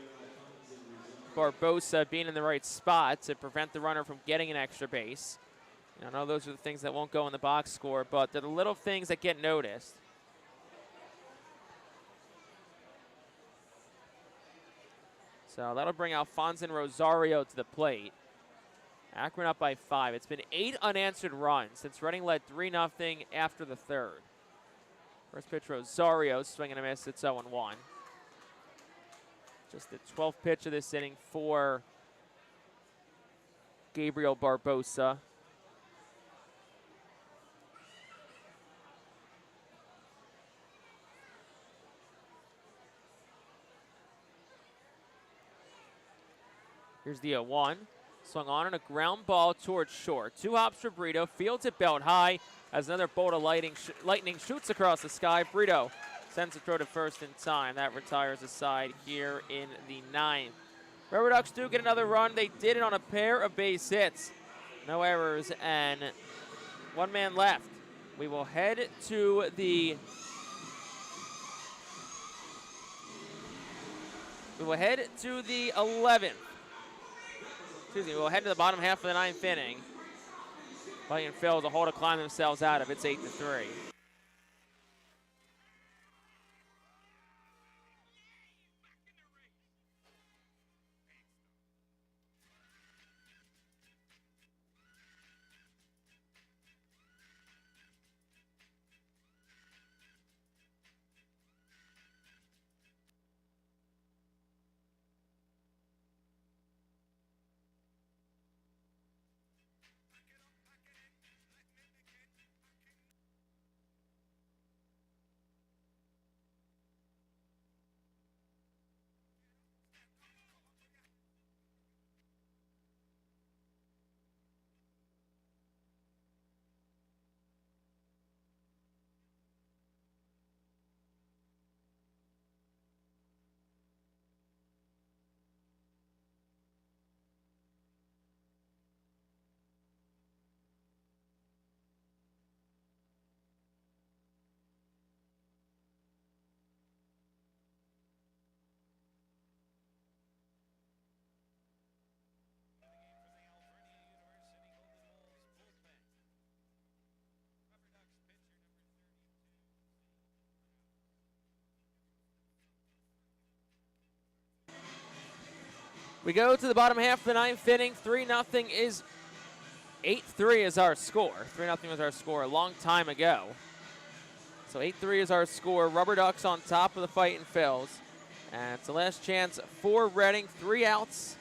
Barbosa being in the right spot to prevent the runner from getting an extra base. I know those are the things that won't go in the box score, but they're the little things that get noticed. So that'll bring Alfonso Rosario to the plate. Akron up by 5. It's been 8 unanswered runs since Reading led 3-0 after the third. First pitch, Rosario, swing and a miss. It's 0-1. Just the 12th pitch of this inning for Gabriel Barbosa. Here's the 0-1. Swung on a ground ball towards short. 2 hops for Brito. Fields it belt high as another bolt of lightning shoots across the sky. Brito sends a throw to first in time. That retires the side here in the 9th. RubberDucks do get another run. They did it on a pair of base hits. No errors and 1 man left. We will head to the 11th. Excuse me, we'll head to the bottom half of the 9th inning. Fightin Phillies a hole to climb themselves out of. It's 8-3. We go to the bottom half of the 9th inning. 3-0 is 8-3 is our score. 3-0 was our score a long time ago. So 8-3 is our score. RubberDucks on top of the Fightin Phillies. And it's the last chance for Reading. 3 outs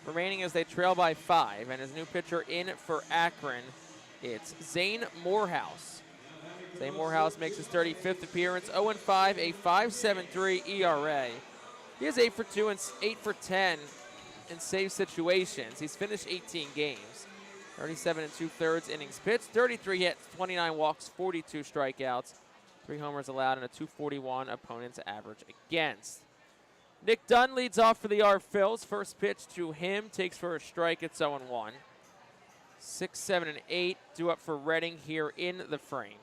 remaining as they trail by 5. And his new pitcher in for Akron, it's Zane Morehouse. Zane Morehouse makes his 35th appearance. 0-5, a 5.73 ERA. He is 8 for 2 and 8 for 10 in save situations. He's finished 18 games. 37 2/3 innings pitched, 33 hits, 29 walks, 42 strikeouts, 3 homers allowed, and a 241 opponent's average against. Nick Dunn leads off for the R Phils. First pitch to him takes for a strike. It's 0-1. 6, 7, and 8 due up for Reading here in the frame,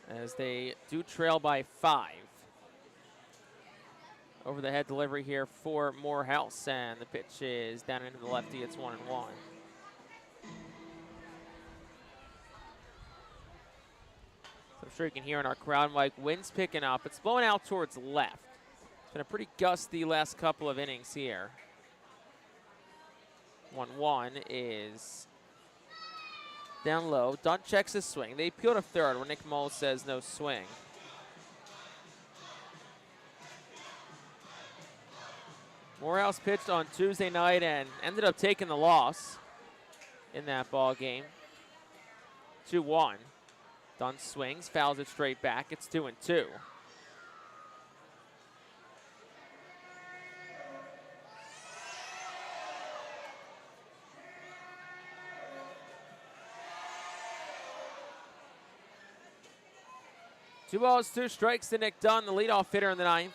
as they do trail by 5. Over the head delivery here for Morehouse, and the pitch is down into the lefty. It's 1-1. So I'm sure you can hear in our crowd mic, wind's picking up. It's blowing out towards left. It's been a pretty gusty last couple of innings here. 1-1 is down low. Dunn checks his swing. They appeal to third where Nick Moll says no swing. Morehouse pitched on Tuesday night and ended up taking the loss in that ball game. 2-1. Dunn swings, fouls it straight back. It's 2-2. Two balls, 2 strikes to Nick Dunn, the leadoff hitter in the 9th.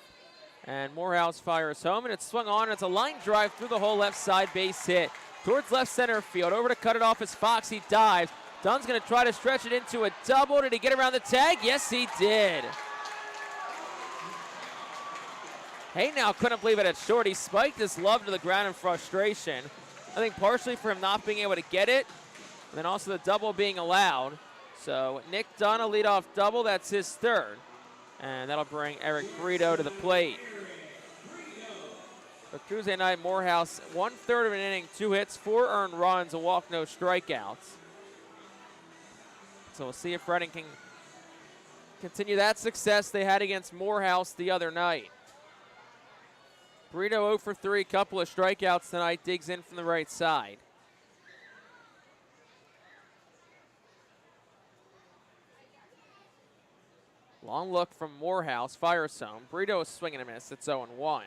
And Morehouse fires home, and it's swung on. It's a line drive through the whole left side base hit towards left center field. Over to cut it off is Fox. He dives. Dunn's going to try to stretch it into a double. Did he get around the tag? Yes, he did. Hey, now couldn't believe it at short. He spiked his glove to the ground in frustration. I think partially for him not being able to get it, and then also the double being allowed. So Nick Dunn, a leadoff double. That's his 3rd. And that'll bring Eric Brito to the plate. But Tuesday night, Morehouse, 1/3 of an inning, 2 hits, 4 earned runs, a walk, no strikeouts. So we'll see if Reading can continue that success they had against Morehouse the other night. Brito 0 for 3, couple of strikeouts tonight, digs in from the right side. Long look from Morehouse, fires home. Brito is swinging a miss, it's 0-1.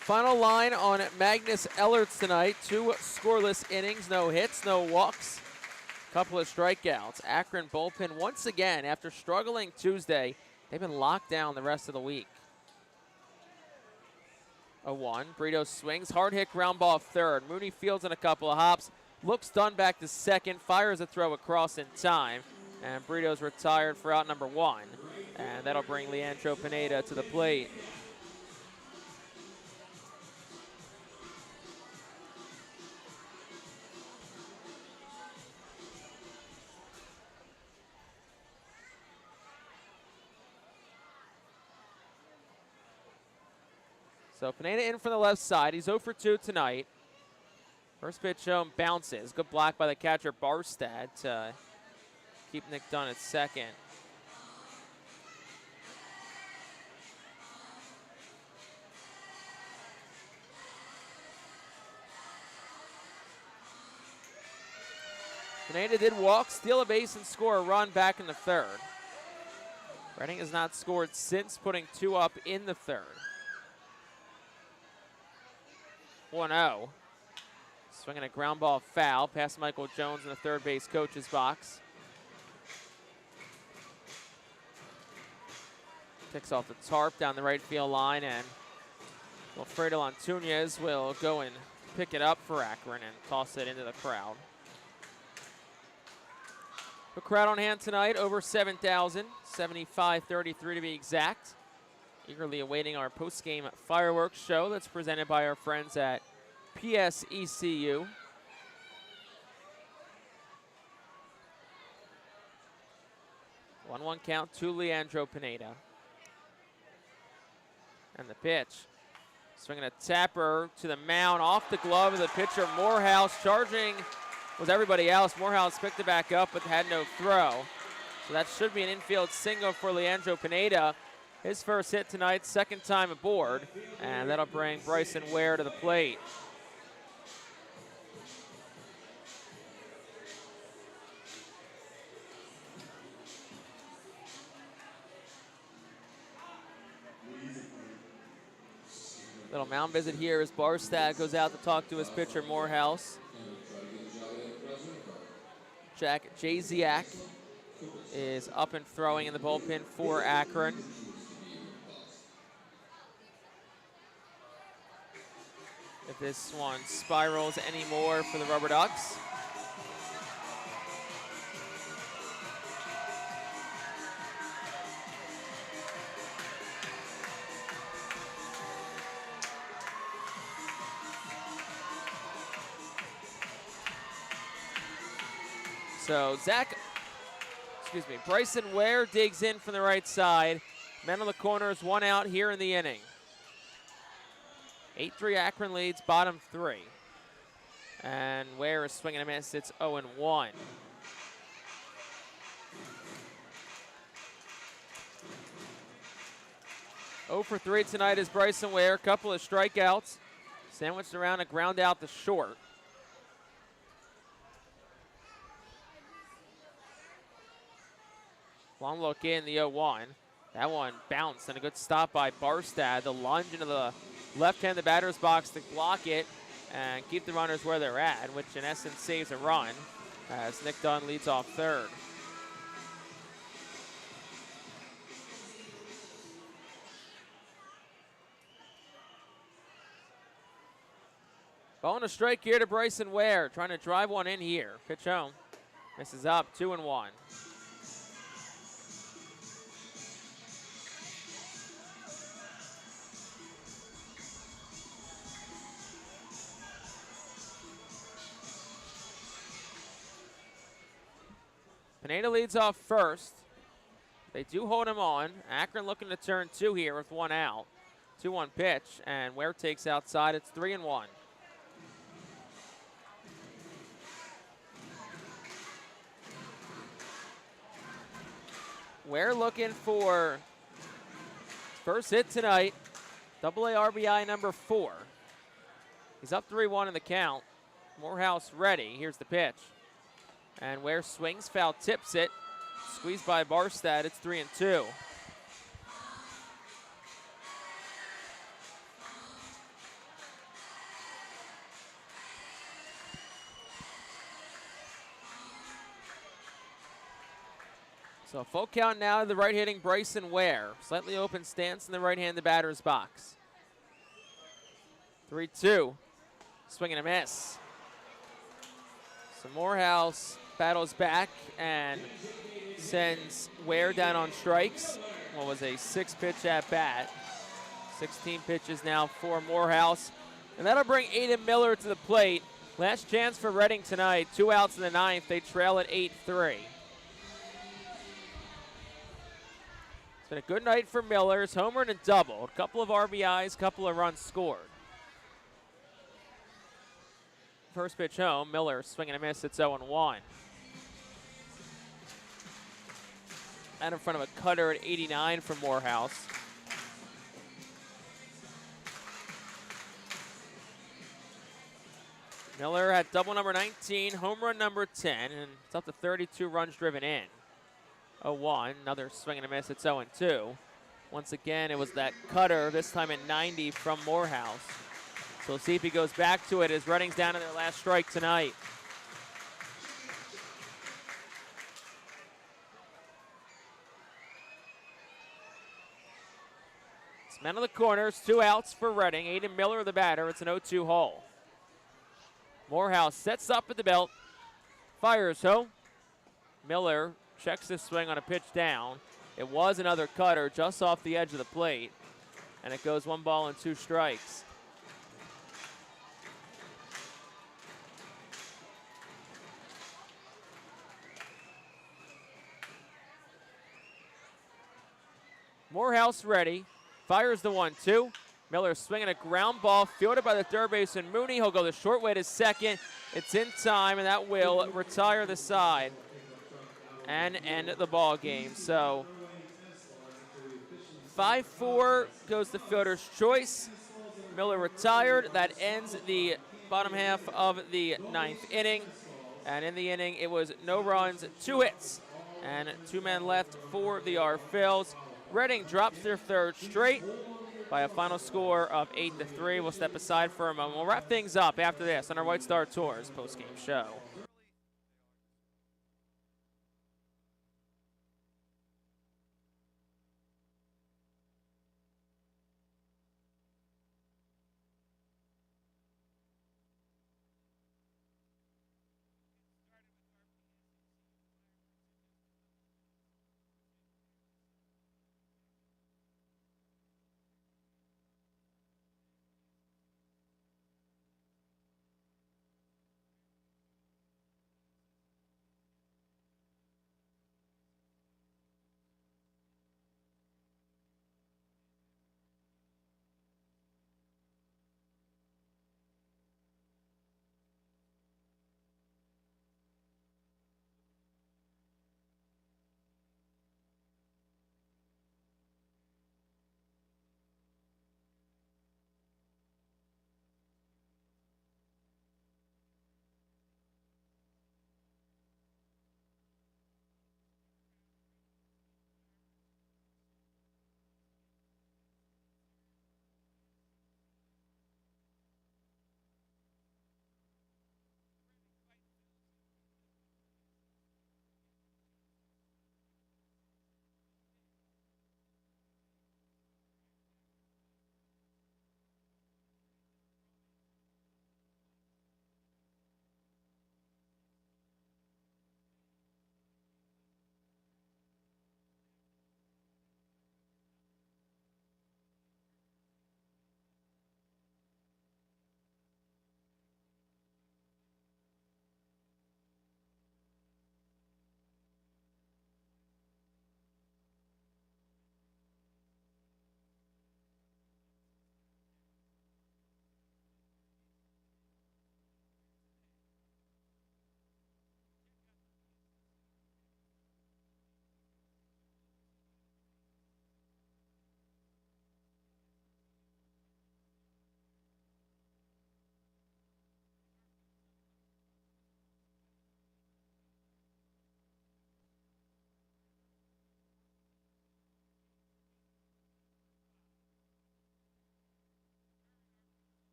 Final line on Magnus Ellerts tonight. 2 scoreless innings, no hits, no walks, couple of strikeouts. Akron bullpen once again, after struggling Tuesday, they've been locked down the rest of the week. 0-1. Brito swings, hard hit ground ball third. Mooney fields in a couple of hops, looks done back to second, fires a throw across in time, and Brito's retired for out number 1. And that'll bring Leandro Pineda to the plate. So Pineda in from the left side. He's 0 for 2 tonight. First pitch home bounces. Good block by the catcher Barstad to keep Nick Dunn at second. Pineda did walk, steal a base, and score a run back in the third. Reading has not scored since putting 2 up in the third. 1-0. Swinging a ground ball foul past Michael Jones in the third base coach's box. Picks off the tarp down the right field line, and Wilfredo Antunez will go and pick it up for Akron and toss it into the crowd. The crowd on hand tonight, over 7,000, 7,533 to be exact. Eagerly awaiting our post-game fireworks show that's presented by our friends at PSECU. One count to Leandro Pineda. And the pitch. Swinging a tapper to the mound off the glove of the pitcher Morehouse. Charging was everybody else. Morehouse picked it back up but had no throw. So that should be an infield single for Leandro Pineda. His first hit tonight, second time aboard, and that'll bring Bryson Ware to the plate. Little mound visit here as Barstad goes out to talk to his pitcher Morehouse. Jack Jaziak is up and throwing in the bullpen for Akron. If this one spirals anymore for the RubberDucks. So Bryson Ware digs in from the right side. Men on the corners, 1 out here in the inning. 8-3 Akron leads bottom 3. And Ware is swinging a miss. It's 0-1. Oh for 3 tonight is Bryson Ware. Couple of strikeouts. Sandwiched around a ground out to short. Long look in the 0-1. That one bounced and a good stop by Barstad. The lunge into the left-handed batter's box to block it and keep the runners where they're at, which in essence saves a run as Nick Dunn leads off third. Ball and a strike here to Bryson Ware, trying to drive one in here. Pitch home. Misses up, 2-1. Pineda leads off first. They do hold him on. Akron looking to turn 2 here with 1 out. 2-1 pitch, and Ware takes outside. It's 3-1. Ware looking for first hit tonight. Double-A RBI number 4. He's up 3-1 in the count. Morehouse ready. Here's the pitch. And Ware swings, foul, tips it. Squeezed by Barstad. It's 3-2. So full count now to the right-hitting Bryson Ware. Slightly open stance in the right-handed batter's box. 3-2. Swing and a miss. So Morehouse battles back and sends Ware down on strikes. What was a 6-pitch at bat. 16 pitches now for Morehouse. And that'll bring Aiden Miller to the plate. Last chance for Reading tonight. 2 outs in the 9th. They trail at 8-3. It's been a good night for Miller. He's homered and doubled. A couple of RBIs, couple of runs scored. First pitch home. Miller swinging a miss. It's 0-1. And in front of a cutter at 89 from Morehouse. Miller had double number 19, home run number 10, and it's up to 32 runs driven in. 0-1, another swing and a miss. It's 0-2. Once again, it was that cutter, this time at 90 from Morehouse. So we'll see if he goes back to it as Reading's down to their last strike tonight. It's men on the corners, 2 outs for Reading. Aiden Miller, the batter. It's an 0-2 hole. Morehouse sets up at the belt, fires home. Miller checks his swing on a pitch down. It was another cutter just off the edge of the plate, and it goes 1 ball and 2 strikes. Morehouse ready, fires the 1-2. Miller swinging a ground ball, fielded by the third baseman Mooney. He'll go the short way to second. It's in time, and that will retire the side and end the ball game. So 5-4 goes the fielder's choice. Miller retired. That ends the bottom half of the 9th inning. And in the inning, it was no runs, 2 hits, and 2 men left for the Phils. Reading drops their 3rd straight by a final score of 8-3. We'll step aside for a moment. We'll wrap things up after this on our White Star Tours postgame show.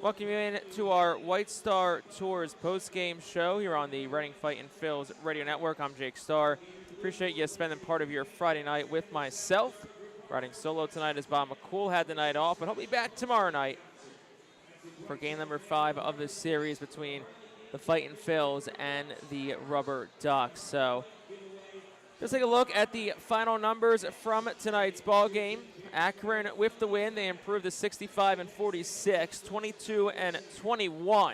Welcome you in to our White Star Tours post-game show here on the Reading Fightin Phillies Radio Network. I'm Jake Starr. Appreciate you spending part of your Friday night with myself. Riding solo tonight as Bob McCool had the night off, but he'll be back tomorrow night for game number 5 of this series between the Fightin Phillies and the RubberDucks. So let's take a look at the final numbers from tonight's ball game. Akron with the win. They improved to 65-46, 22-21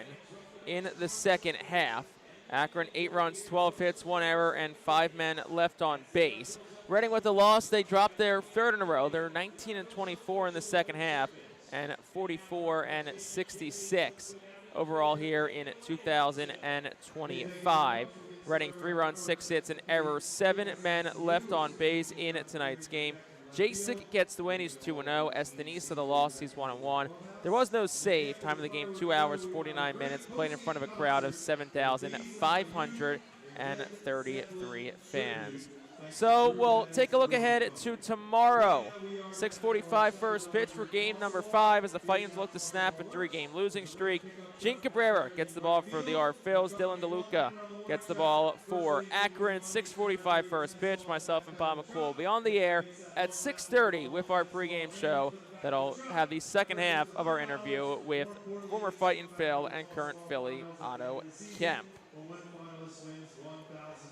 in the second half. Akron 8 runs, 12 hits, 1 error, and 5 men left on base. Reading with the loss, they dropped their third in a row. They're 19-24 in the second half and 44-66 overall here in 2025. Reading 3 runs, 6 hits, an error, 7 men left on base in tonight's game. Jacek gets the win, he's 2-0. Estanisa the loss, he's 1-1. There was no save. Time of the game, 2 hours, 49 minutes. Played in front of a crowd of 7,533 fans. So we'll take a look ahead to tomorrow. 6:45 first pitch for game number 5 as the Fightins look to snap a 3-game losing streak. Gene Cabrera gets the ball for the R Phils. Dylan DeLuca gets the ball for Akron. 6:45 first pitch. Myself and Bob McCool will be on the air at 6:30 with our pregame show that'll have the second half of our interview with former Fightin Phil and current Philly Otto Kemp.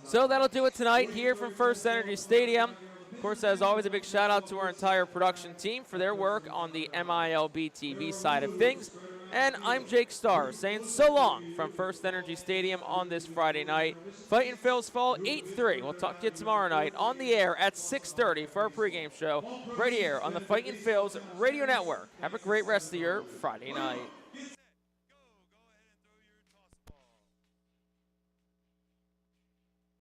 So that'll do it tonight here from FirstEnergy Stadium. Of course, as always, a big shout out to our entire production team for their work on the MILB TV side of things. And I'm Jake Starr saying so long from FirstEnergy Stadium on this Friday night. Fightin Phillies fall 8-3. We'll talk to you tomorrow night on the air at 6:30 for our pregame show right here on the Fightin Phillies Radio Network. Have a great rest of your Friday night.